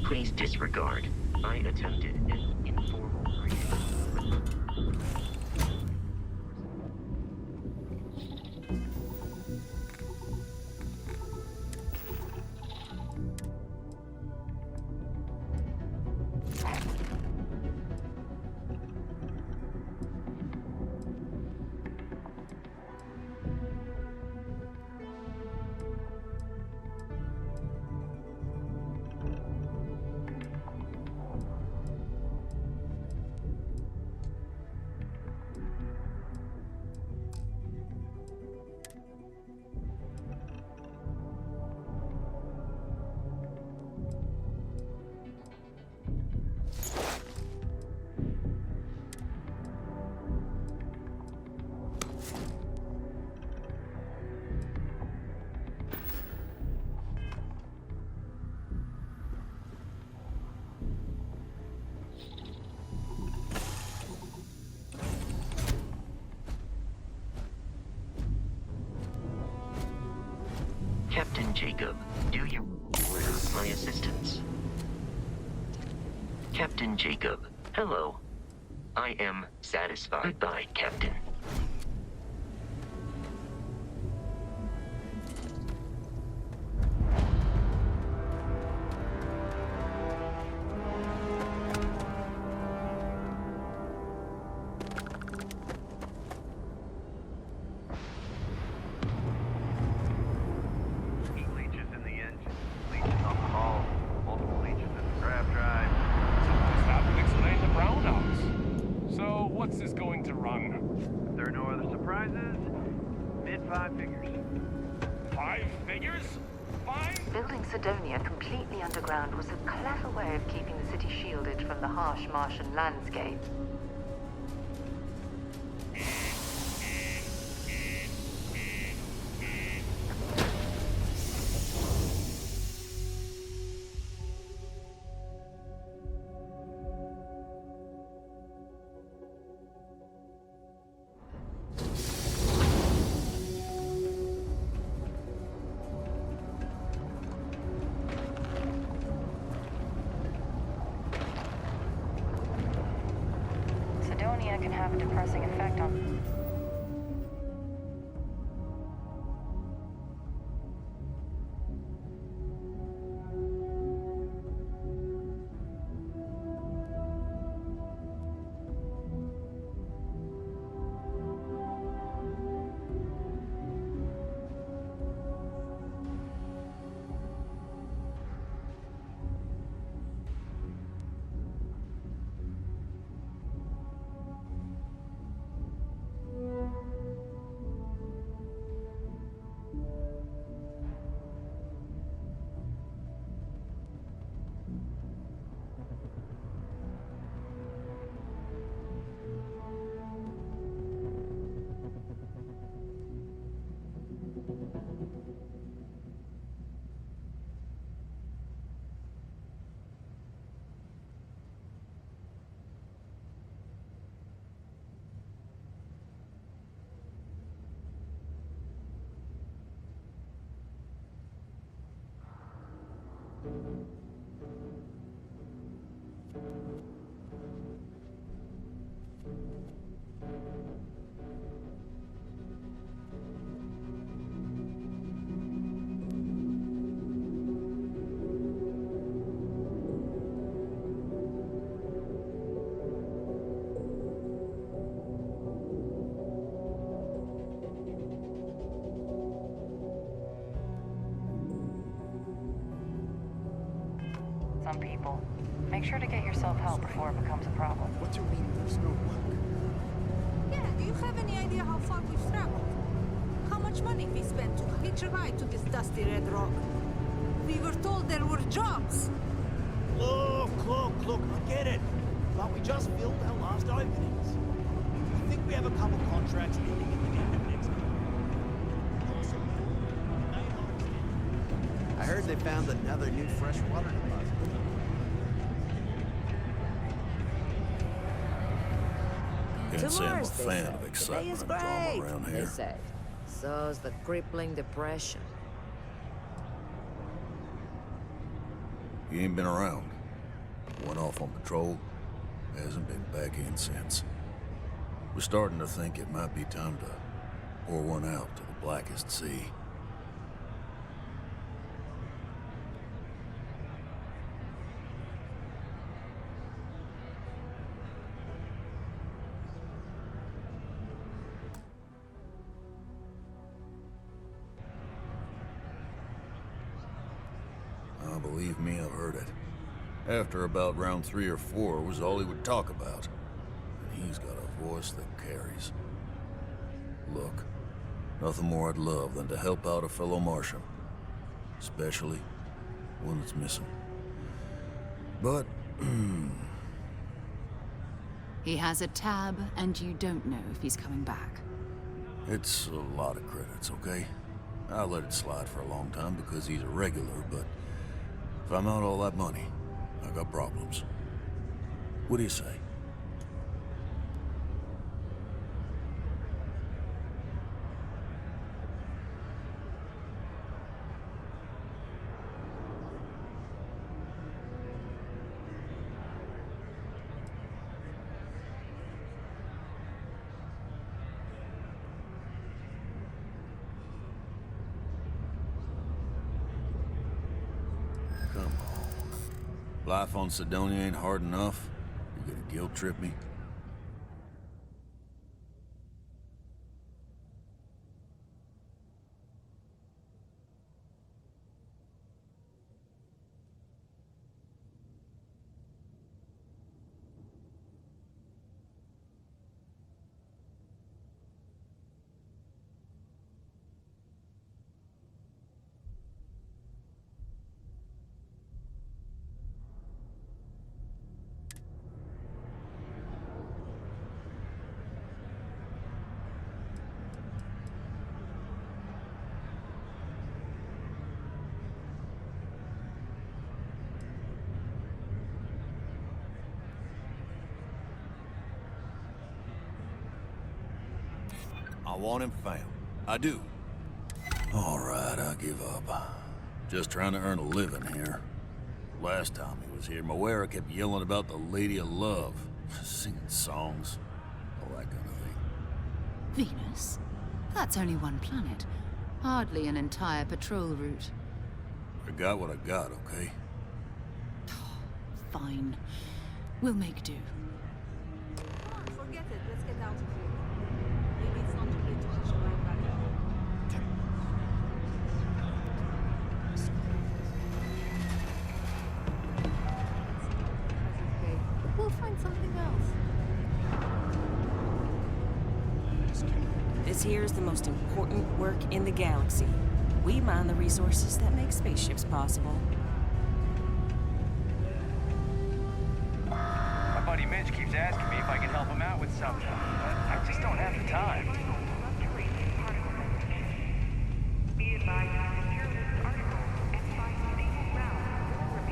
Please disregard. I attempted an informal greeting. Captain Jacob, do you require my assistance? Captain Jacob, hello. I am satisfied. Goodbye, Captain. Building Sidonia completely underground was a clever way of keeping the city shielded from the harsh Martian landscape. Can have a depressing effect on... Some people. Make sure to get yourself help before it becomes a problem. What do you mean there's no luck? Yeah, do you have any idea how far we've traveled? How much money we spent to hitch a ride to this dusty red rock? We were told there were jobs. Look, I get it. But we just filled our last openings. I think we have a couple contracts ending at the end of next month. I heard they found another new freshwater deposit. Can't say I'm a fan of excitement and drama around They here. said. So's the crippling depression. He ain't been around. Went off on patrol. Hasn't been back in since. We're starting to think it might be time to pour one out to the blackest sea. Believe me, I've heard it. After about round 3 or 4 was all he would talk about. And he's got a voice that carries. Look, nothing more I'd love than to help out a fellow Martian. Especially one that's missing. But, He has a tab, and you don't know if he's coming back. it's a lot of credits, okay? I let it slide for a long time because he's a regular, but if I'm out all that money, I got problems. What do you say? Come on. Life on Sidonia ain't hard enough. You gonna guilt trip me? I want him found. I do. All right, I give up. Just trying to earn a living here. Last time he was here, Moira kept yelling about the Lady of Love, singing songs, all that kind of thing. Venus? That's only one planet. Hardly an entire patrol route. I got what I got, okay? Fine. We'll make do. Come on, forget it. Let's get out of here. Maybe it's not too late to hitch a ride back home. We'll find something else. This here is the most important work in the galaxy. We mine the resources that make spaceships possible. My buddy Mitch keeps asking me if I can help him out with something, but I just don't have the time.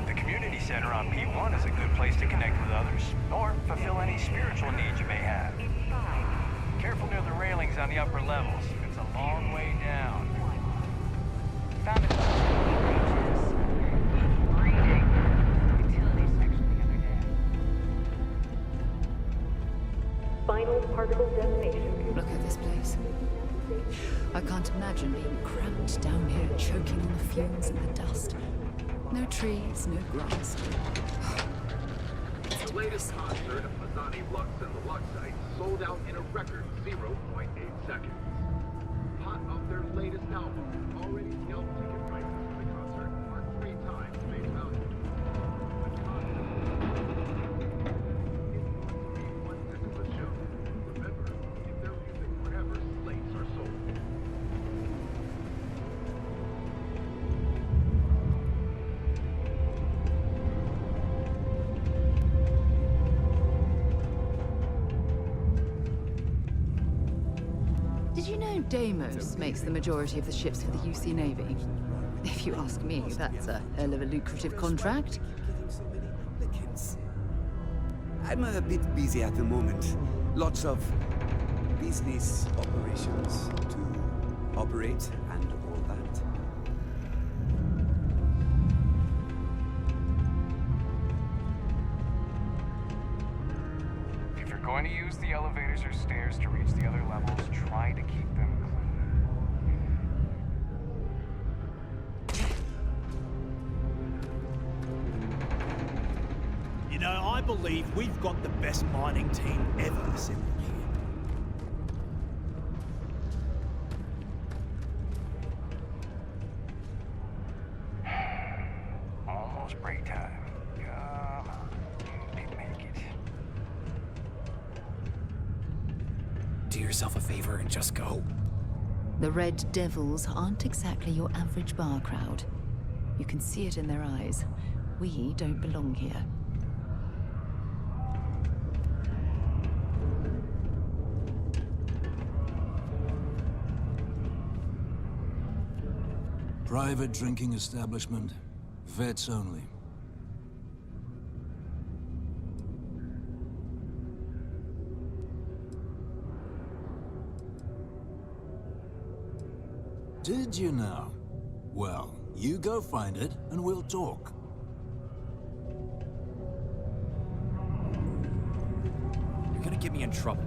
The community center on P1 is a good place to connect with others, or fulfill any spiritual needs you may have. Careful near the railings on the upper levels. It's a long way down. Found it. Final particle destination. Look at this place. I can't imagine being cramped down here, choking on the fumes and the dust. No trees, no grass. The latest concert of Mazzani Lux and the Luxite sold out in a record 0.8 seconds. Hot off their latest album, already scalped ticket prices for the concert are 3 times face value. The concert is one heck of a show. Remember, if their music forever, slates are sold. Did you know Deimos makes the majority of the ships for the UC Navy? If you ask me, that's a hell of a lucrative contract. I'm a bit busy at the moment. Lots of business operations to operate and all that. If you're going to use the elevators or stairs to reach the other levels, try to keep them You know, I believe we've got the best mining team ever assembled here. almost break time. Come on, you can make it. Do yourself a favor and just go. The Red Devils aren't exactly your average bar crowd. You can see it in their eyes. We don't belong here. Private drinking establishment. Vets only. Did you know? Well, you go find it, and we'll talk. You're gonna get me in trouble.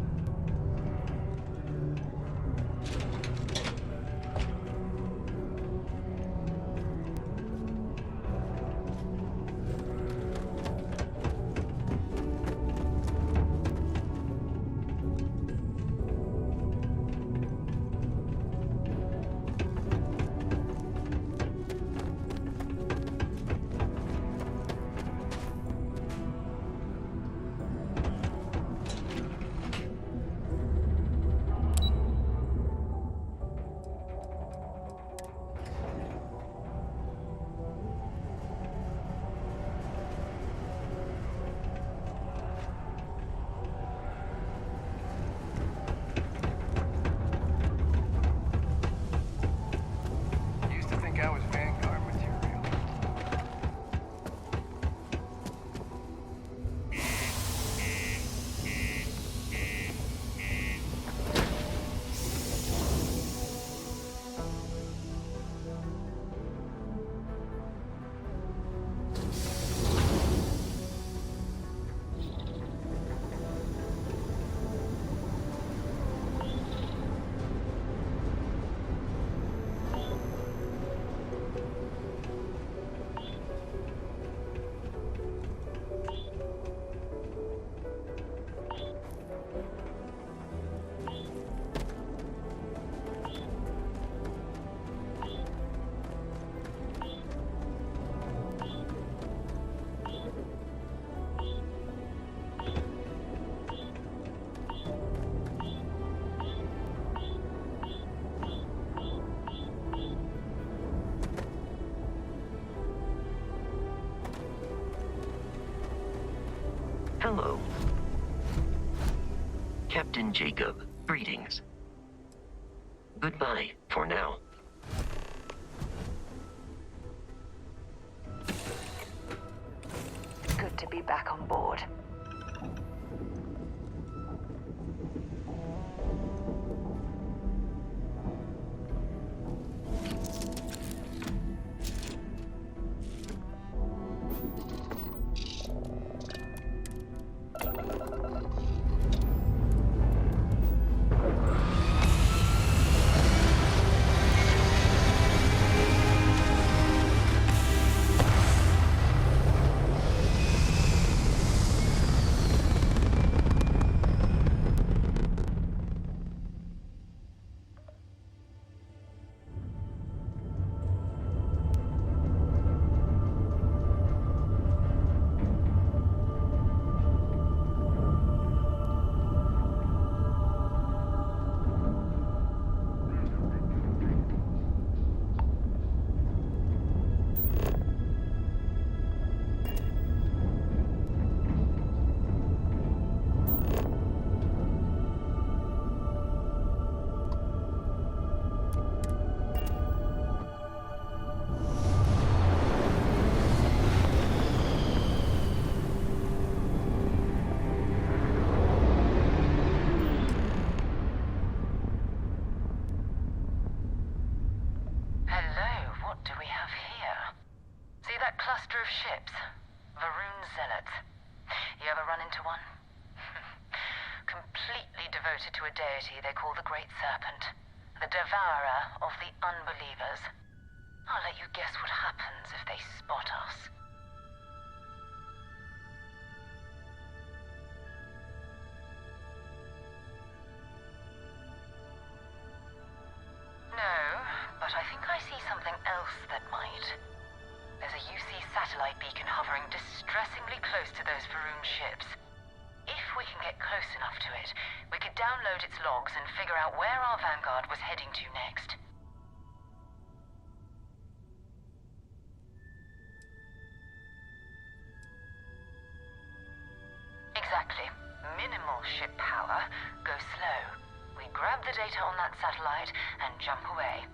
Hello. Captain Jacob, greetings. Goodbye for now. Good to be back on board. Ships. Varun zealots. You ever run into one? Completely devoted to a deity they call the Great Serpent. The devourer of the unbelievers. I'll let you guess what happens if they spot us. No, but I think I see something else that might. There's a UC satellite beacon hovering distressingly close to those Varun ships. If we can get close enough to it, we could download its logs and figure out where our vanguard was heading to next. Exactly. Minimal ship power. Go slow. We grab the data on that satellite and jump away.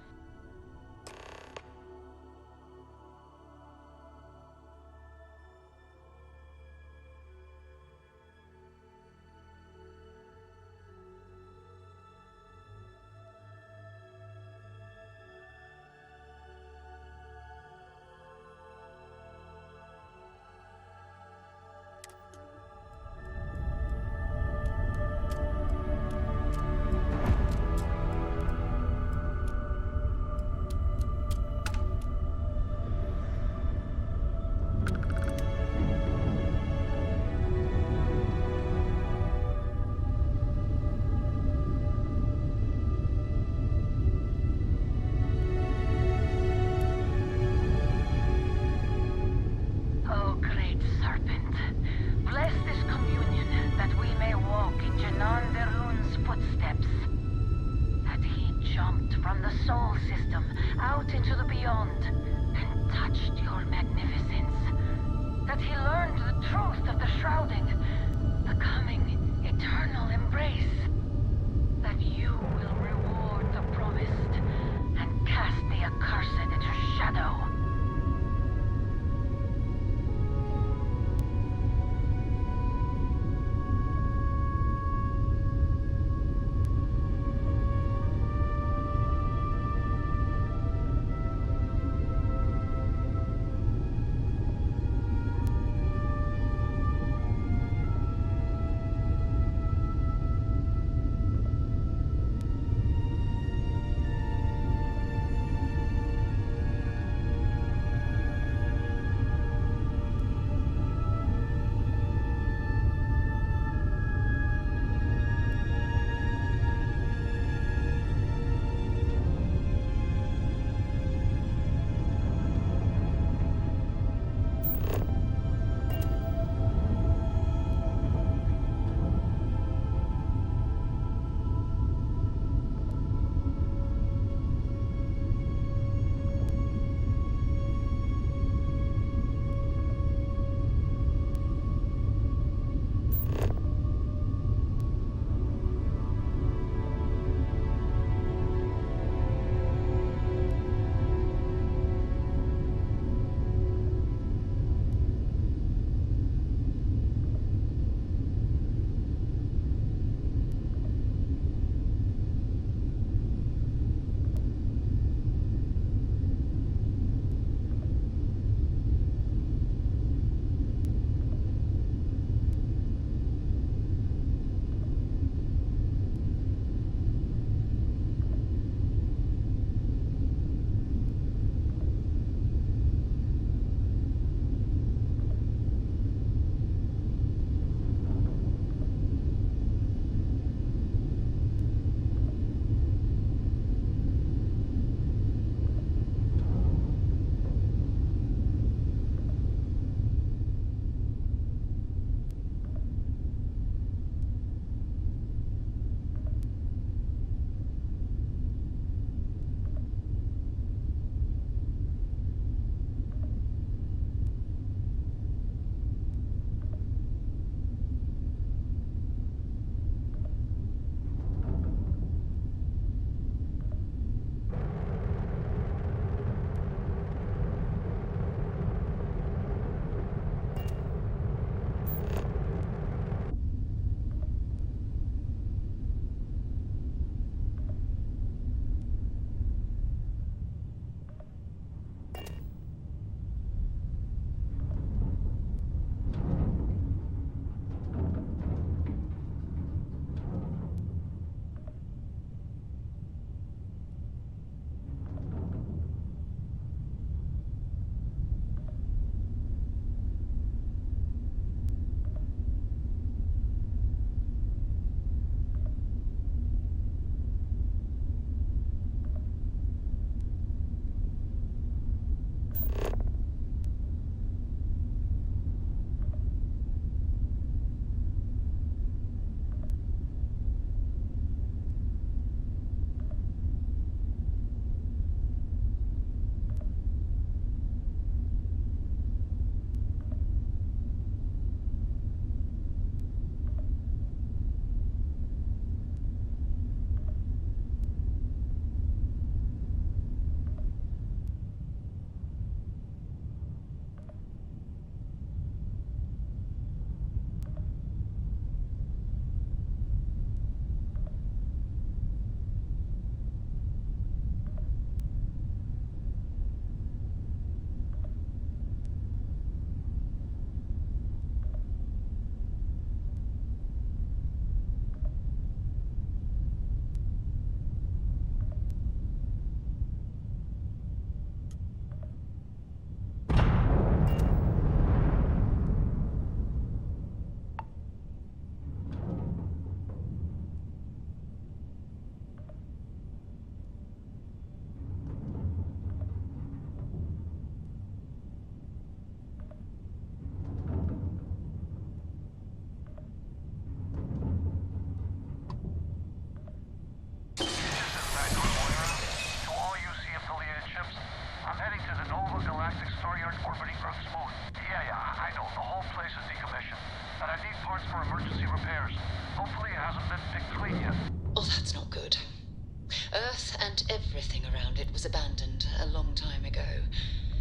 Earth and everything around it was abandoned a long time ago,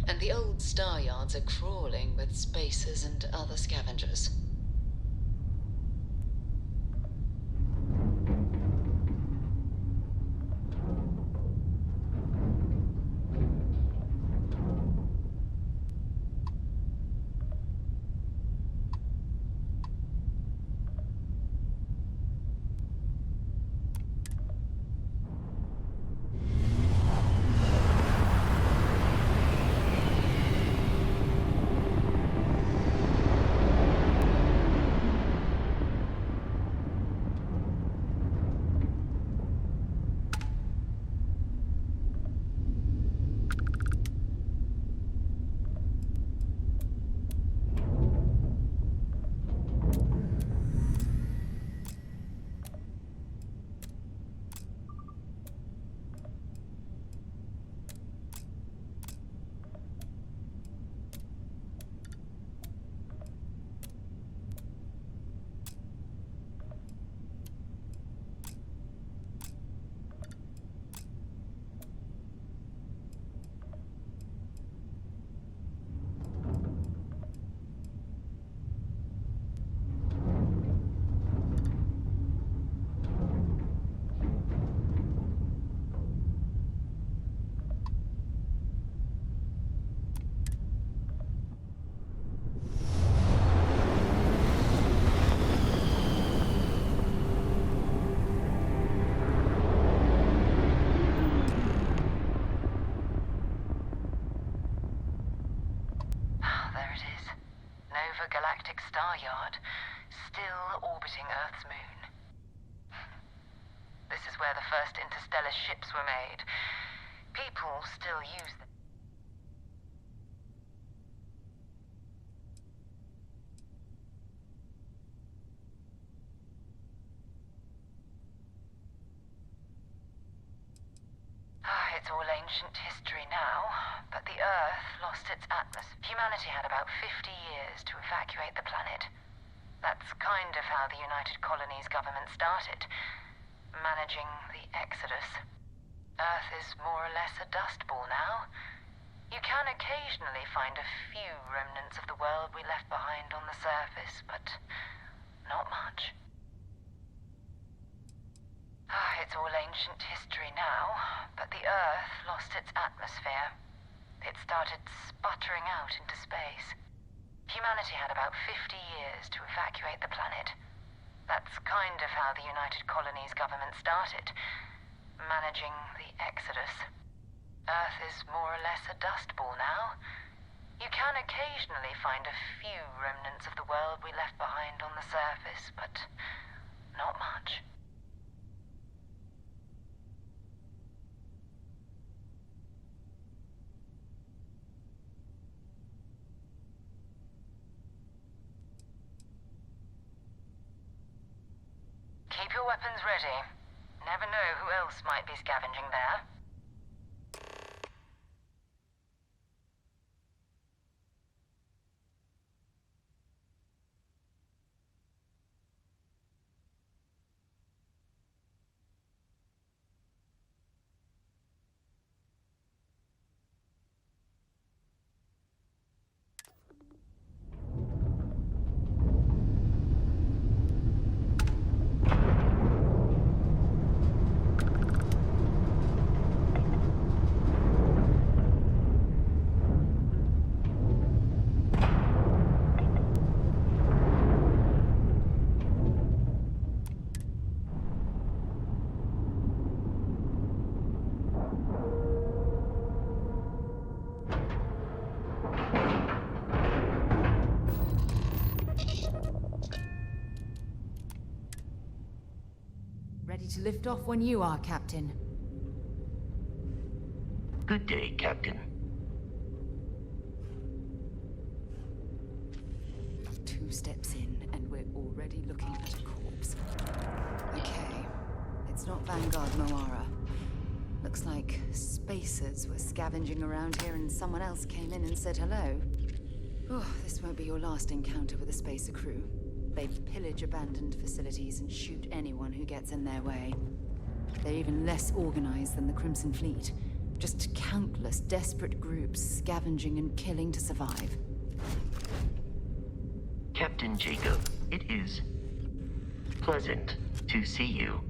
and the old star yards are crawling with spacers and other scavengers. Galactic Star Yard, still orbiting Earth's moon. This is where the first interstellar ships were made. People still use them. It's all ancient history now, but the Earth lost its atmosphere. Humanity had about 50 years to evacuate the planet. That's kind of how the United Colonies government started, managing the exodus. Earth is more or less a dust ball now. You can occasionally find a few remnants of the world we left behind on the surface, but not much. It's all ancient history now, but the Earth lost its atmosphere. It started sputtering out into space. Humanity had about 50 years to evacuate the planet. That's kind of how the United Colonies government started, managing the exodus. Earth is more or less a dust ball now. You can occasionally find a few remnants of the world we left behind on the surface, but not much. Keep your weapons ready. Never know who else might be scavenging there. Ready to lift off when you are, Captain. Good day, Captain. 2 steps in, and we're already looking at a corpse. Okay, it's not Vanguard Moara. Looks like spacers were scavenging around here and someone else came in and said hello. Oh, this won't be your last encounter with a spacer crew. They pillage abandoned facilities and shoot anyone who gets in their way. They're even less organized than the Crimson Fleet. Just countless desperate groups scavenging and killing to survive. Captain Jacob, it is pleasant to see you.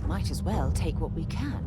Might as well take what we can.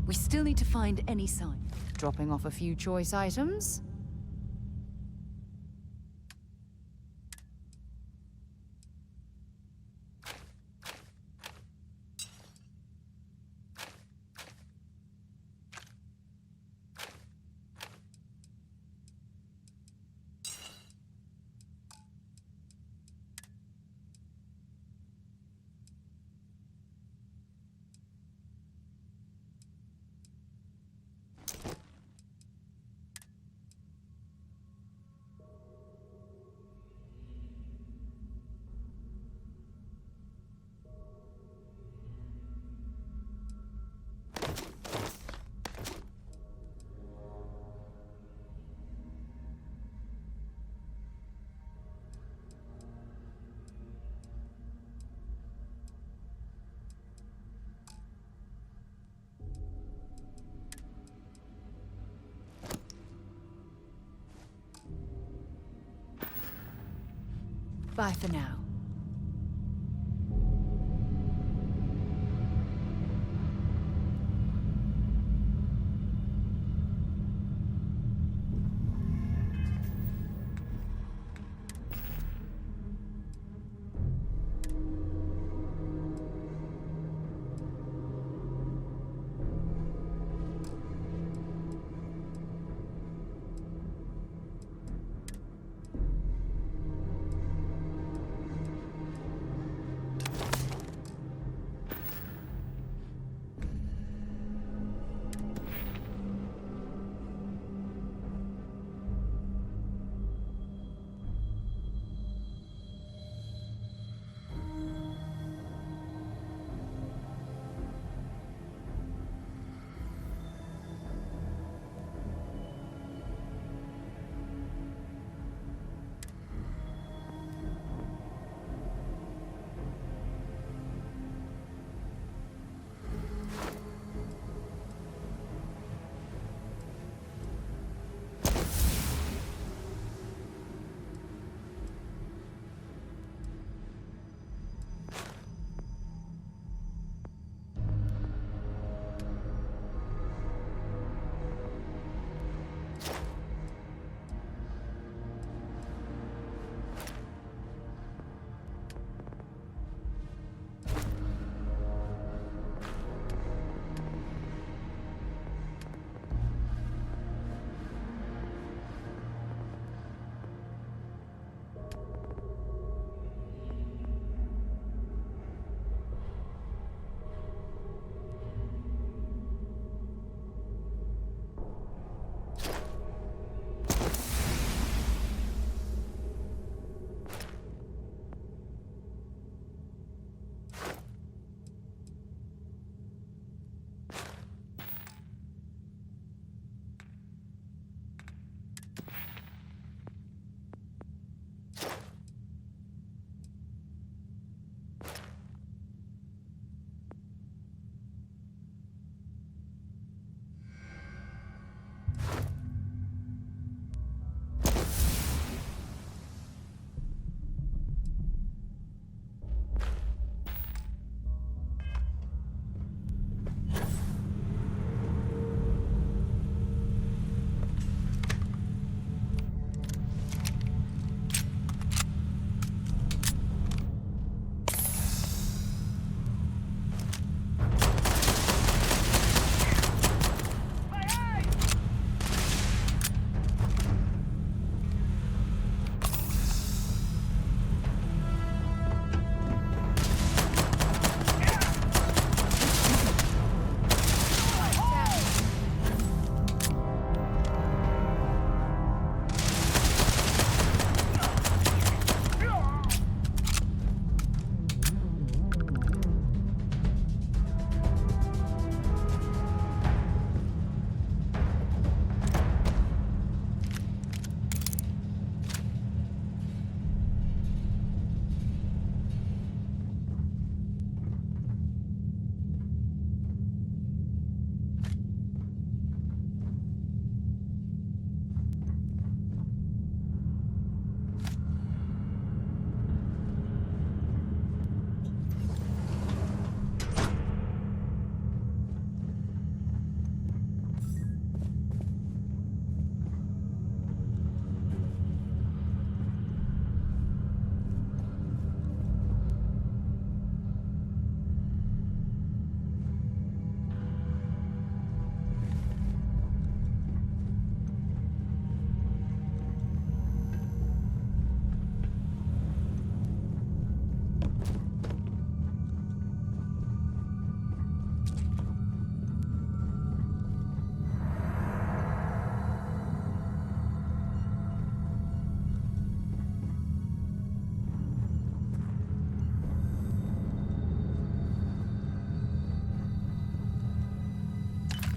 We still need to find any sign. Dropping off a few choice items? Bye for now.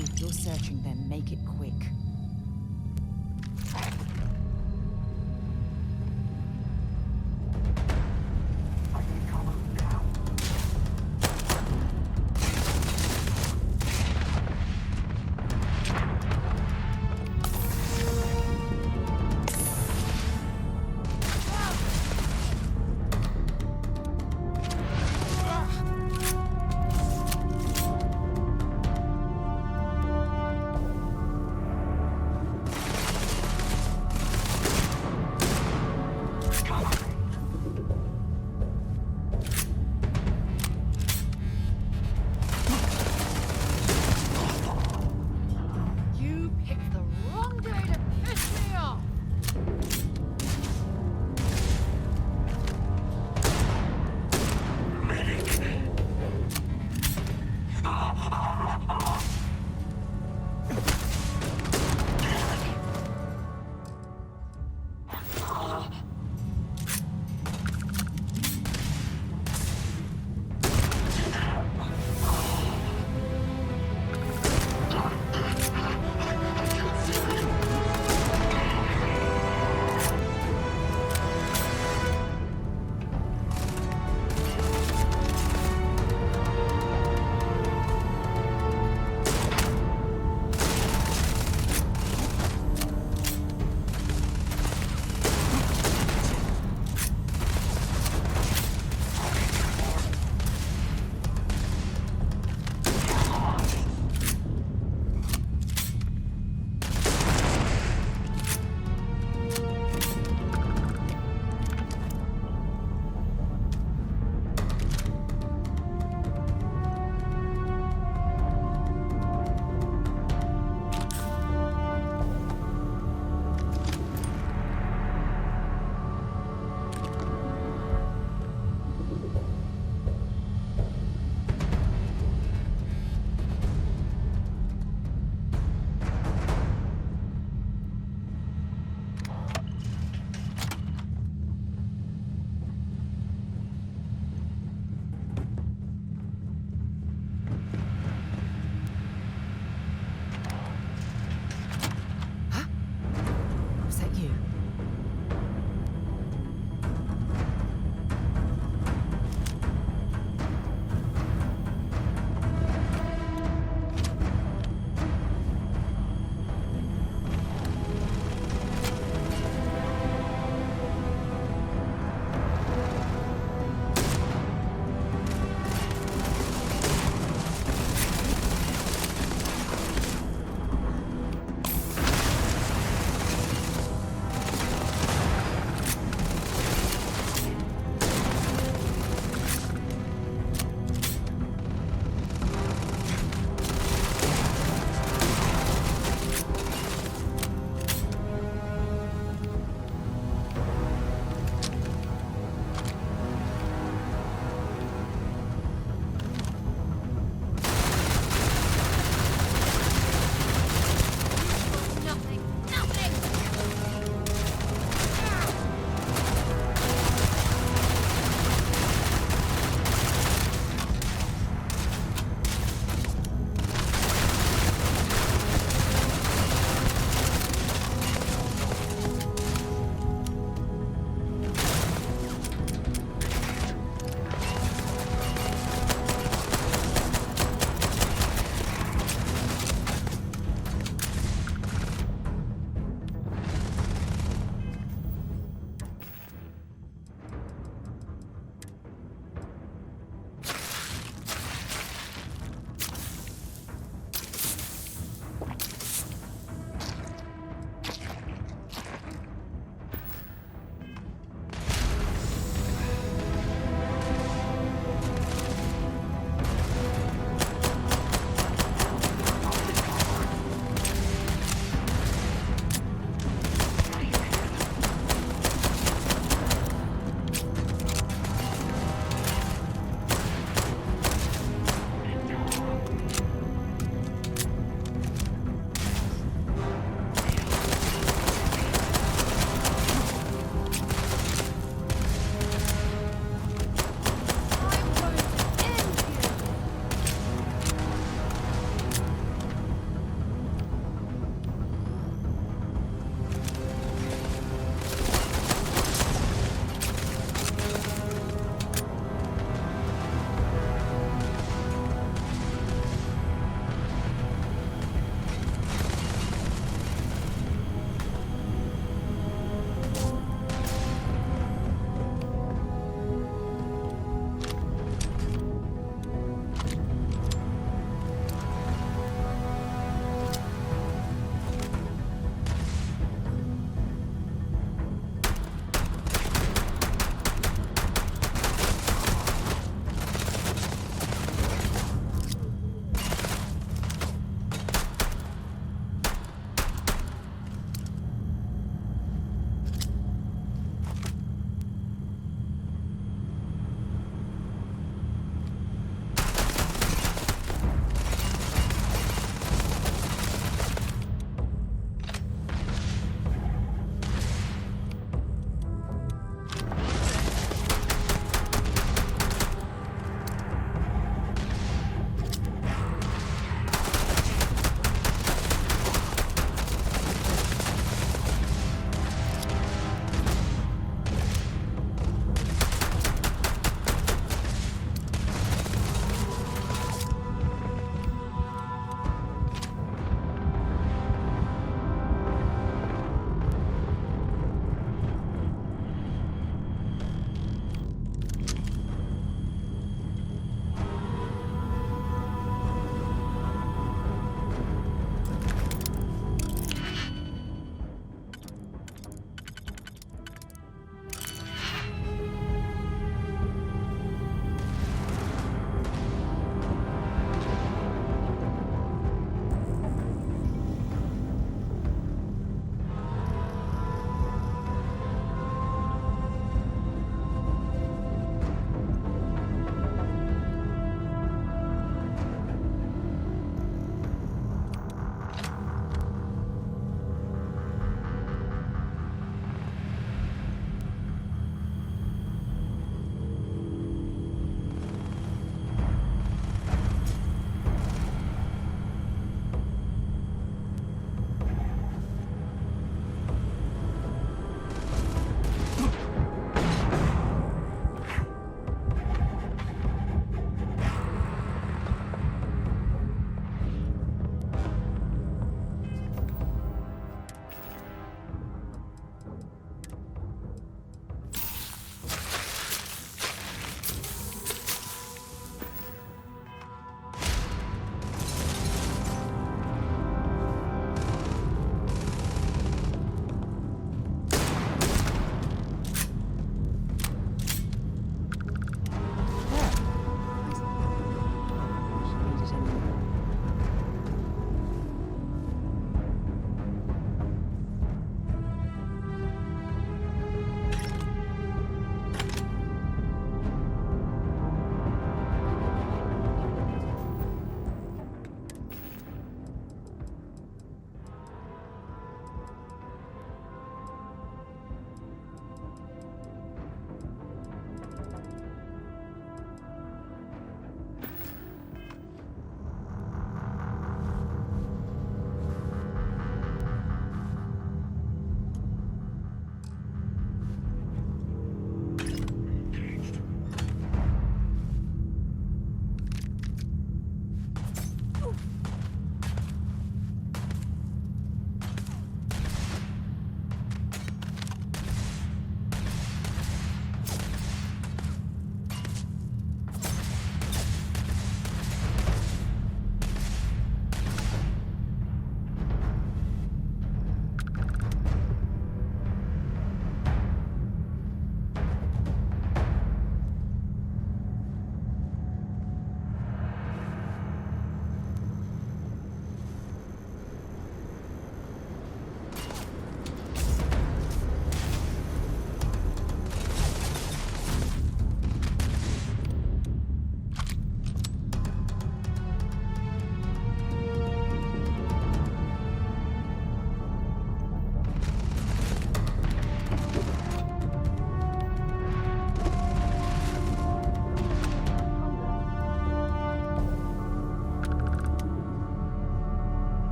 If you're searching, then make it quick.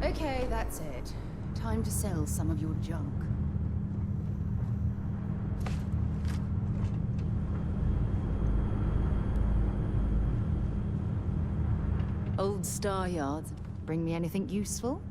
Okay, that's it. Time to sell some of your junk. Old Star Yards. Bring me anything useful?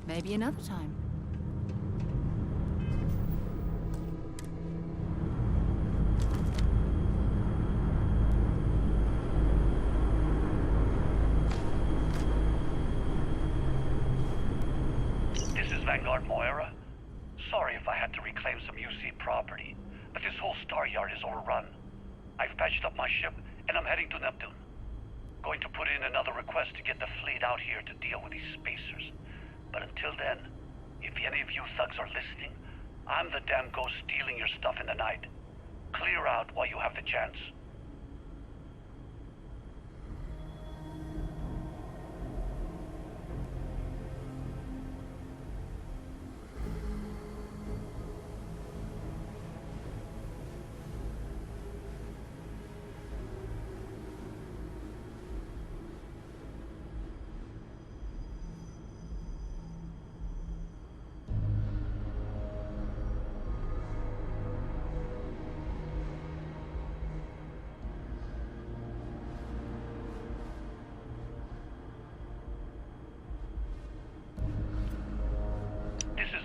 Maybe another time. This is Vanguard Moira. Sorry if I had to reclaim some UC property, but this whole Star Yard is overrun. I've patched up my ship, and I'm heading to Neptune. Going to put in another request to get the fleet out here to deal with these spacers. But until then, if any of you thugs are listening, I'm the damn ghost stealing your stuff in the night. Clear out while you have the chance.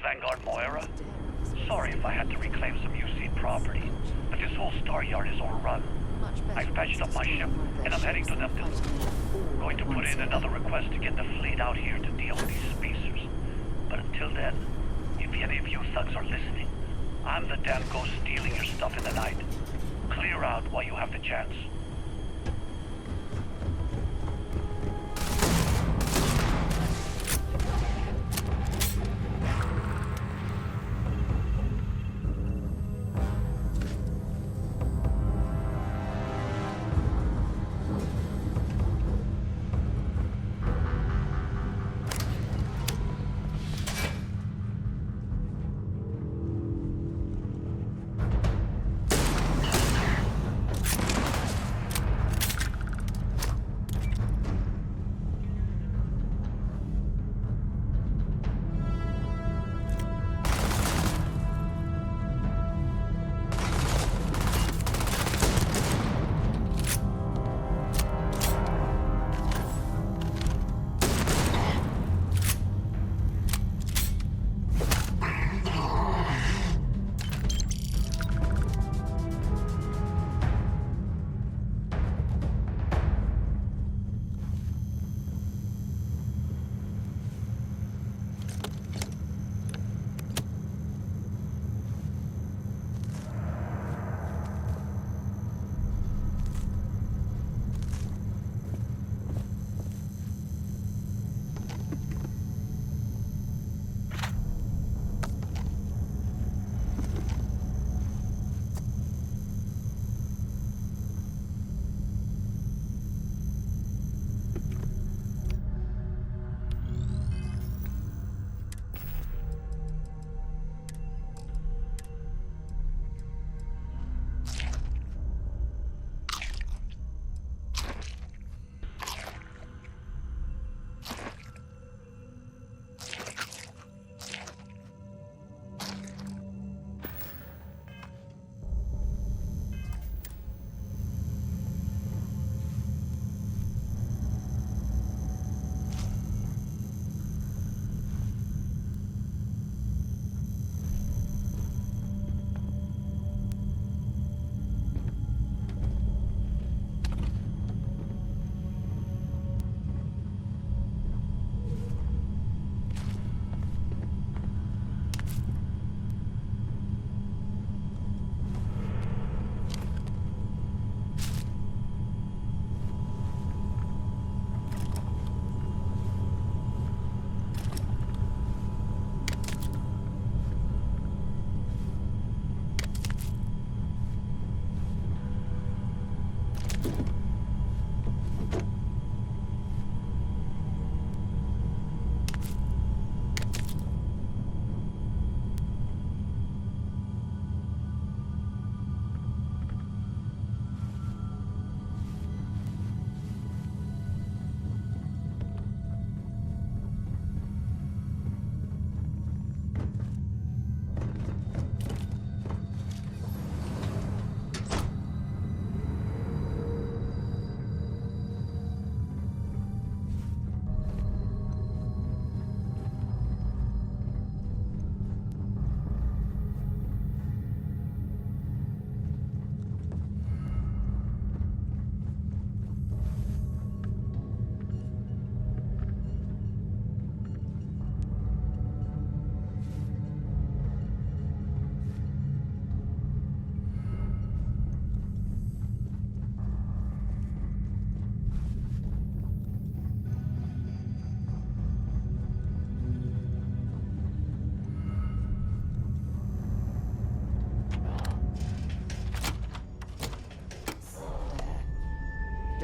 Vanguard Moira. Sorry if I had to reclaim some UC property, but this whole Star Yard is overrun. I've patched up my ship, and I'm heading to Neptune. Going to put in another request to get the fleet out here to deal with these spacers. But until then, if any of you thugs are listening, I'm the damn ghost stealing your stuff in the night. Clear out while you have the chance.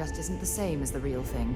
just isn't the same as the real thing.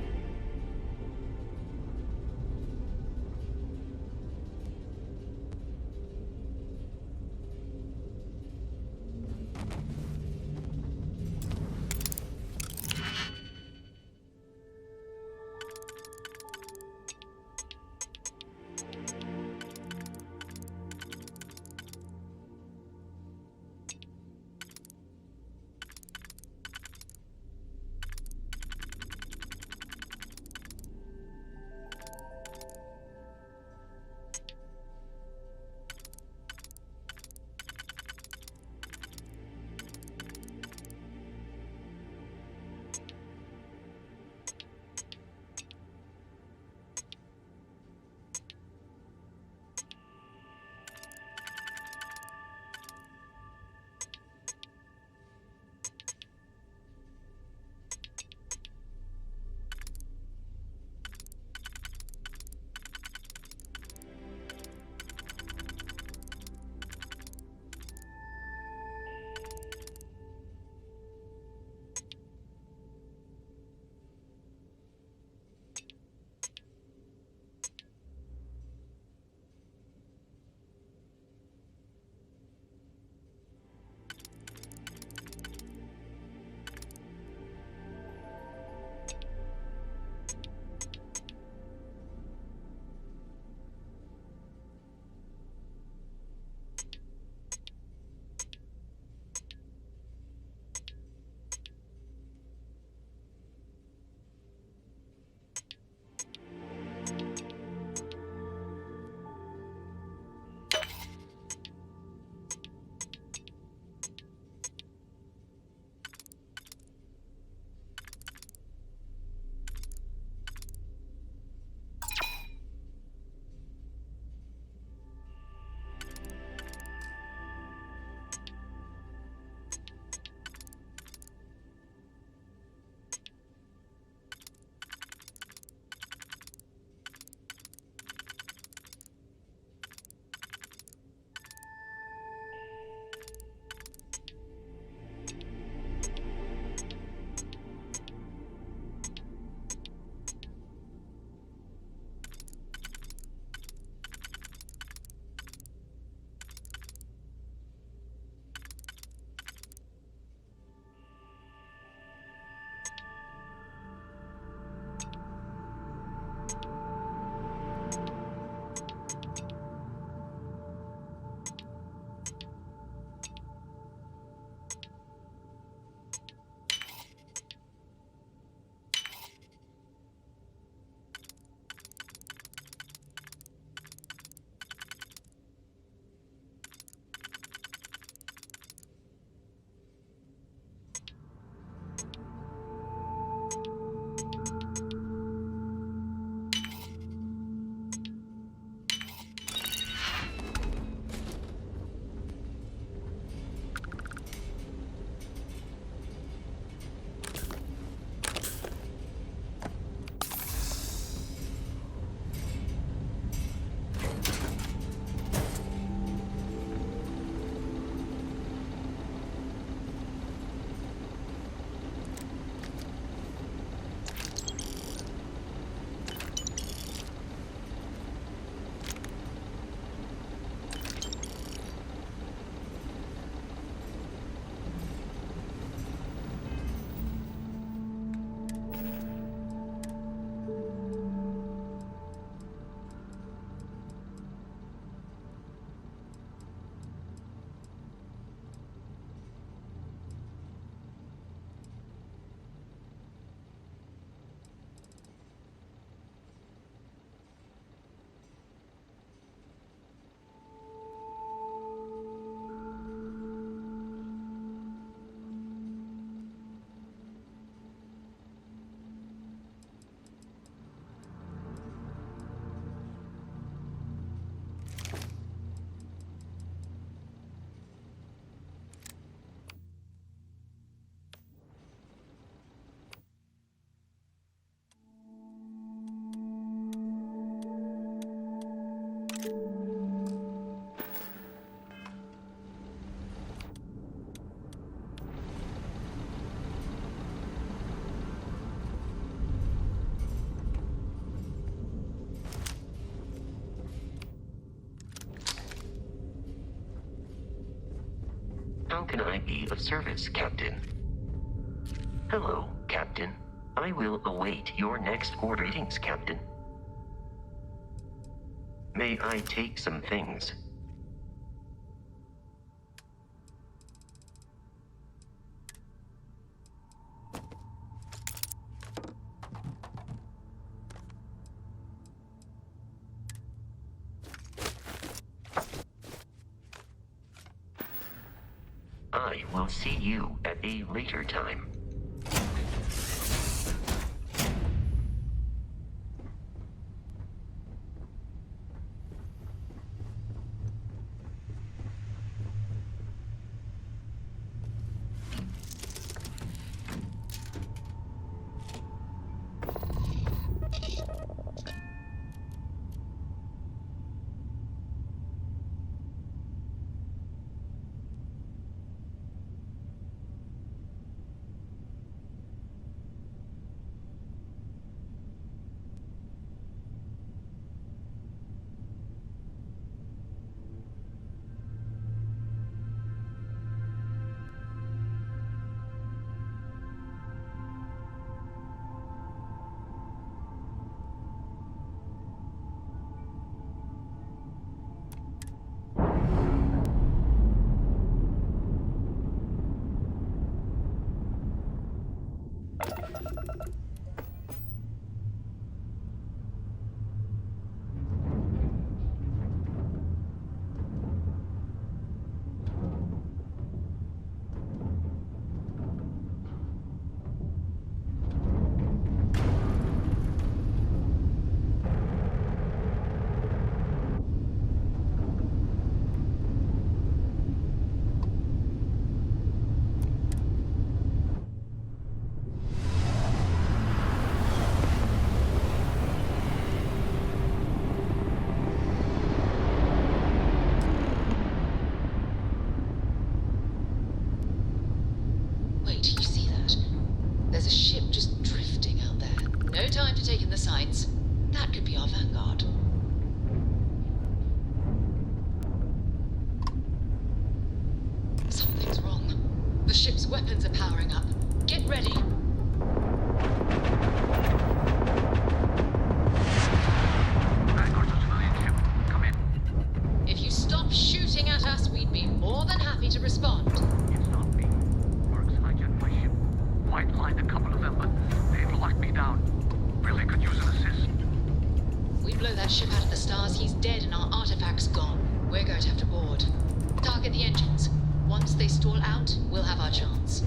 How can I be of service, Captain? Hello, Captain. I will await your next order. Greetings, Captain. May I take some things? I will see you at a later time. Wait, you see that? There's a ship just drifting out there. No time to take in the sights. That could be our vanguard. Something's wrong. The ship's weapons are powering up. Get ready. If you stop shooting at us, we'd be more than happy to respond. It's not me. Works hijacked my ship. White lined a couple of them, but they've locked me down. Really could use an assist. We blow that ship out of the stars, he's dead and our artifact's gone. We're going to have to board. Target the engines. Once they stall out, we'll have our chance.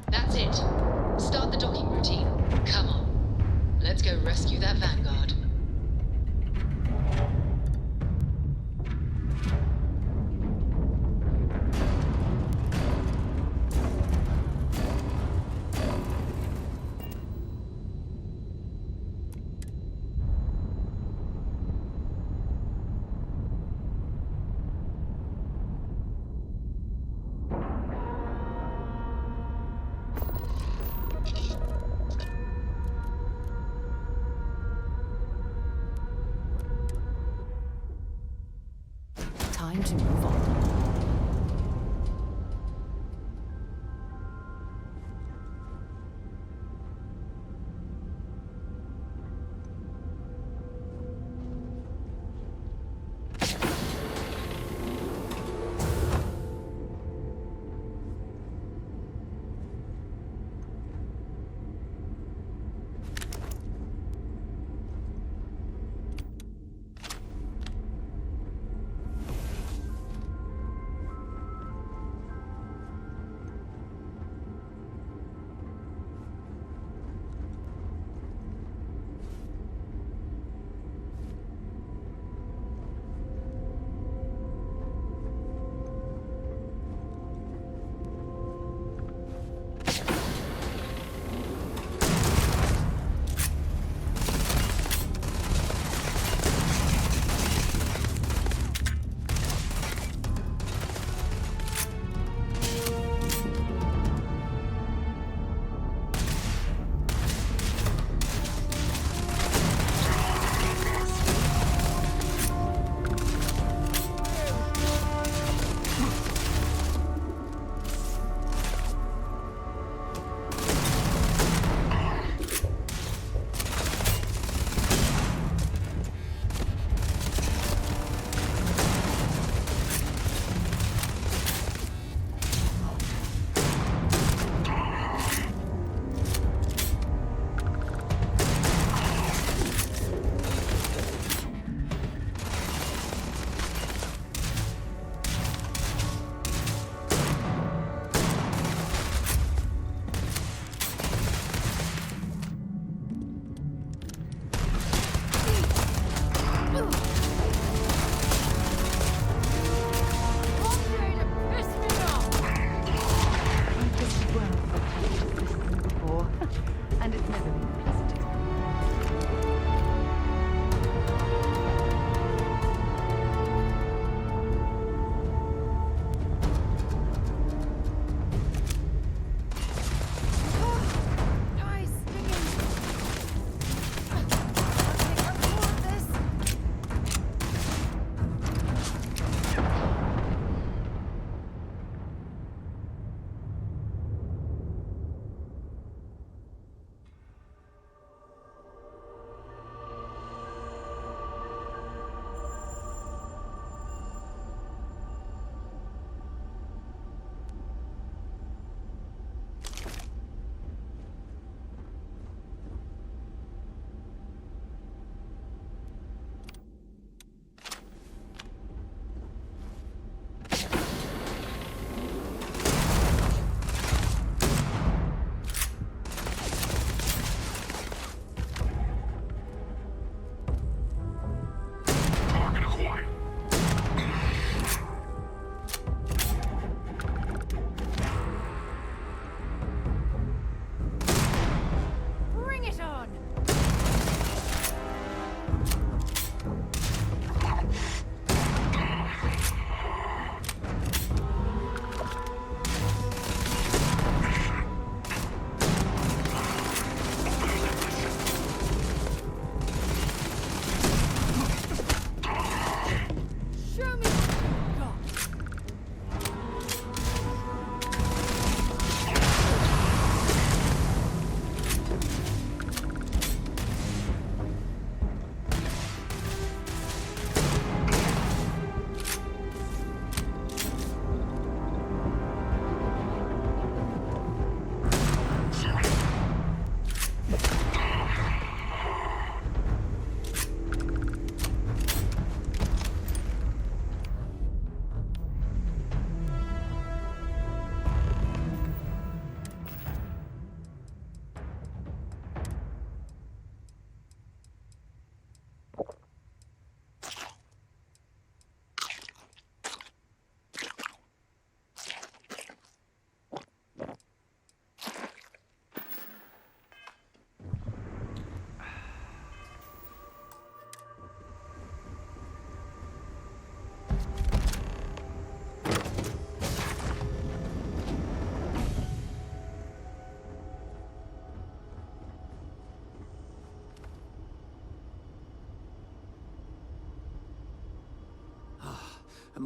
That's it. Start the docking routine. Come on. Let's go rescue that vanguard. Time to move on.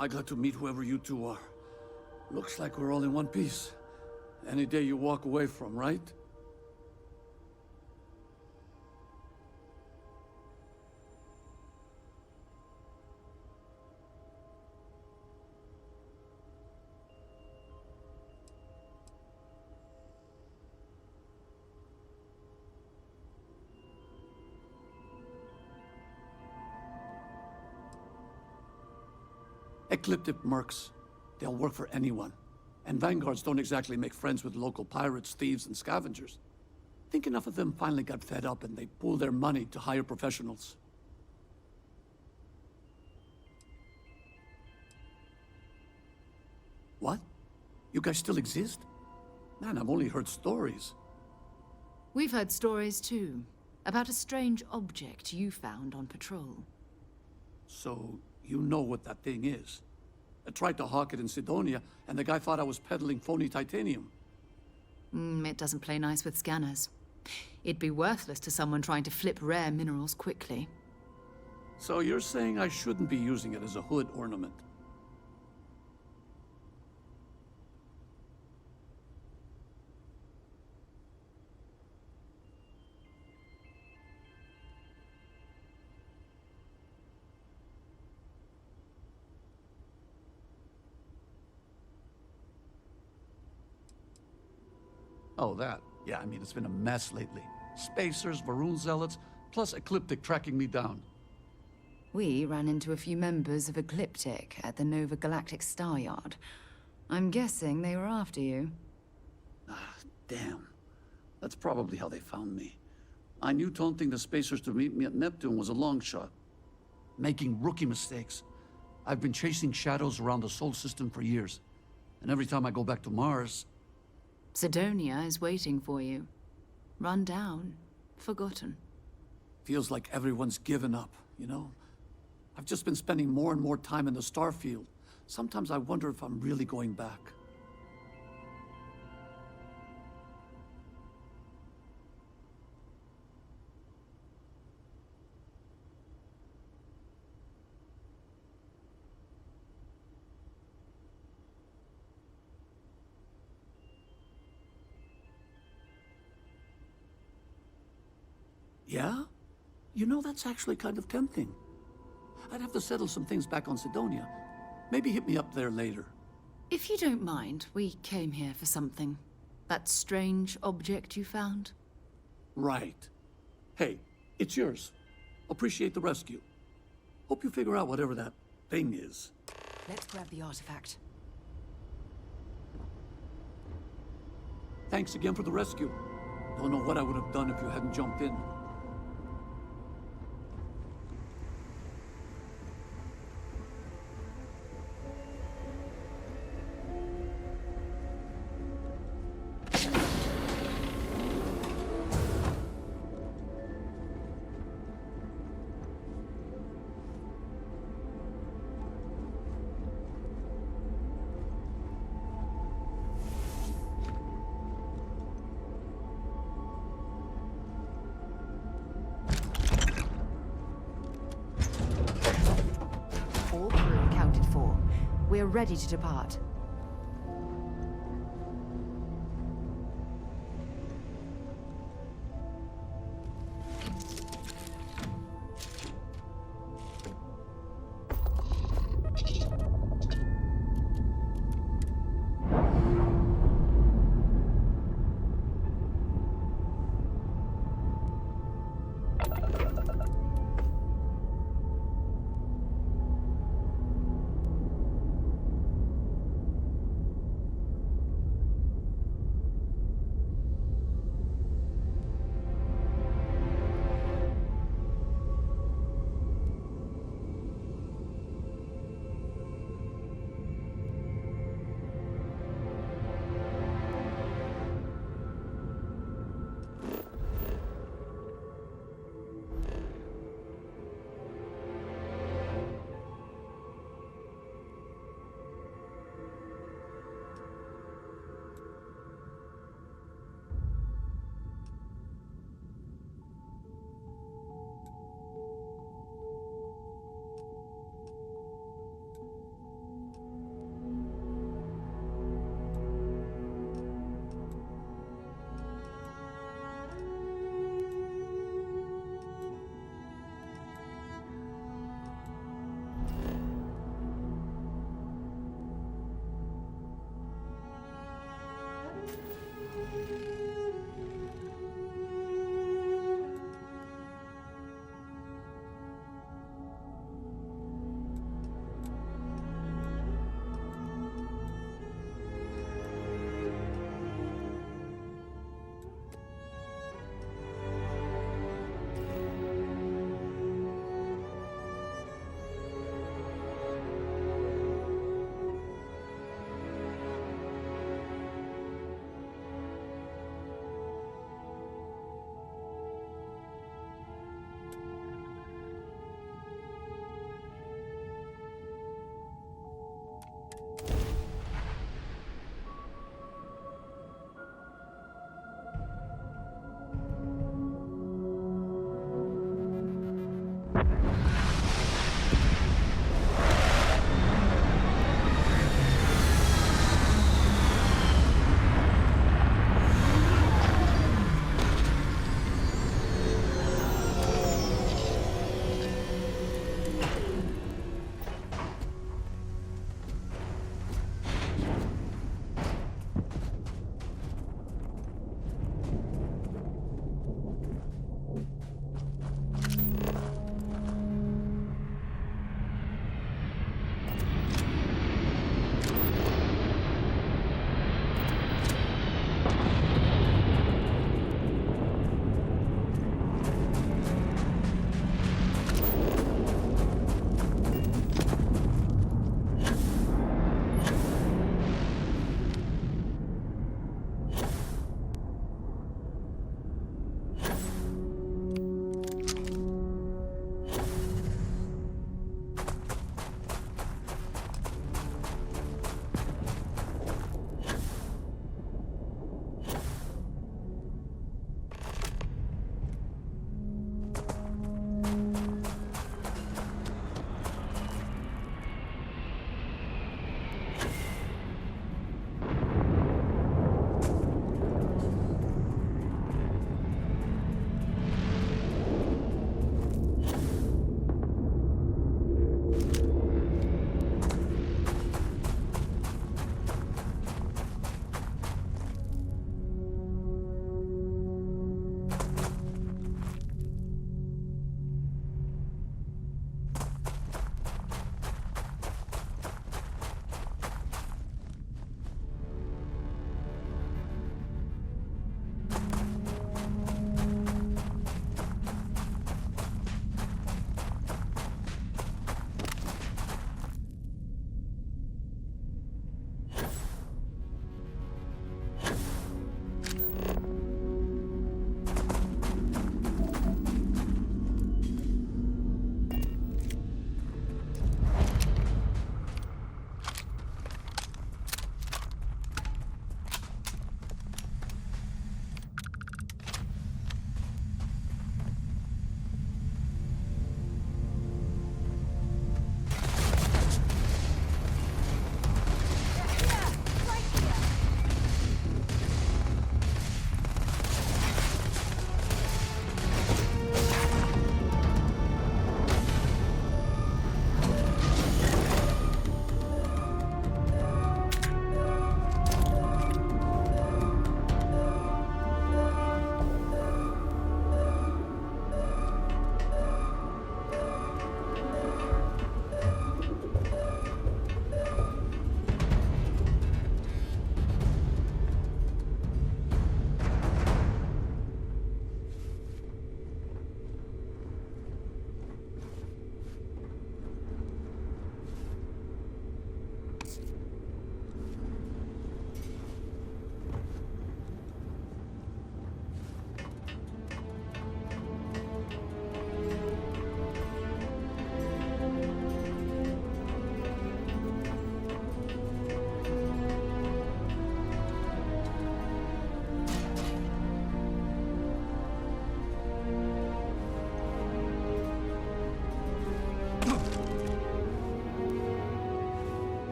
Am I glad to meet whoever you two are. Looks like we're all in one piece. Any day you walk away from, right? Ecliptic mercs. They'll work for anyone. And vanguards don't exactly make friends with local pirates, thieves, and scavengers. Think enough of them finally got fed up and they pooled their money to hire professionals. What? You guys still exist? Man, I've only heard stories. We've heard stories too, about a strange object you found on patrol. So, you know what that thing is. I tried to hawk it in Sidonia, and the guy thought I was peddling phony titanium. It doesn't play nice with scanners. It'd be worthless to someone trying to flip rare minerals quickly. So you're saying I shouldn't be using it as a hood ornament? Oh, that. Yeah, I mean, it's been a mess lately. Spacers, Varun zealots, plus Ecliptic tracking me down. We ran into a few members of Ecliptic at the Nova Galactic Star Yard. I'm guessing they were after you. Ah, damn. That's probably how they found me. I knew taunting the Spacers to meet me at Neptune was a long shot. Making rookie mistakes. I've been chasing shadows around the Sol system for years. And every time I go back to Mars... Sidonia is waiting for you. Run down. Forgotten. Feels like everyone's given up, you know? I've just been spending more and more time in the Starfield. Sometimes I wonder if I'm really going back. Yeah? You know, that's actually kind of tempting. I'd have to settle some things back on Sidonia. Maybe hit me up there later. If you don't mind, we came here for something. That strange object you found? Right. Hey, it's yours. Appreciate the rescue. Hope you figure out whatever that thing is. Let's grab the artifact. Thanks again for the rescue. Don't know what I would have done if you hadn't jumped in. We're ready to depart.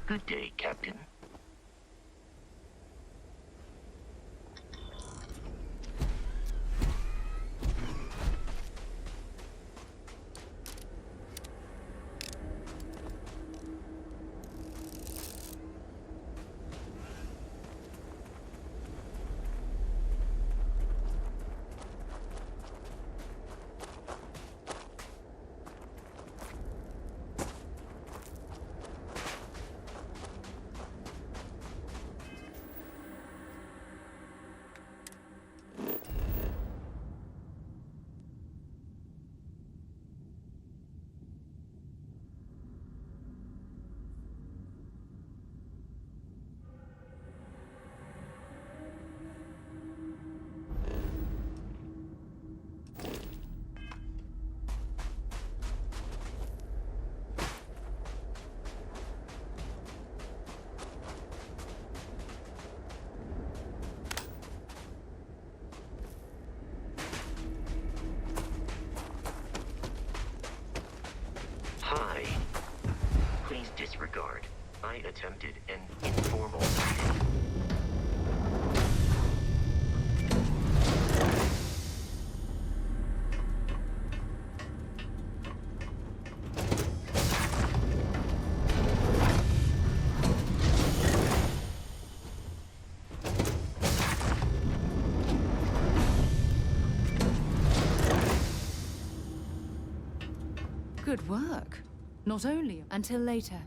Good day, Captain. Hi. Please disregard. I attempted an informal meeting. Good work. Not only until later.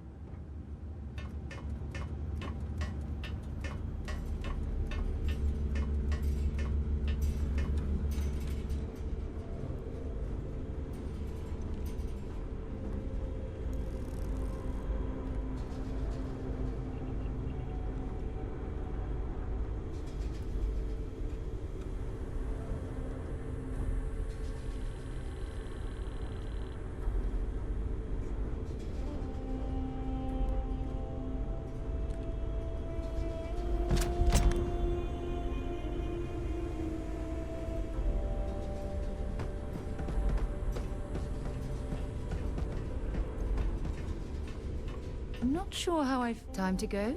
I'm not sure how I've... Time to go?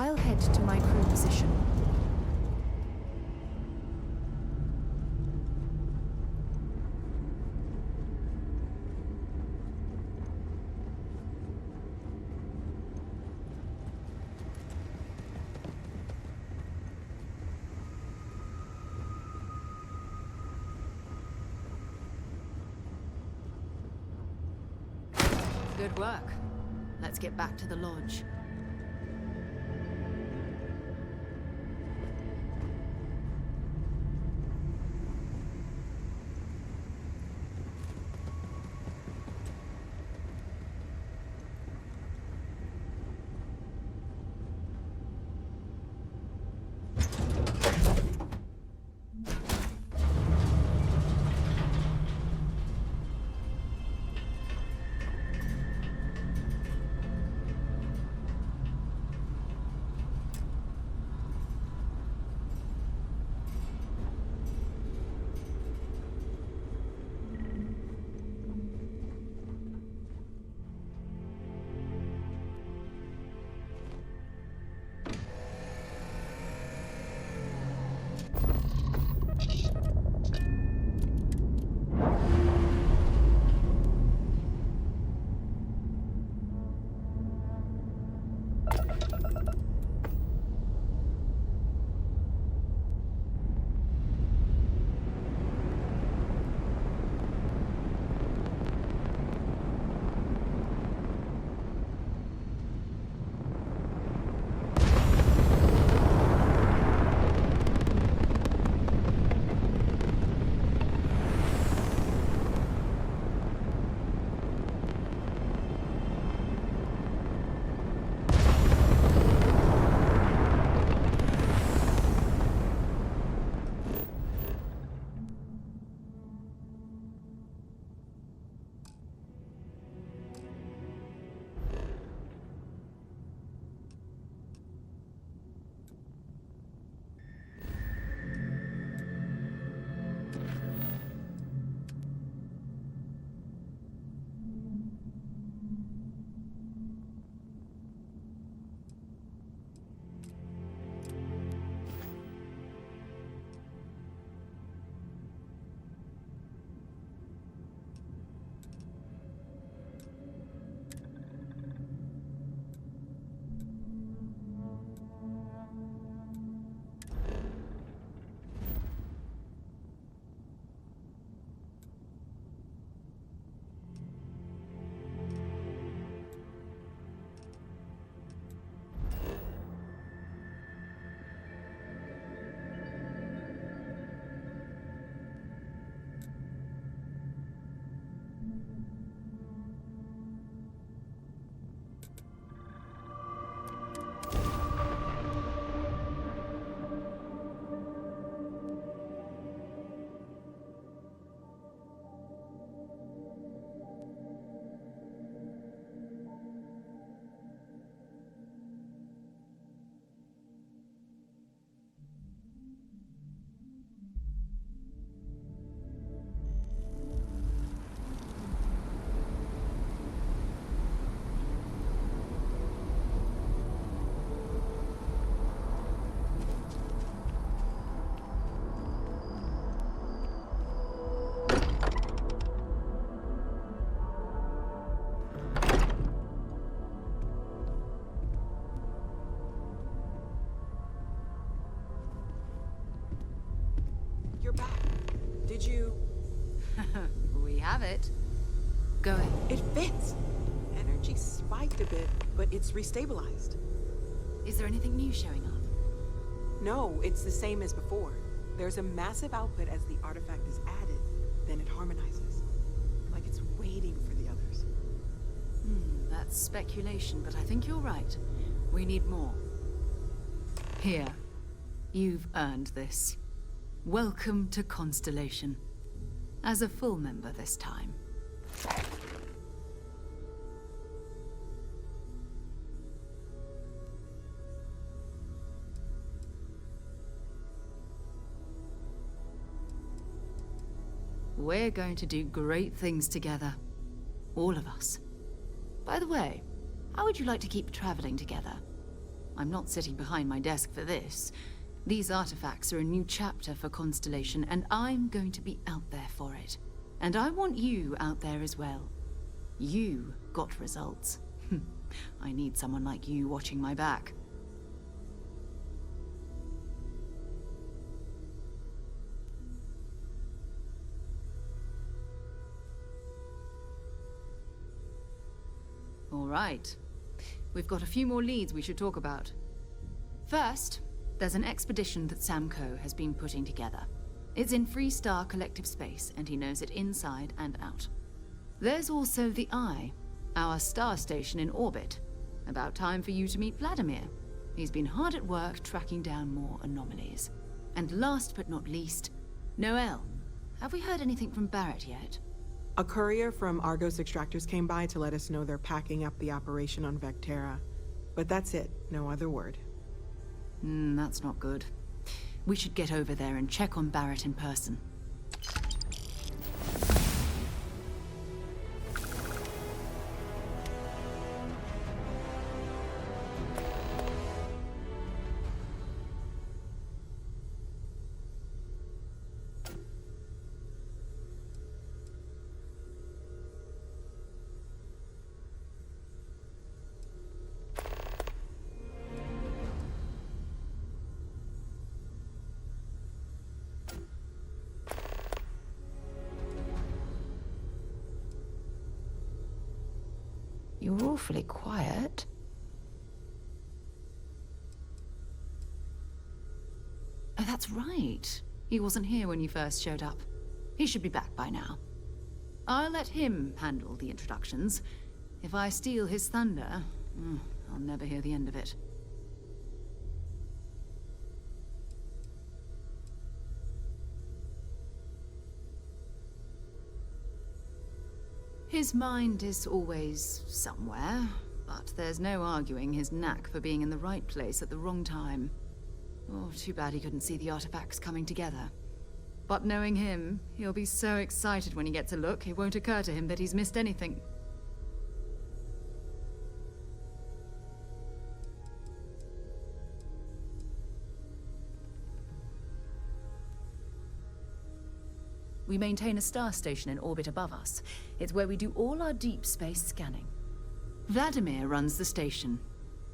I'll head to my crew position. Good work. Let's get back to the lodge. You're back. Did you... We have it. Go ahead. It fits. Energy spiked a bit, but it's restabilized. Is there anything new showing up? No, it's the same as before. There's a massive output as the artifact is added, then it harmonizes. Like it's waiting for the others. That's speculation, but I think you're right. We need more. Here. You've earned this. Welcome to Constellation. As a full member this time. We're going to do great things together. All of us. By the way, how would you like to keep traveling together? I'm not sitting behind my desk for this. These artifacts are a new chapter for Constellation, and I'm going to be out there for it. And I want you out there as well. You got results. I need someone like you watching my back. All right. We've got a few more leads we should talk about. First, there's an expedition that Samco has been putting together. It's in Freestar Collective Space, and he knows it inside and out. There's also the Eye, our star station in orbit. About time for you to meet Vladimir. He's been hard at work tracking down more anomalies. And last but not least, Noel. Have we heard anything from Barrett yet? A courier from Argos Extractors came by to let us know they're packing up the operation on Vectera. But that's it, no other word. That's not good. We should get over there and check on Barrett in person. You're awfully quiet. Oh, that's right. He wasn't here when you first showed up. He should be back by now. I'll let him handle the introductions. If I steal his thunder, I'll never hear the end of it. His mind is always somewhere, but there's no arguing his knack for being in the right place at the wrong time. Oh, too bad he couldn't see the artifacts coming together. But knowing him, he'll be so excited when he gets a look, it won't occur to him that he's missed anything. We maintain a star station in orbit above us. It's where we do all our deep space scanning. Vladimir runs the station.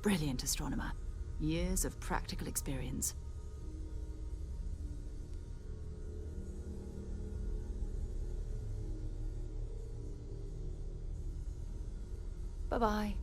Brilliant astronomer. Years of practical experience. Bye-bye.